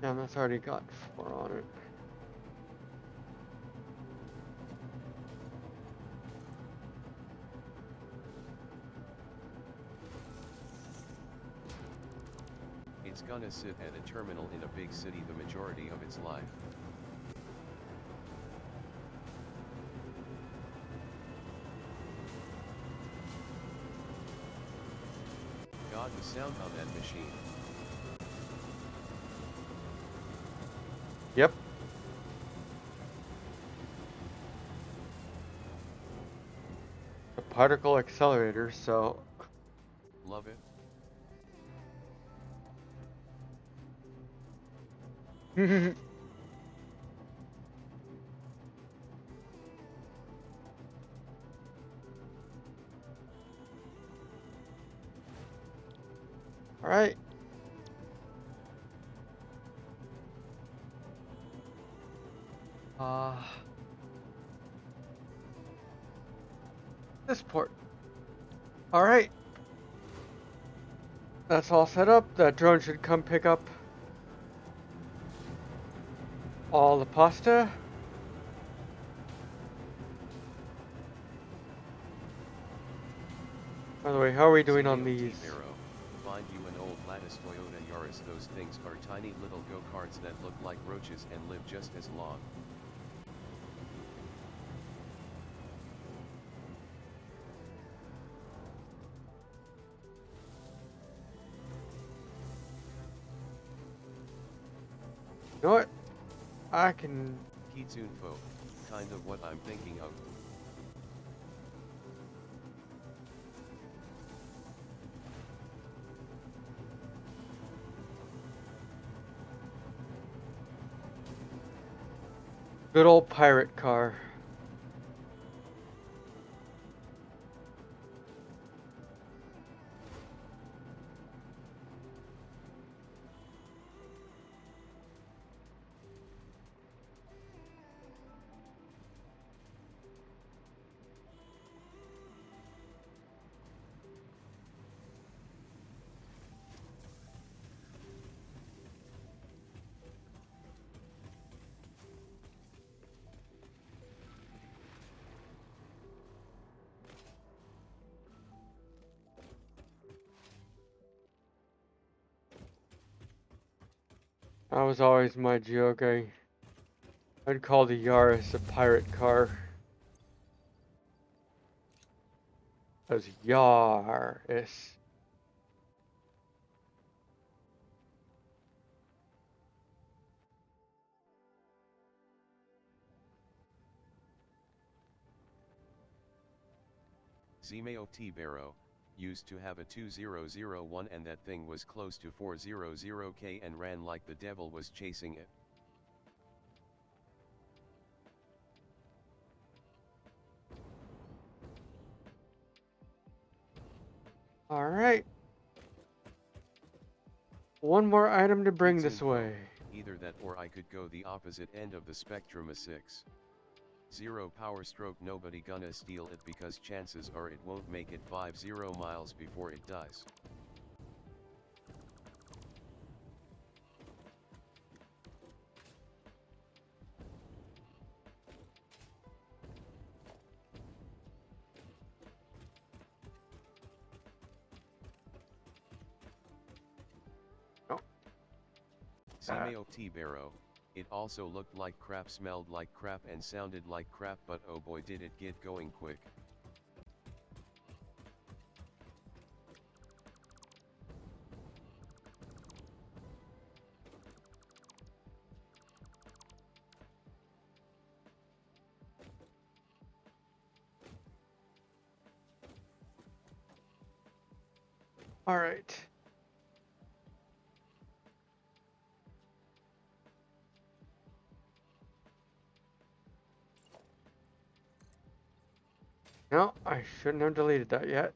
Yeah, that's already got 4 on it. It's gonna sit at a terminal in a big city the majority of its life. God, the sound on that machine. Yep. particle accelerator, so... Love it. Alright. This port. Alright. That's all set up. That drone should come pick up all the pasta. By the way, how are we doing on these? Find you an old lattice Toyota Yaris. Those things are tiny little go-karts that look like roaches and live just as long. You know what? I can... Kitsune Fo. Kind of what I'm thinking of. Good old pirate car. That was always my joke. I'd call the Yaris a pirate car. As Yaris. Zimeo T-Baro, used to have a 2001 and that thing was close to 400k and ran like the devil was chasing it. Alright. One more item to bring this way. Either that or I could go the opposite end of the spectrum. A 6.0 power stroke. Nobody gonna steal it because chances are it won't make it 50 miles before it dies. Zimeo T-Baro, it also looked like crap, smelled like crap and sounded like crap, but oh boy did it get going quick. Alright. No, I shouldn't have deleted that yet.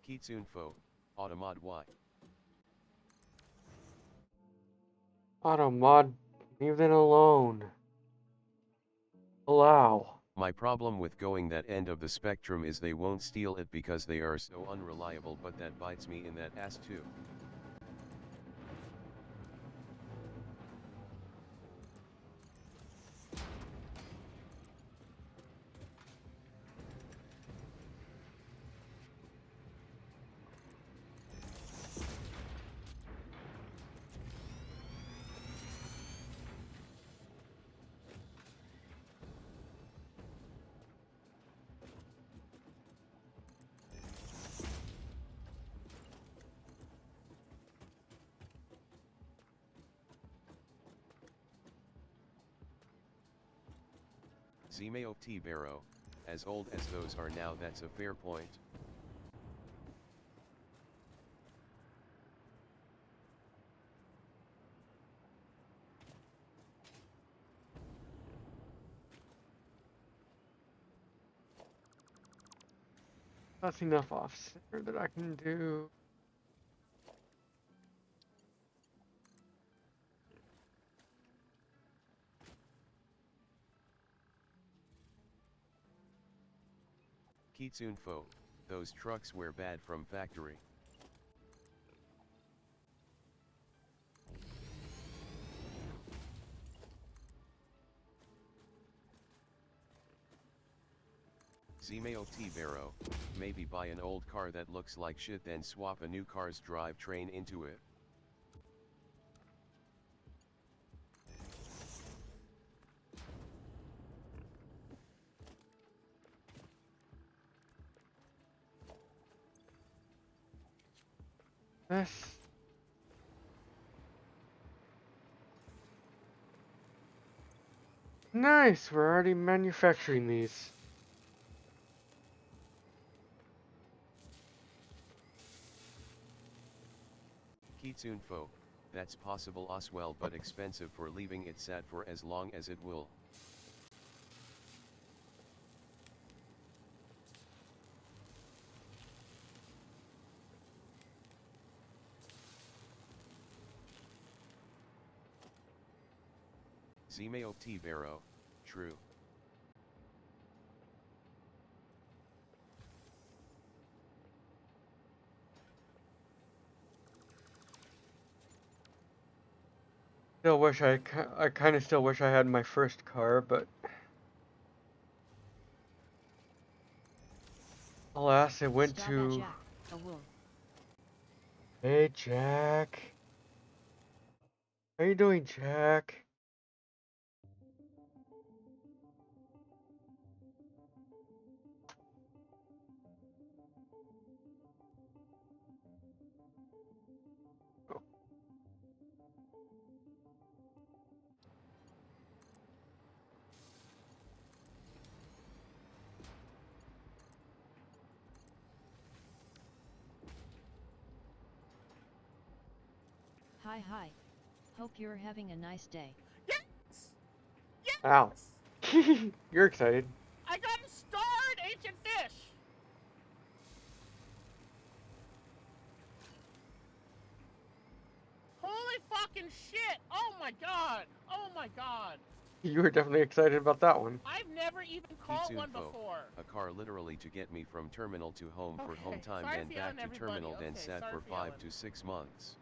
Kitsune Fo, Automod Y. Automod, leave it alone. Allow. My problem with going that end of the spectrum is they won't steal it because they are so unreliable, but that bites me in that ass too. Zimeo T. Barrow, as old as those are now, that's a fair point. That's enough off center that I can do. Kitsunfo, those trucks were bad from factory. Zimeo T. Barrow, maybe buy an old car that looks like shit then swap a new car's drivetrain into it. This. Nice, we're already manufacturing these. Kitsunfo, that's possible as well, but expensive for leaving it sat for as long as it will. Zimeo T. Barrow, true. Still wish I kind of still wish I had my first car, but alas, it went Stop at to. Jack, a wolf. Hey, Jack. How you doing, Jack? Hi hi. Hope you're having a nice day. Yes! Ow. Yes! You're excited. I got a starred ancient fish! Holy fucking shit! Oh my god! Oh my god! You were definitely excited about that one. I've never even caught one Kitsunfo, before. a car literally to get me from terminal to home for home Okay, time, sorry then for back yelling, to everybody. terminal, then Okay, sat sorry for for 5 yelling. to 6 months.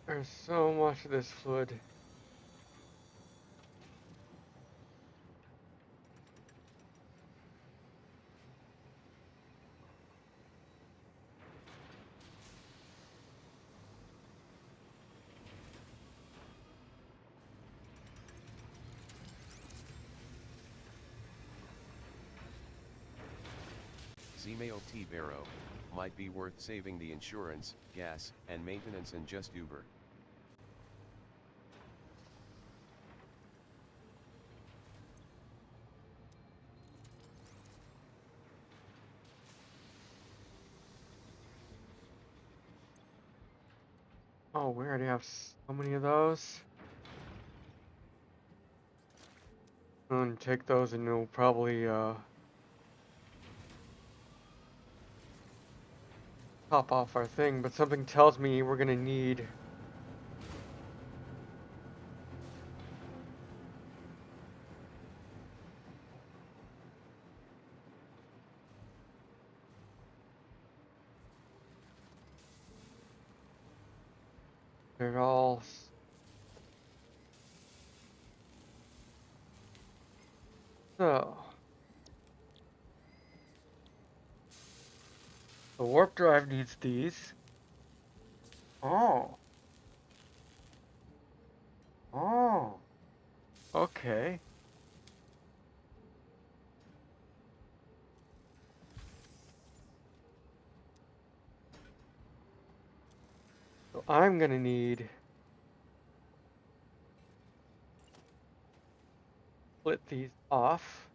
There's so much of this fluid. Zimeo T. Barrow, might be worth saving the insurance, gas, and maintenance and just Uber. Oh, we already have so many of those. And take those and it'll probably top off our thing, but something tells me we're gonna need it all. So, the warp drive needs these. Oh. Oh. Okay. So I'm gonna need split these off.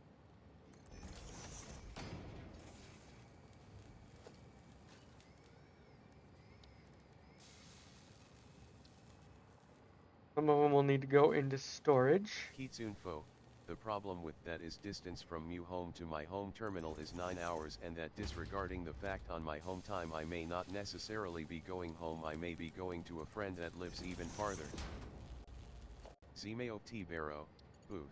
Some of them will need to go into storage. Kitsunfo, the problem with that is distance from Mu home to my home terminal is 9 hours, and that disregarding the fact on my home time I may not necessarily be going home, I may be going to a friend that lives even farther. Zimeo T Vero, oof.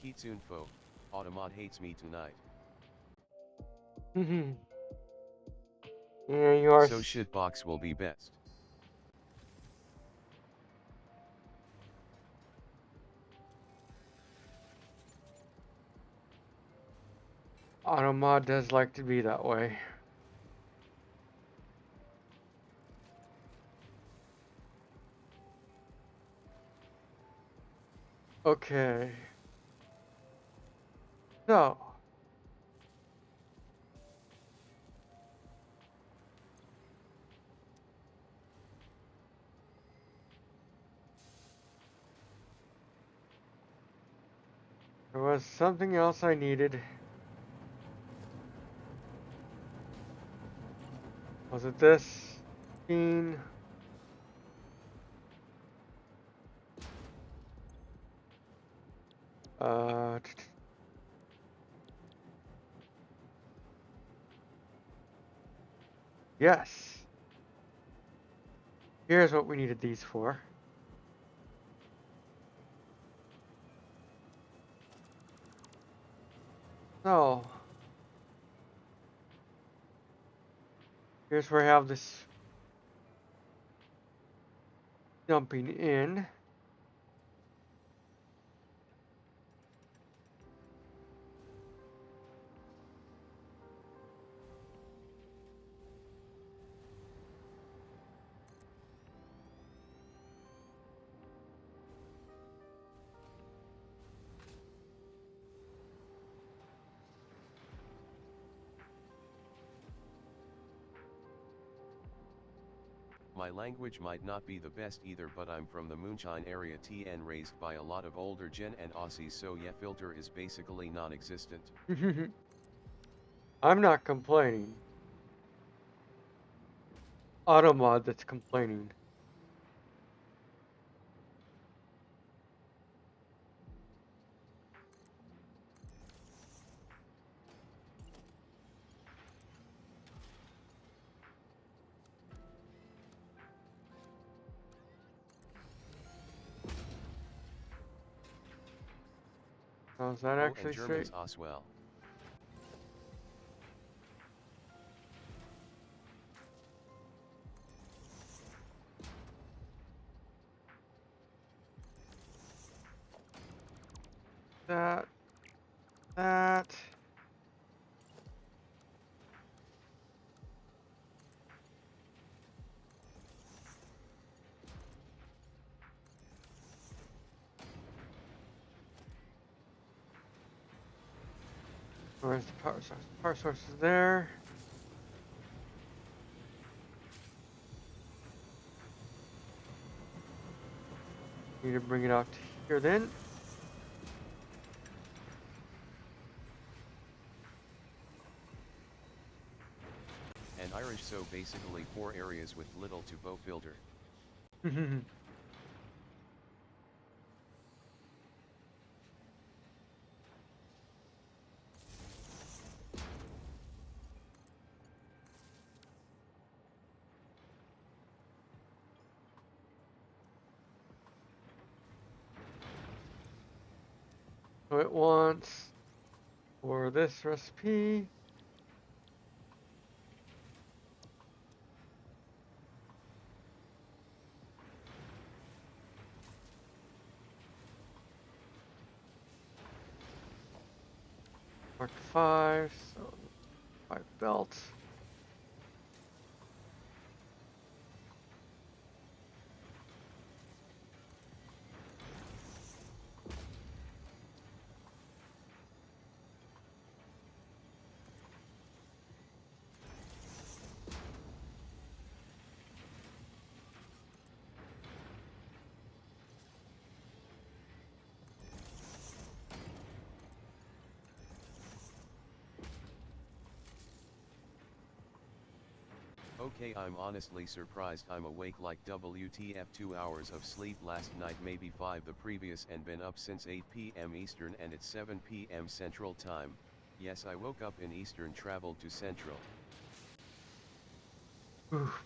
Kitsunfo, Automod hates me tonight. Yeah, you are. So shitbox will be best. Automod does like to be that way. Okay. So. There was something else I needed. Was it this? Scene. Uh. Yes. Here's what we needed these for. So. Here's where I have this dumping in. My language might not be the best either, but I'm from the Moonshine area TN, raised by a lot of older gen and Aussies, so yeah, filter is basically non-existent. I'm not complaining. Automod that's complaining. Oh, is that Oh, and actually straight? Germans as well. That. Where's the power source? The power source is there. Need to bring it out Here then. An Irish, so basically 4 areas with little to bow filter. So it wants for this recipe. Mark 5, so 5 belts. Okay, I'm honestly surprised I'm awake. Like WTF, 2 hours of sleep last night, maybe 5 the previous, and been up since 8 p.m. Eastern, and it's 7 p.m. Central Time. Yes, I woke up in Eastern, traveled to Central. Oof.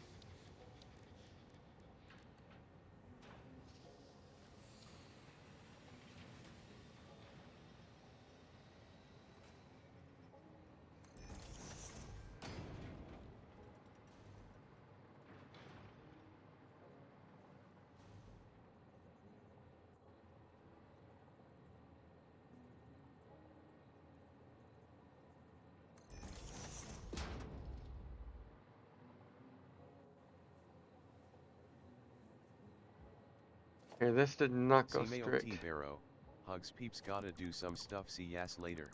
Okay, this did not go Simeo straight. T Barrow. Hugs peeps, gotta do some stuff, see yas later.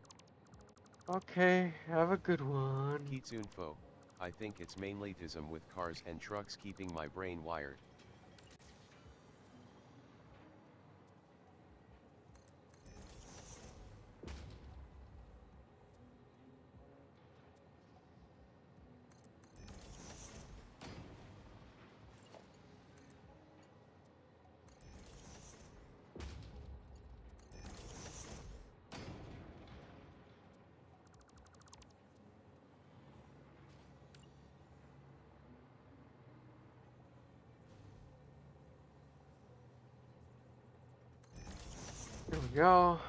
Okay, have a good one. Kitsune Fo. I think it's mainly tism with cars and trucks keeping my brain wired. Here we go.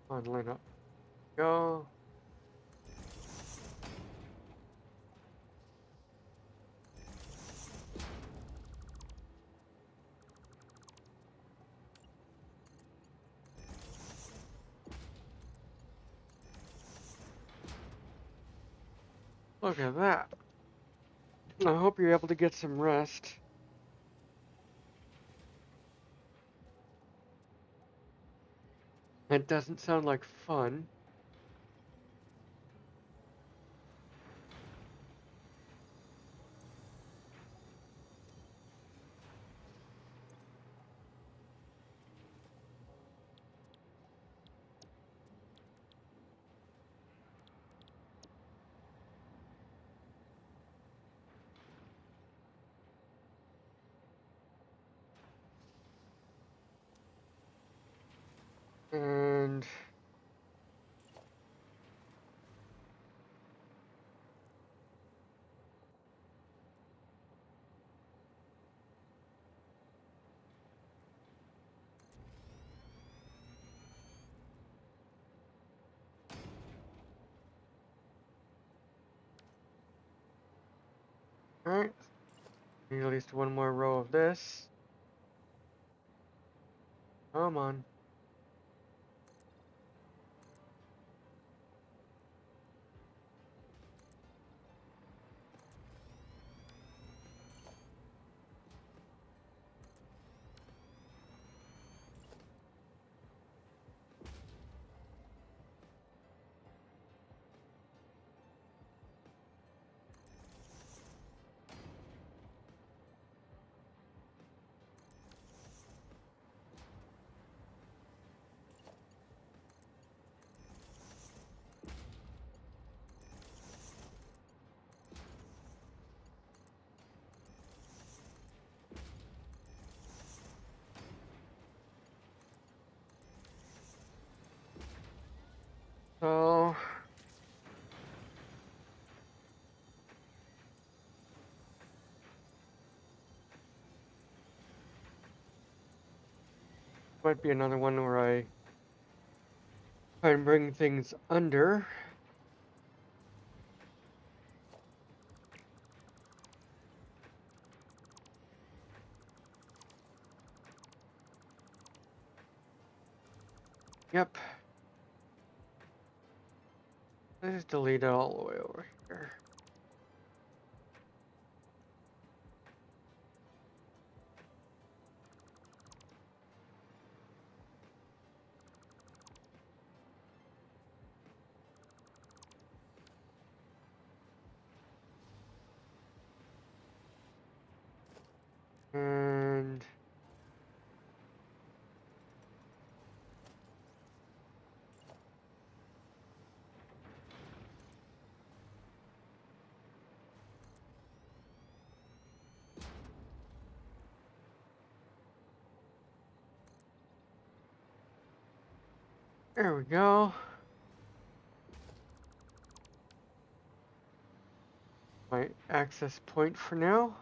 On line up. Go. Look at that. I hope you're able to get some rest. It doesn't sound like fun. And alright. Need at least one more row of this. Come on. Might be another one where I try and bring things under. Yep. Let's just delete it all the way over here. And there we go. My access point for now.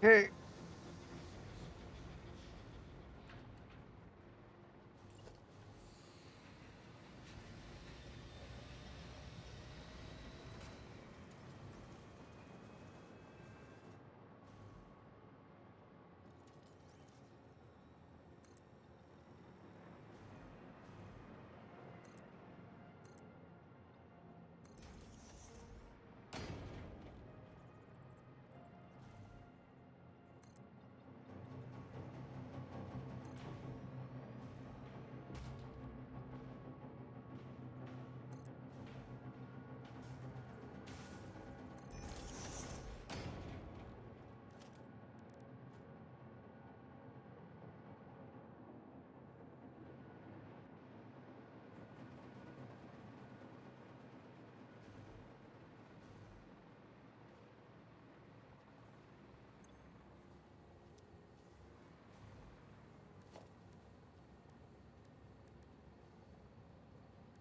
Okay.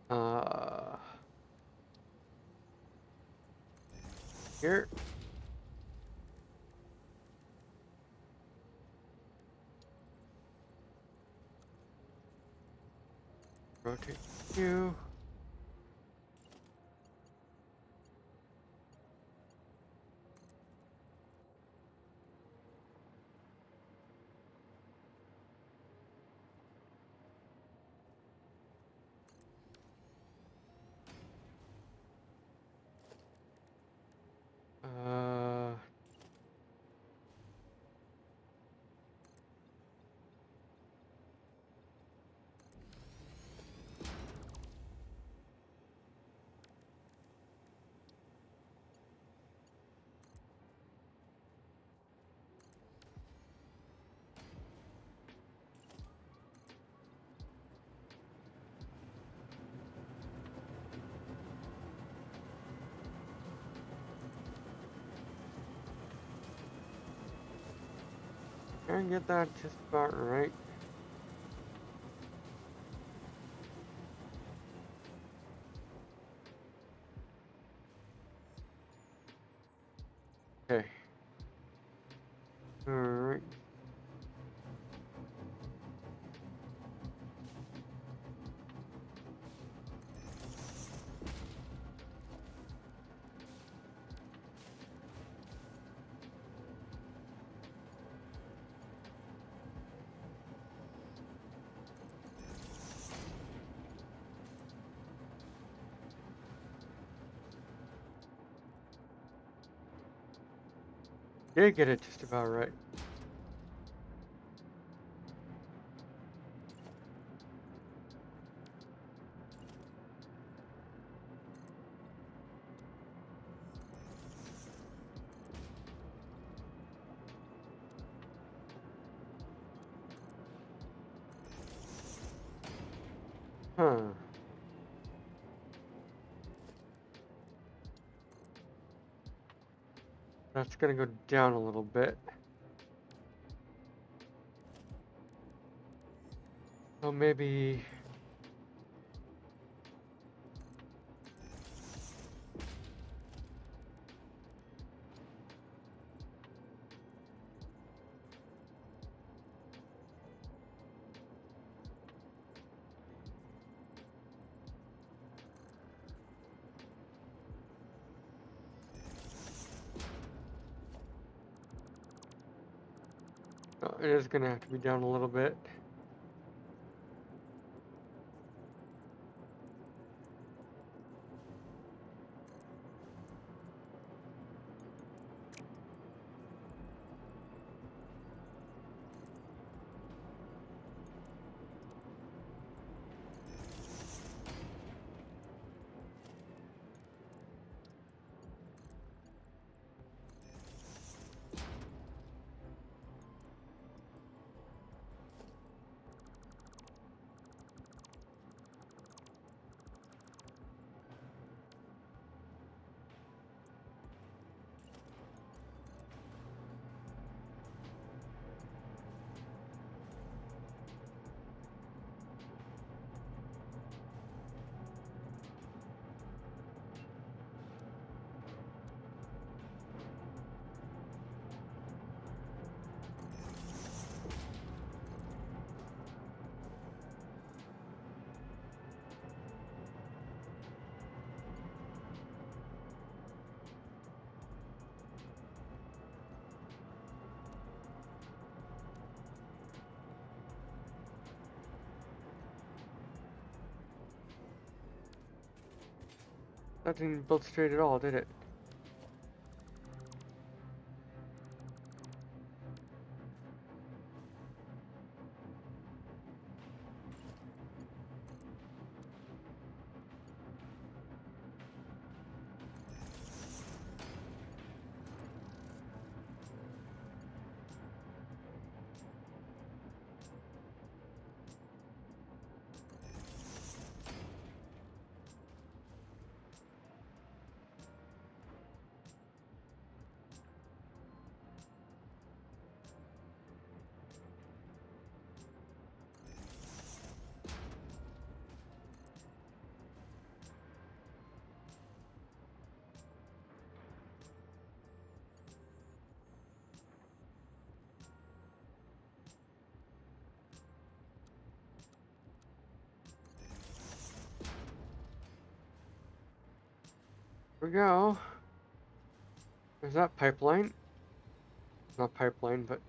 Uh, Here. Rotate you. Uh, I get that just about right. Okay. Alright. Did get it just about right. That's gonna go down a little bit. So maybe... Oh, it is gonna have to be down a little bit. That didn't build straight at all, did it? Here we go. There's that pipeline. Not pipeline, but...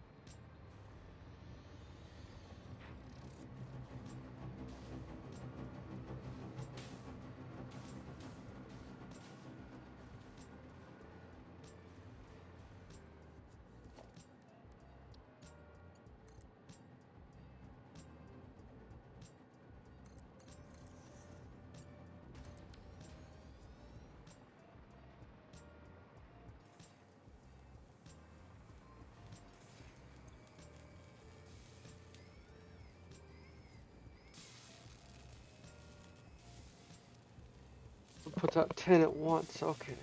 Puts out 10 at once, okay.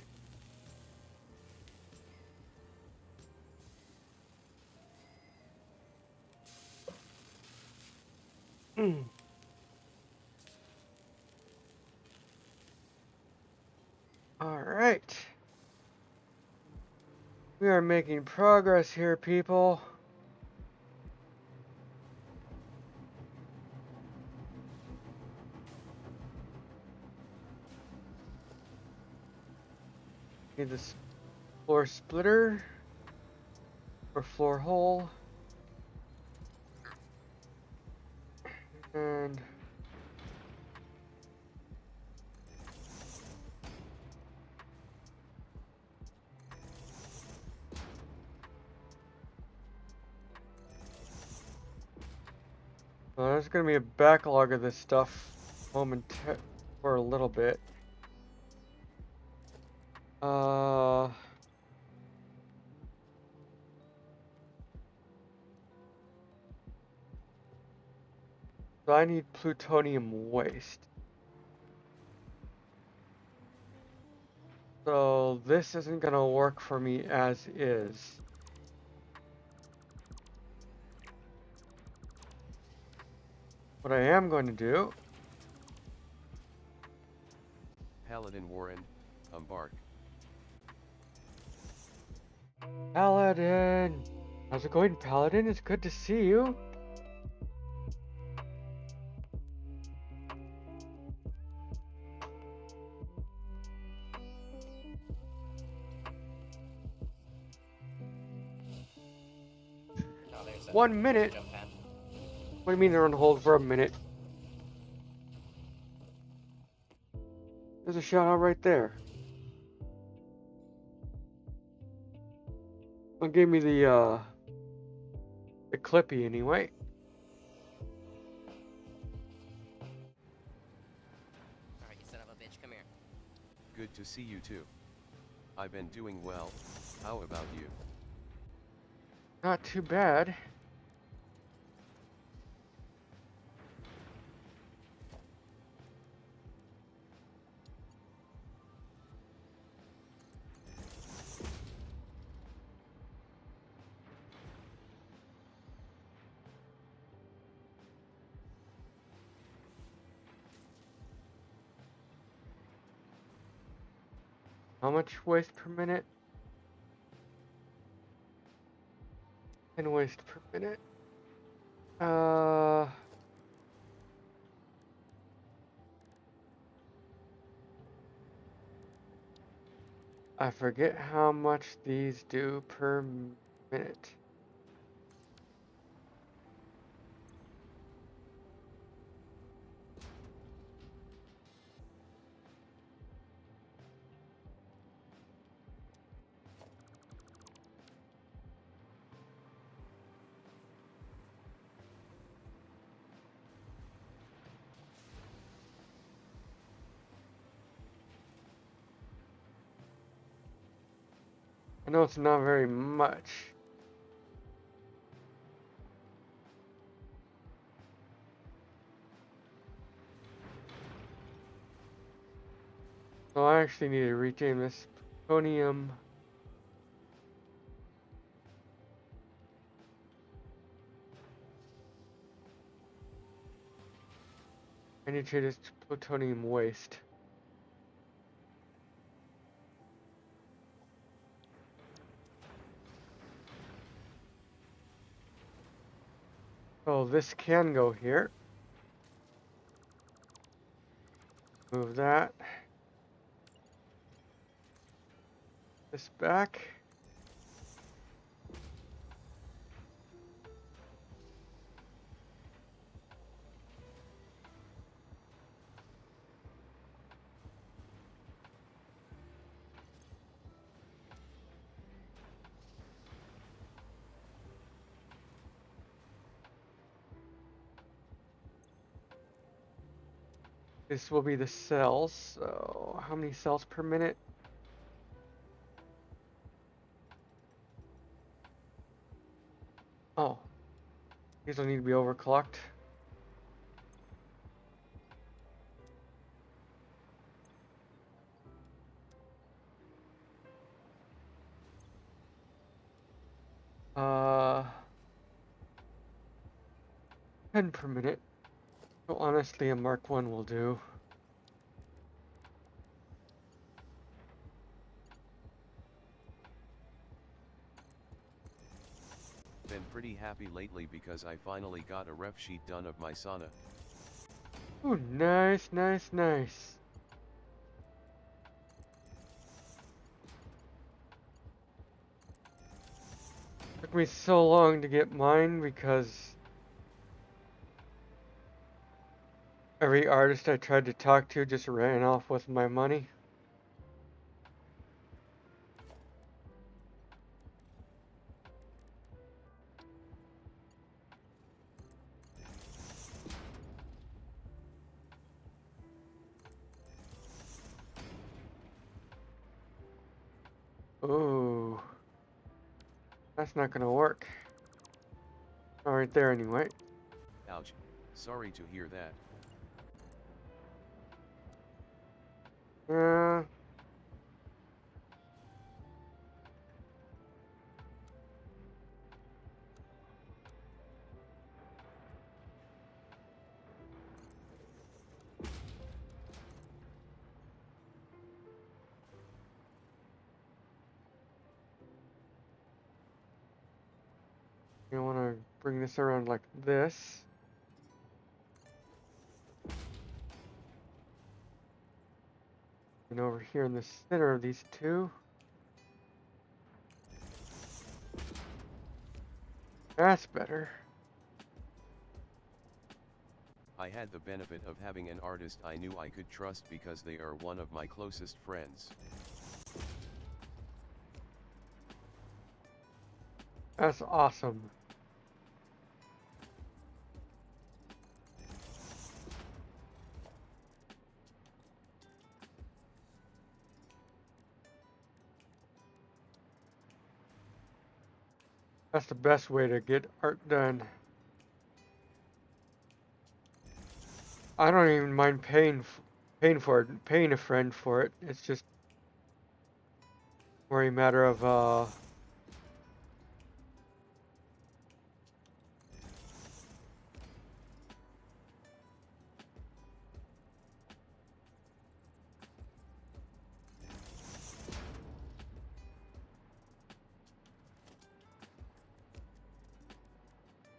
Alright. We are making progress here, people. Need this floor splitter. Or floor hole. And... well, there's gonna be a backlog of this stuff for a little bit. So I need plutonium waste. So this isn't gonna work for me as is. What I am going to do, Paladin Warren, embark. Paladin! How's it going, Paladin? It's good to see you. Oh, there's 1 minute? jump pad. What do you mean they're on hold for a minute? There's a shout out right there. Well, give me the clippy anyway. Alright, you son of a bitch, come here. Good to see you too. I've been doing well, how about you? Not too bad. How much waste per minute? 10 waste per minute. I forget how much these do per minute. I know it's not very much. So I actually need to regain this plutonium. I need to trade this plutonium waste. So this can go here. Move that. This back. This will be the cells. So how many cells per minute? Oh, these will need to be overclocked. Uh, 10 per minute. So honestly, a Mark 1 will do. Been pretty happy lately because I finally got a ref sheet done of my sauna. Ooh, nice, nice, nice. Took me so long to get mine because every artist I tried to talk to just ran off with my money. Ooh, that's not gonna work. All right there anyway. Ouch, sorry to hear that. Uh, bring this around like this. And over here in the center of these two. That's better. I had the benefit of having an artist I knew I could trust because they are one of my closest friends. That's awesome. That's the best way to get art done. I don't even mind paying for it, paying a friend for it. It's just more a matter of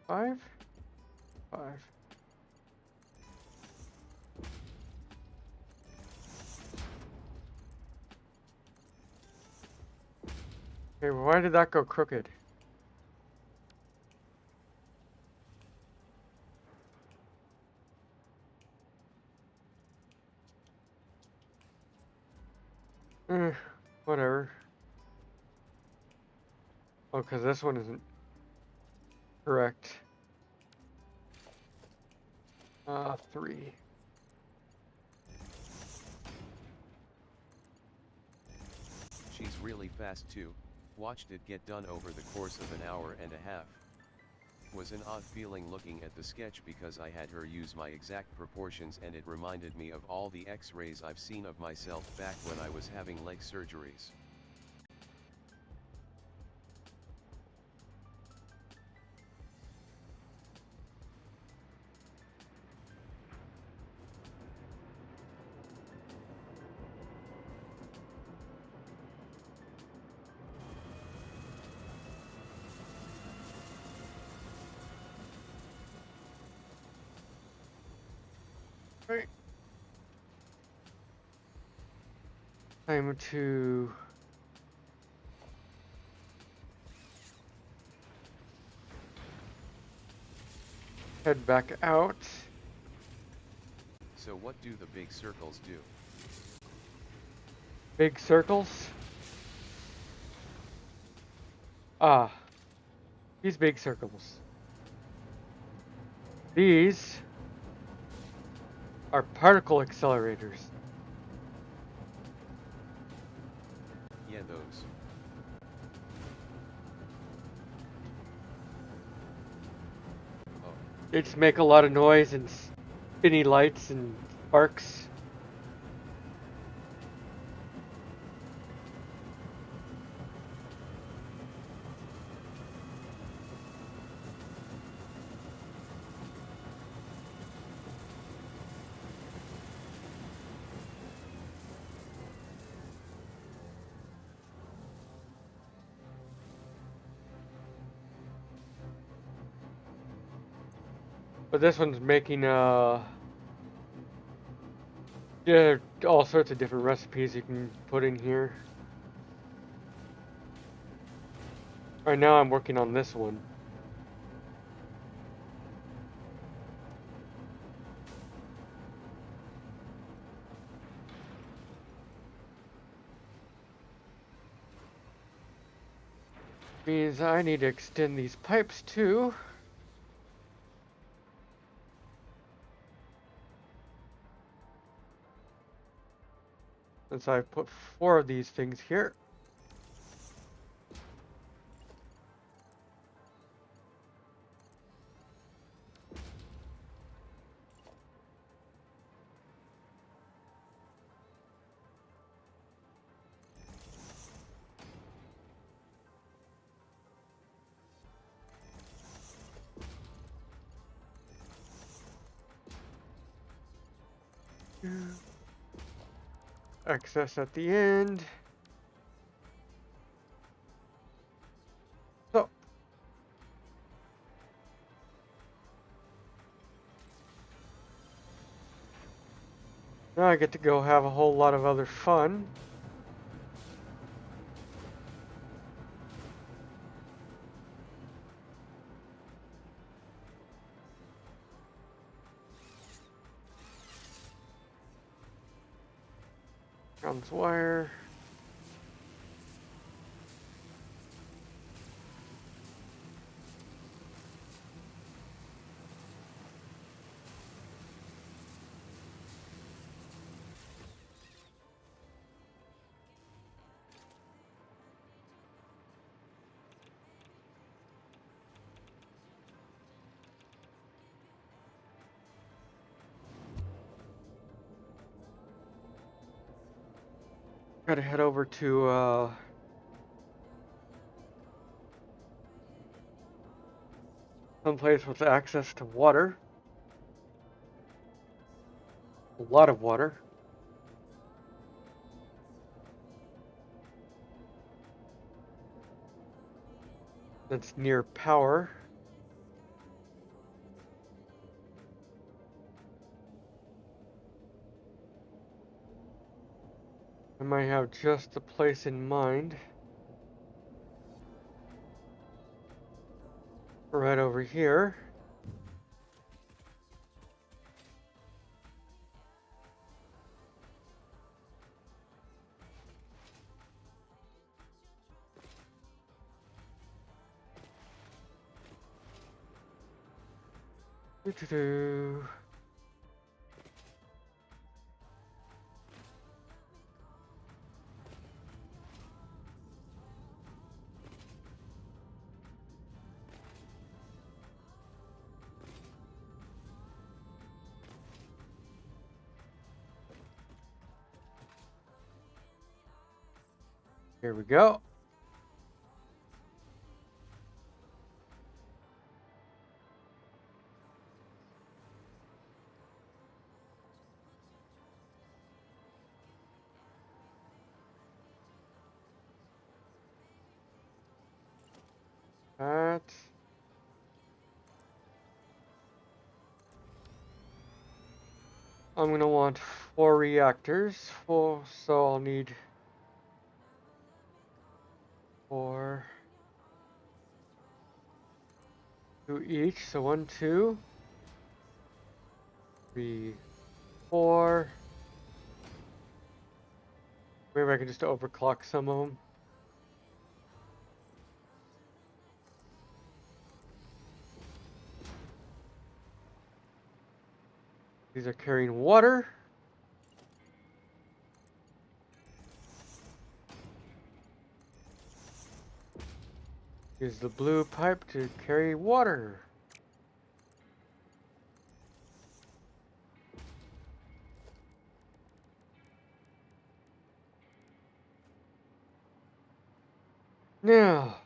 5. Okay, why did that go crooked? Eh, whatever. Oh, because this one isn't correct. 3. She's really fast too. Watched it get done over the course of an hour and a half. Was an odd feeling looking at the sketch because I had her use my exact proportions and it reminded me of all the x-rays I've seen of myself back when I was having leg surgeries. Right. Time to head back out. So what do the big circles do? Big circles. Ah, these big circles. These are particle accelerators. Yeah, those. Oh, They just make a lot of noise and spinny lights and sparks. But this one's making yeah, all sorts of different recipes you can put in here. Right now I'm working on this one. Means I need to extend these pipes too. Since I've put 4 of these things here. Excess at the end. So Now I get to go have a whole lot of other fun. Comes wire. Gotta head over to someplace with access to water. A lot of water. That's near power. I might have just the place in mind. Right over here. Doo-doo-doo. Here we go. That. I'm gonna want 4 reactors, so I'll need 4, 2 each. So 1, 2, 3, 4. Maybe I can just overclock some of them. These are carrying water. Use the blue pipe to carry water. Now,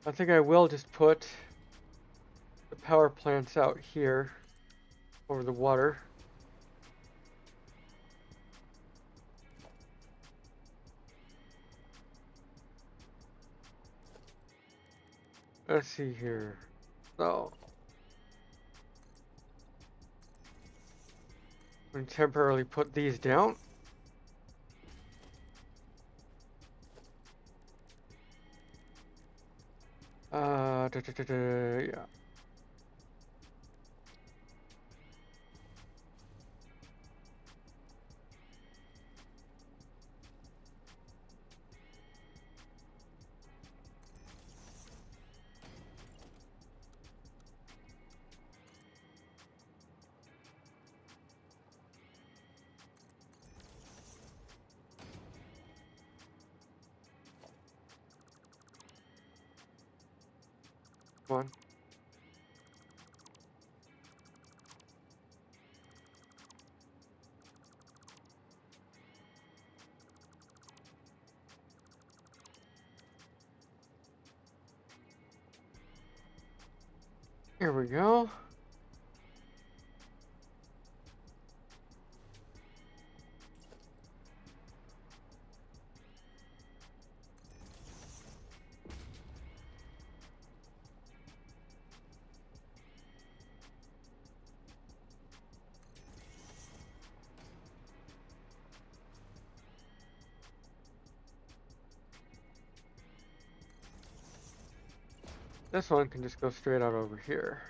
I think I will just put the power plants out here over the water. Let's see here. So, I'm going to temporarily put these down. Yeah. Come on. Here we go. this one can just go straight out over here.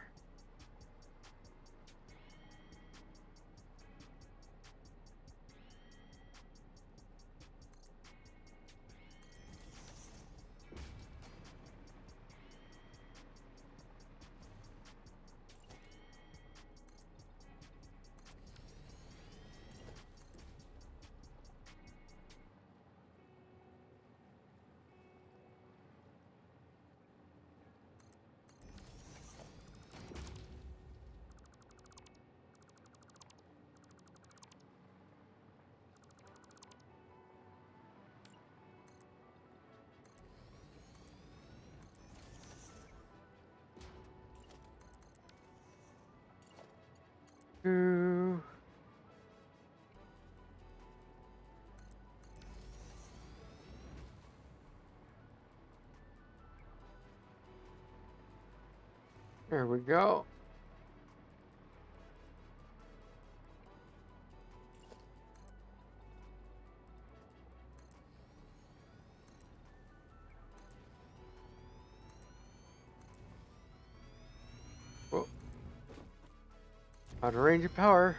Two. There we go. Whoa. Out of range of power.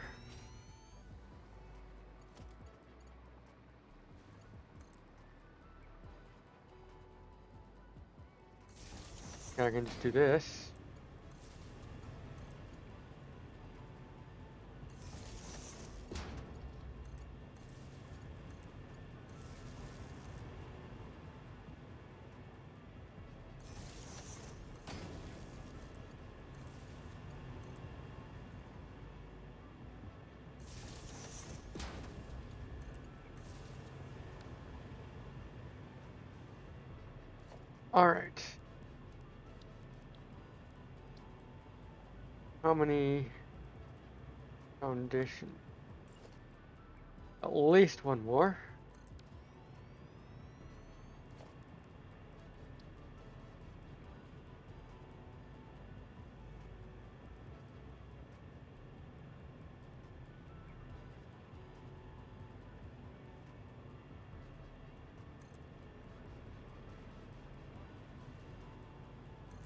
I can just do this. All right. How many foundation? At least one more.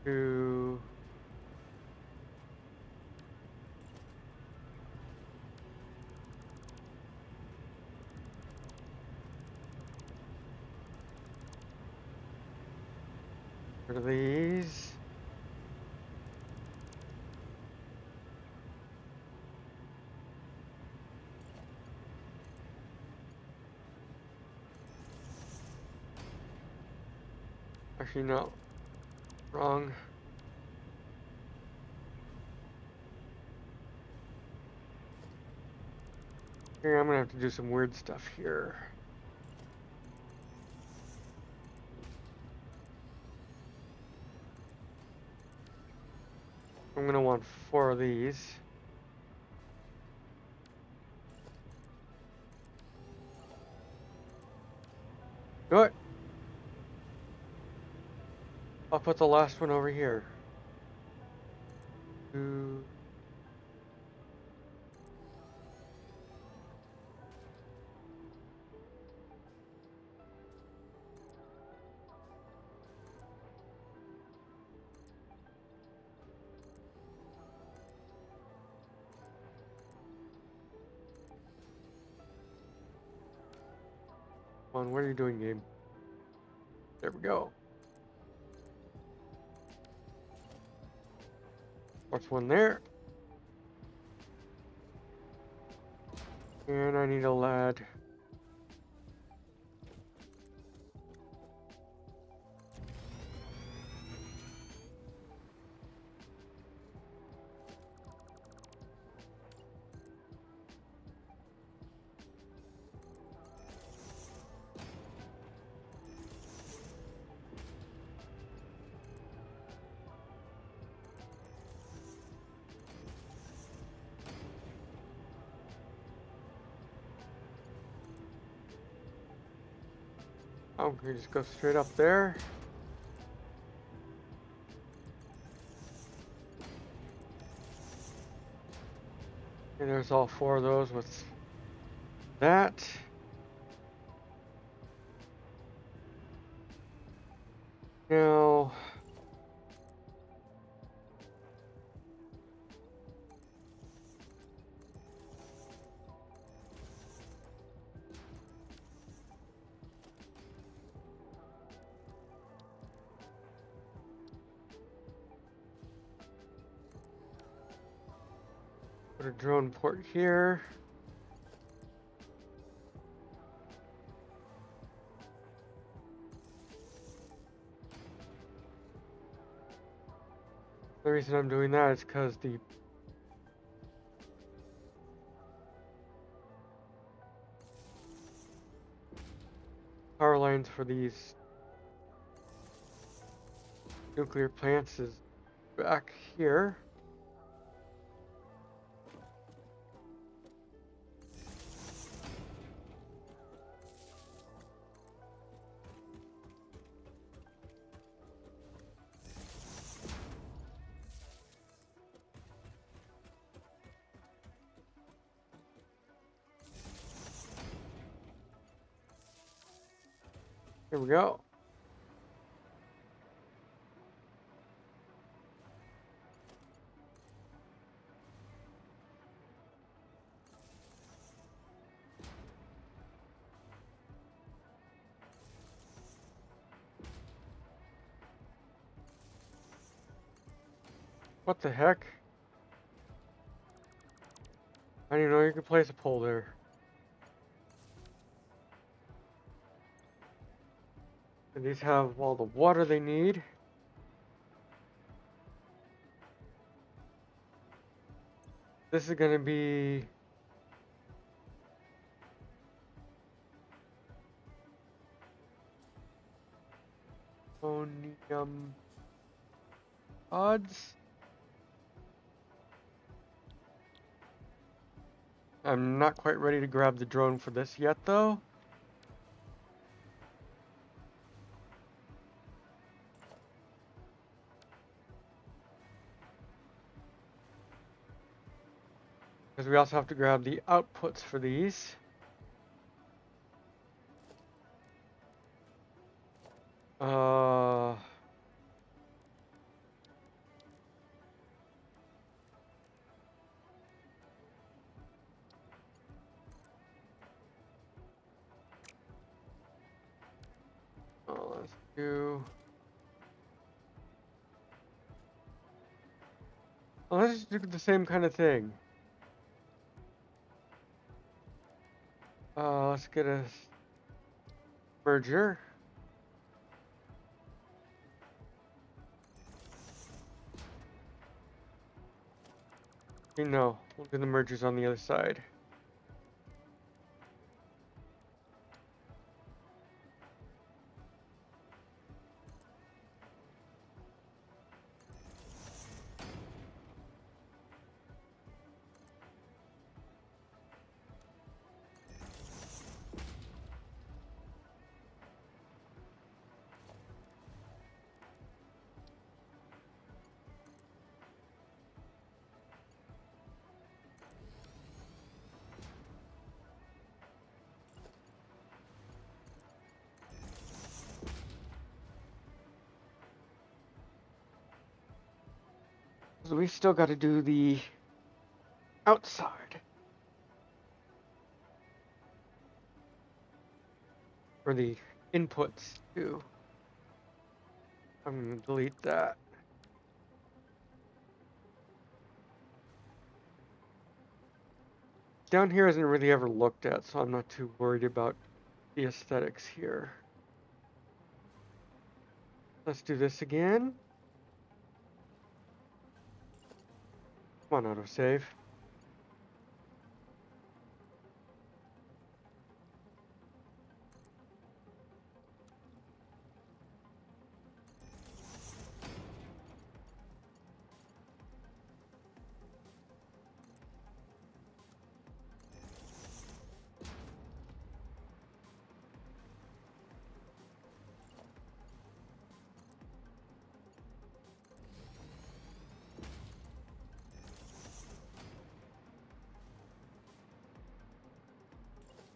Two. Rid of these. Actually, no. Wrong. Here, I'm gonna have to do some weird stuff here. I'm gonna want 4 of these. Do it. I'll put the last one over here. Two. Come on, what are you doing, game? There we go. What's one there? And I need a lad. Oh, we just go straight up there. And there's all 4 of those with that. Now, Put a drone port here. The reason I'm doing that is because the power lines for these nuclear plants is back here. Here we go. What the heck? I didn't even know you could place a pole there. And these have all the water they need. This is gonna be ammonium odds. I'm not quite ready to grab the drone for this yet, though. Because we also have to grab the outputs for these. Uh, let's do. Let's just do the same kind of thing. Let's get a merger. No, we'll do the mergers on the other side. So we still got to do the outside. For the inputs too. I'm going to delete that. Down here isn't really ever looked at, so I'm not too worried about the aesthetics here. Let's do this again. Come on, autosave.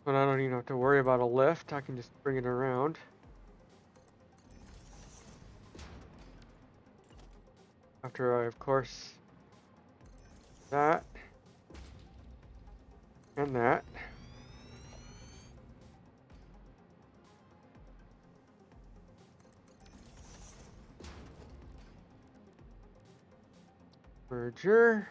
But I don't even have to worry about a lift. I can just bring it around. After I, of course, that and that. Merger.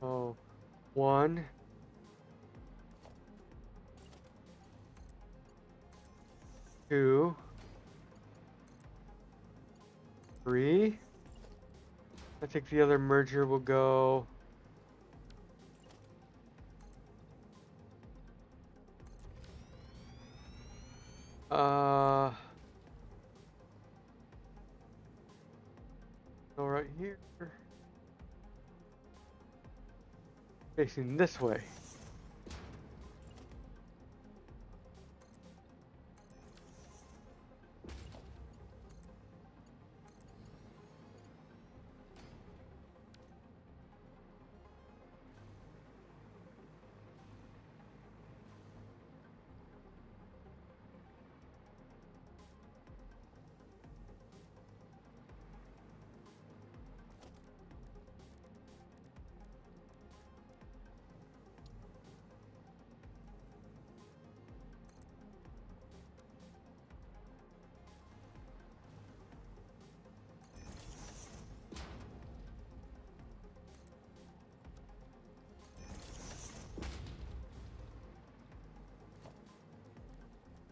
So 1, 2, 3. I think the other merger will go. Go right here. Facing this way.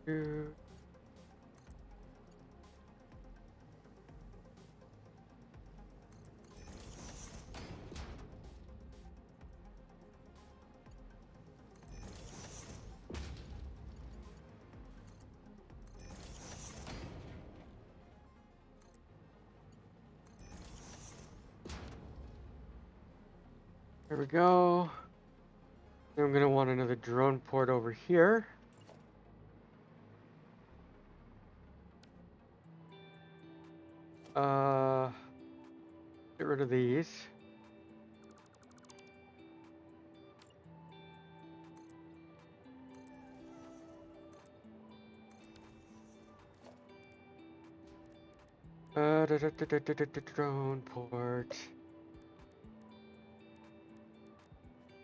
Two. There we go. Then I'm gonna want another drone port over here. Get rid of these. Drone port.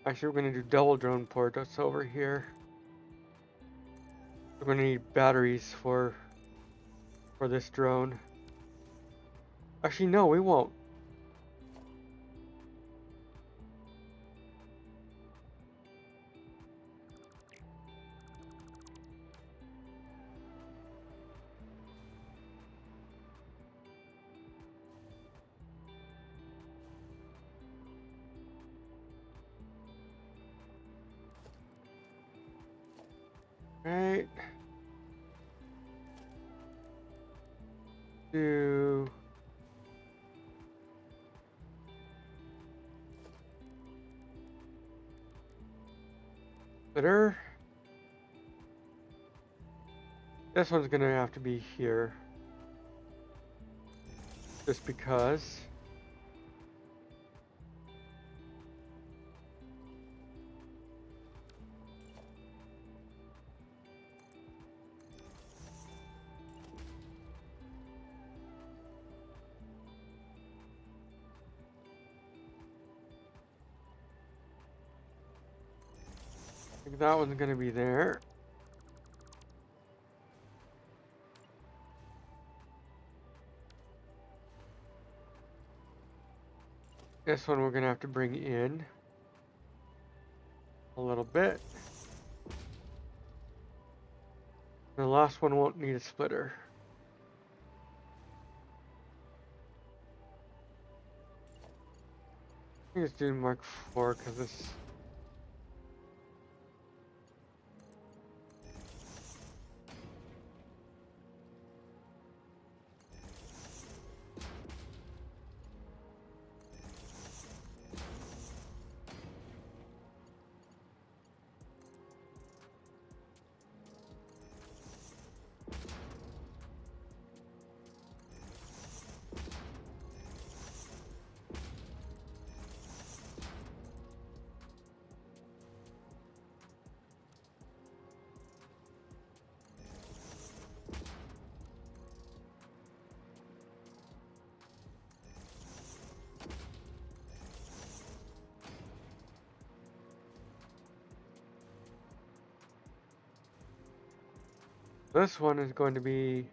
Actually, we're gonna do double drone port. That's over here. We're gonna need batteries for this drone. Actually, no, we won't. Right. Do splitter. This one's gonna have to be here. Just because. I think that one's gonna be there. This one we're gonna have to bring in a little bit. The last one won't need a splitter. I think it's doing Mark 4 because this. This one is going to be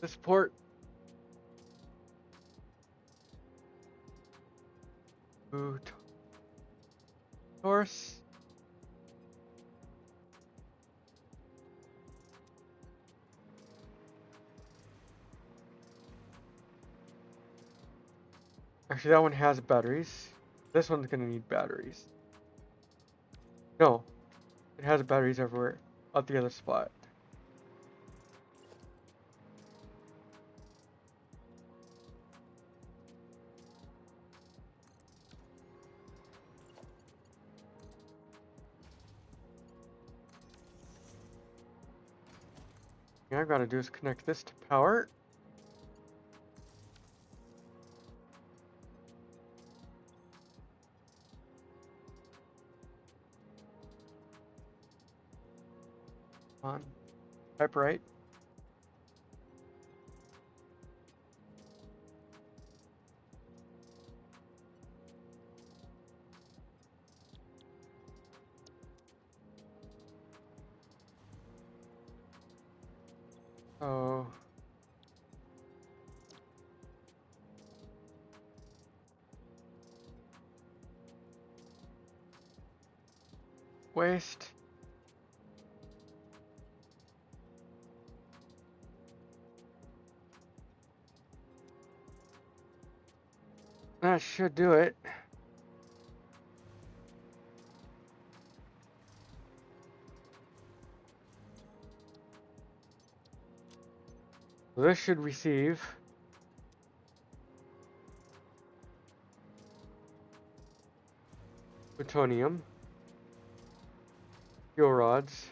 this port. Horse. Actually, that one has batteries. This one's gonna need batteries. No, it has batteries everywhere at the other spot. All I gotta do is connect this to power. Come on, type right. Oh. Waste. That should do it. So this should receive plutonium, fuel rods,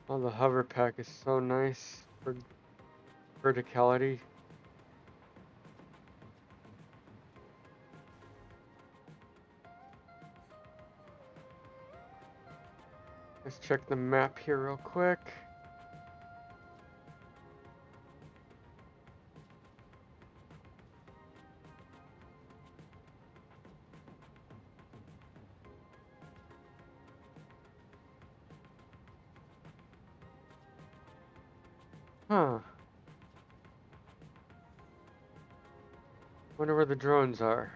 oh, the hover pack is so nice for verticality. Let's check the map here real quick. Huh. Wonder where the drones are.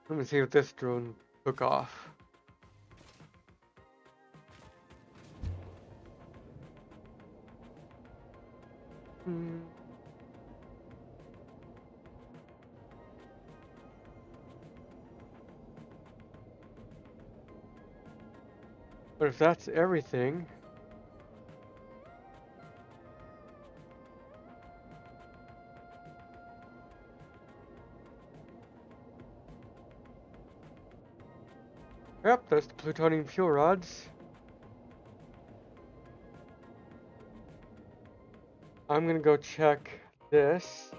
Let me see if this drone took off. Hmm. But if that's everything, yep, that's the plutonium fuel rods. I'm gonna go check this.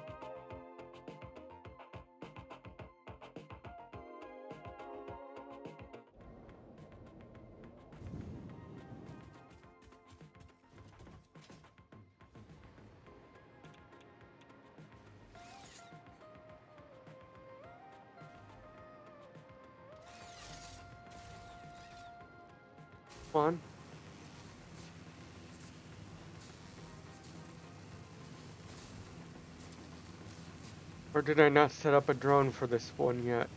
Come on. Or did I not set up a drone for this one yet?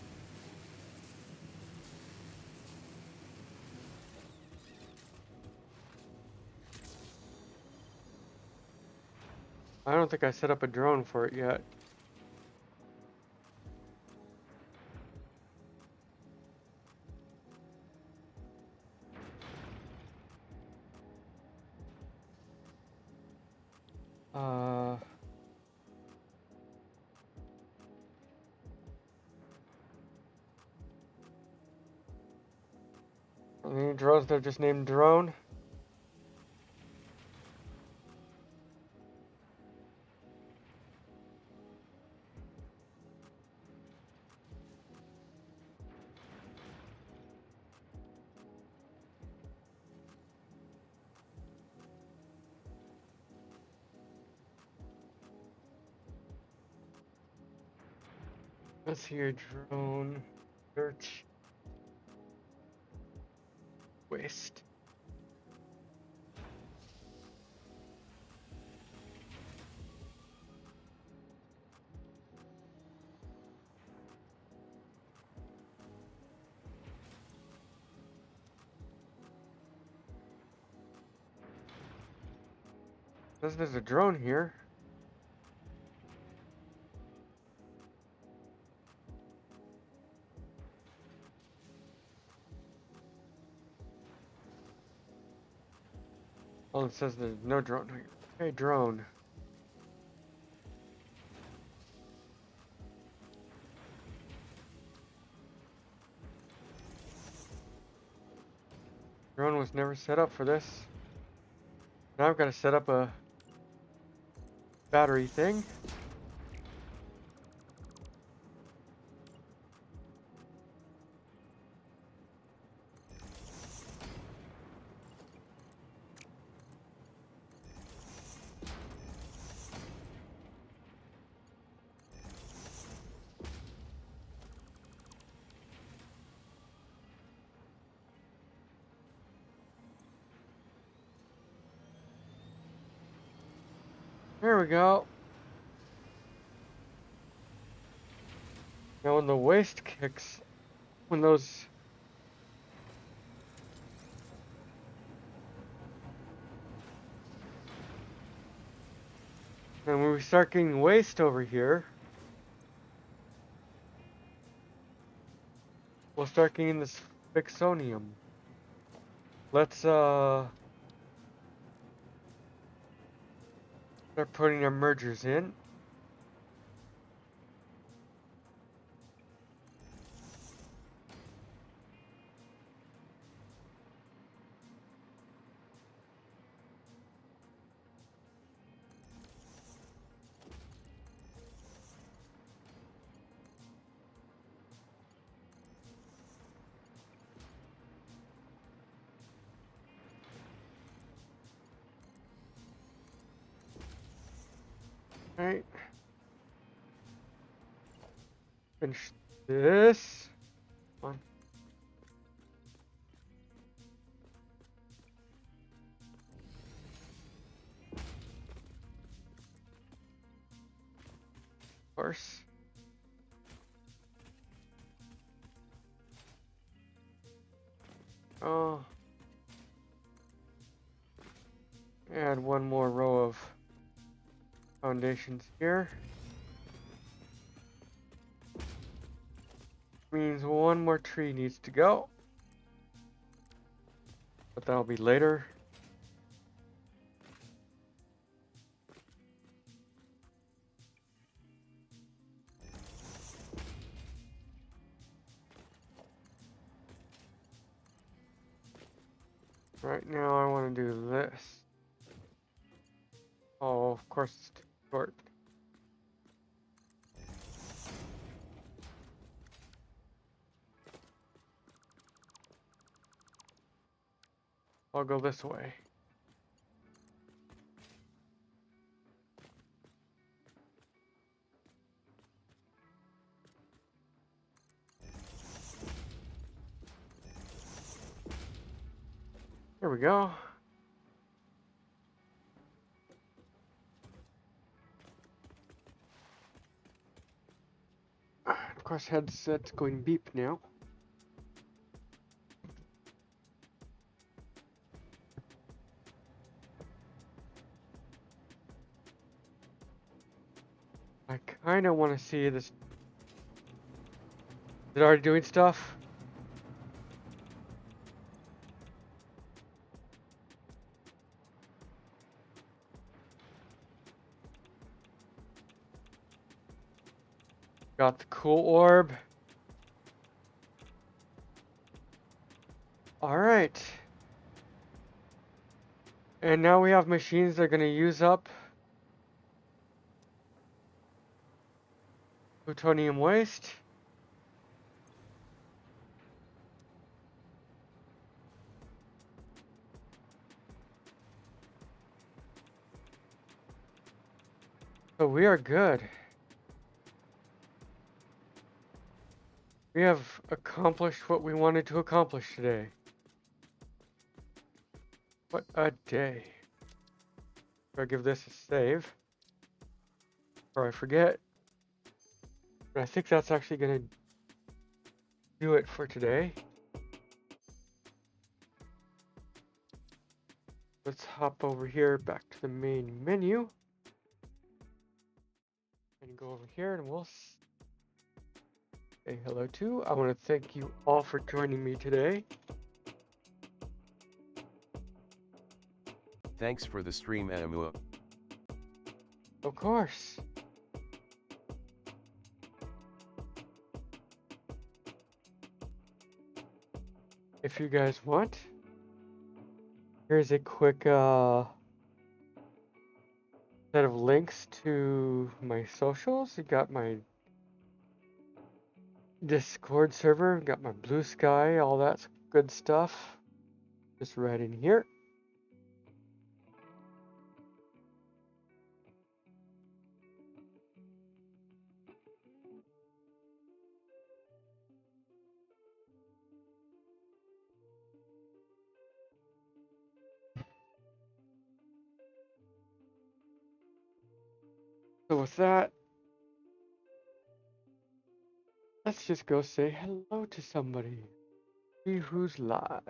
I don't think I set up a drone for it yet. Uh, Any drones that are just named drone? Let's hear drone. Search. Waste. Says there's a drone here. Oh, it says there's no drone here. Hey, drone. Drone was never set up for this. Now I've got to set up a battery thing. There we go. Now when the waste kicks, when those and when we start getting waste over here, we'll start getting this fixonium. Let's start putting our mergers in. Right. Finish this. Come on. Of course. Oh. Add one more row of foundations here. Means one more tree needs to go. But that'll be later. Right now I want to do this. Oh, of course it's too short. I'll go this way. Here we go. Of course, headset's going beep now. I kind of want to see this. Is it already doing stuff? Got the cool orb. Alright. Alright. And now we have machines that are going to use up plutonium waste. So we are good. We have accomplished what we wanted to accomplish today. What a day. I'll give this a save. Or I forget. But I think that's actually going to do it for today. Let's hop over here back to the main menu. And go over here and we'll say hello to. I want to thank you all for joining me today. Thanks for the stream, Anamua. Of course. If you guys want, here's a quick set of links to my socials. You got my Discord server, got my Blue Sky, all that good stuff. Just right in here. So with that, let's just go say hello to somebody. See who's live.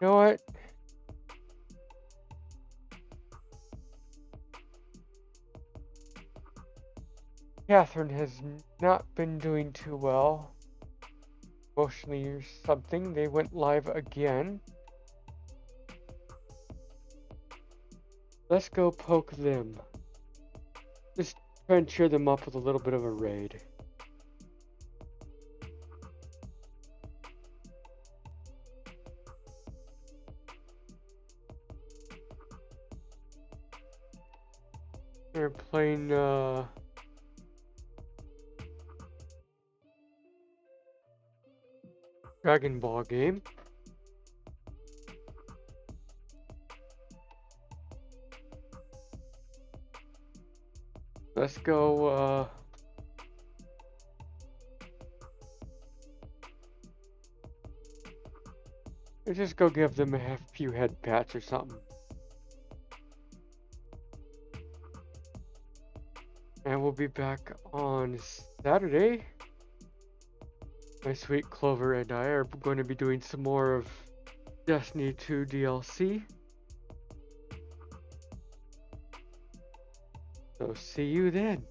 You know what? Catherine has not been doing too well. Emotionally or something. They went live again. Let's go poke them. Just try and cheer them up with a little bit of a raid. They're playing Dragon Ball game. Let's go let's just go give them a few head pats or something. And we'll be back on Saturday. My sweet Clover and I are going to be doing some more of Destiny 2 DLC. So see you then.